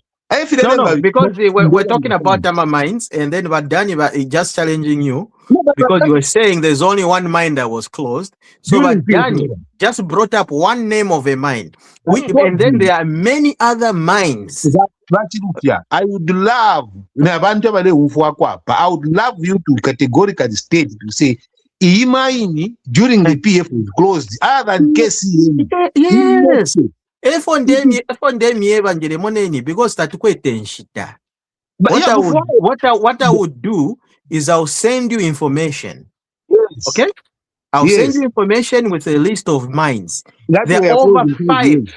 because we're talking about Tama mines, and then Badani is just challenging you because you were saying there's only one mine that was closed. So Badani just brought up one name of a mine, and then there are many other mines. I would love you to categorically state to say mine during the PF was closed other than KCM. Yes. Because what I would do is I'll send you information. Yes. Okay? I'll send you information with a list of mines. There are over 5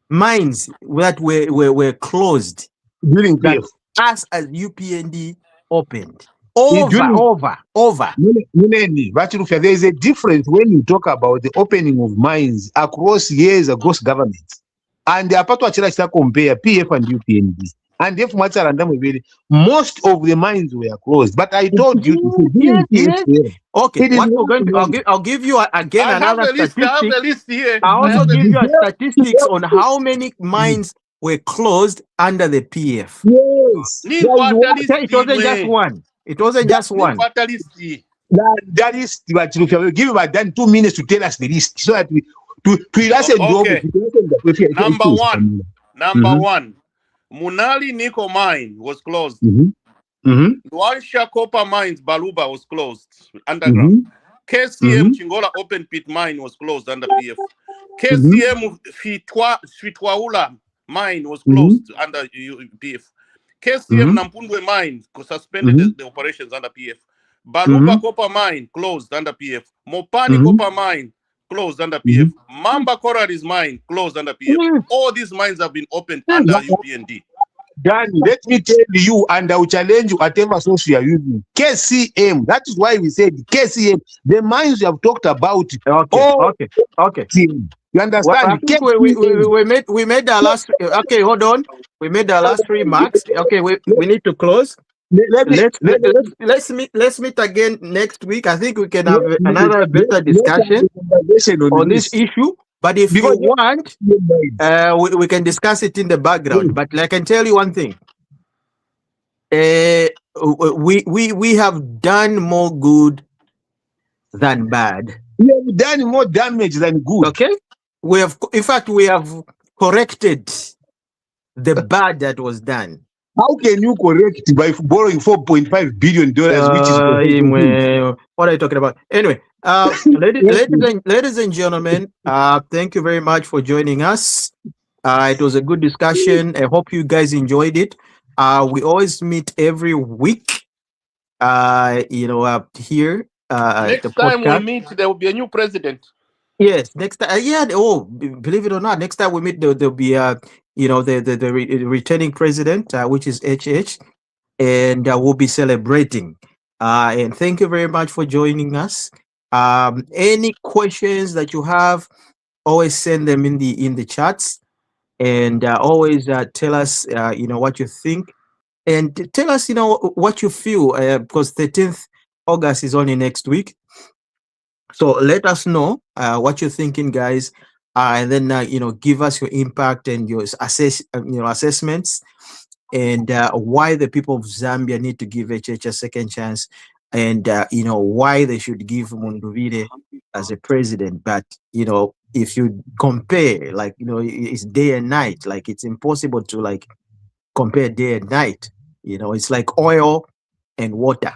mines that were closed during PF. Us as UPND opened. Over. There is a difference when you talk about the opening of mines across years, across governments. And the apato achira compare PF and UPND. And if most of the mines were closed. But I told you to say, okay, I'll give you again another statistic. I'll also give you statistics on how many mines were closed under the PF. Yes. It wasn't just one. It wasn't just one. That is what you give about 2 minutes to tell us the list so that we Number one, Munali Nickel mine was closed. Luansha copper mines Baluba was closed underground. KCM Chingola open pit mine was closed under PF. KCM Fitwaula mine was closed under PF. KCM Nampundwe mine suspended the operations under PF. Baluba copper mine closed under PF. Mopani copper mine closed under PF. Mamba Coral's mine closed under PF. All these mines have been opened under UPND. Danny, let me tell you, and I will challenge you at every source you are using. KCM. That is why we said KCM. The mines you have talked about. Okay. You understand? Well, I think we made the last. Okay, hold on. We made the last remarks. Okay, we need to close. Let's meet again next week. I think we can have another better discussion on this issue. But if you want, we can discuss it in the background. But I can tell you one thing. We have done more good than bad. We have done more damage than good. Okay, in fact, we have corrected the bad that was done. How can you correct by borrowing $4.5 billion, which is what are you talking about? Anyway, ladies and gentlemen, thank you very much for joining us. It was a good discussion. I hope you guys enjoyed it. We always meet every week. Up here. Next time we meet, there will be a new president. Yes, next time. Believe it or not, next time we meet, there'll be the returning president, which is HH, and we'll be celebrating. And thank you very much for joining us. Any questions that you have, always send them in the chats, and always tell us what you think, and tell us what you feel, because 13th August is only next week. So let us know what you're thinking, guys, and then give us your impact and your assessments, and why the people of Zambia need to give HH a second chance, and why they should give Munduvire as a president. But if you compare, it's day and night. Like, it's impossible to compare day and night. It's like oil and water.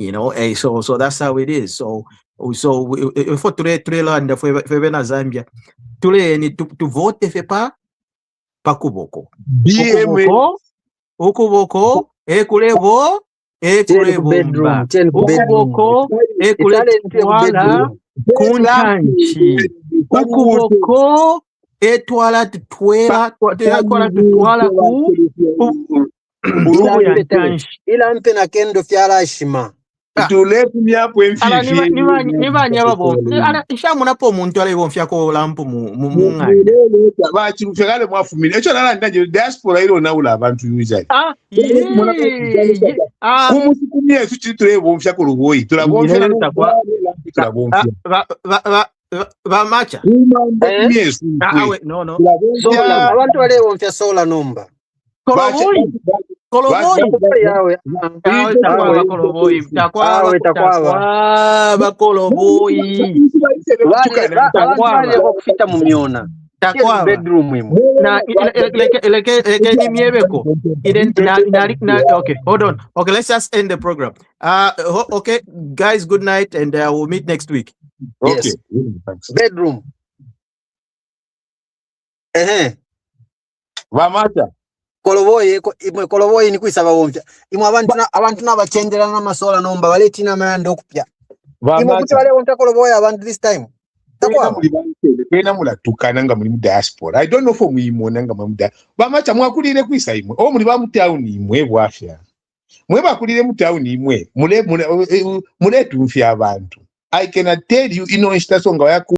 So that's how it is. So for today and for Zambia, today need to vote pa pakuboko. Ukuboko ekulebo ekulebomba. Ukuboko ekulebwala kuntanchi. Ukuboko etwala tutwala ku ila mpe na kendo fyala shima. Ishamunapo muntu ale bonfya ko lampu munganda. Diaspora ilo na ula abantu yuza. Macha. No. Sola, abantu wale bonfya sola nomba. Koloboyi. Kufita mumiona. Bedroom okay, hold on. Okay, let's just end the program. Okay, guys, good night, and we'll meet next week. Okay. Yes. Bedroom. Vamata. Koloboyi ni kwisaba wonfya. Imwe abantu nabachendera na masola nomba baletina mayanda okupya. Imwe kuti wale wonfya koloboyi abantu this time. Kena mulatukana nga muri mu diaspora. I don't know for muyimona nga mu diaspora. Vamata mwakulire kwisa imwe. Muri ba mu town imwe bwafya. Mwe bakulire mu town imwe. Mule tumfya abantu. I cannot tell you instance nga yaku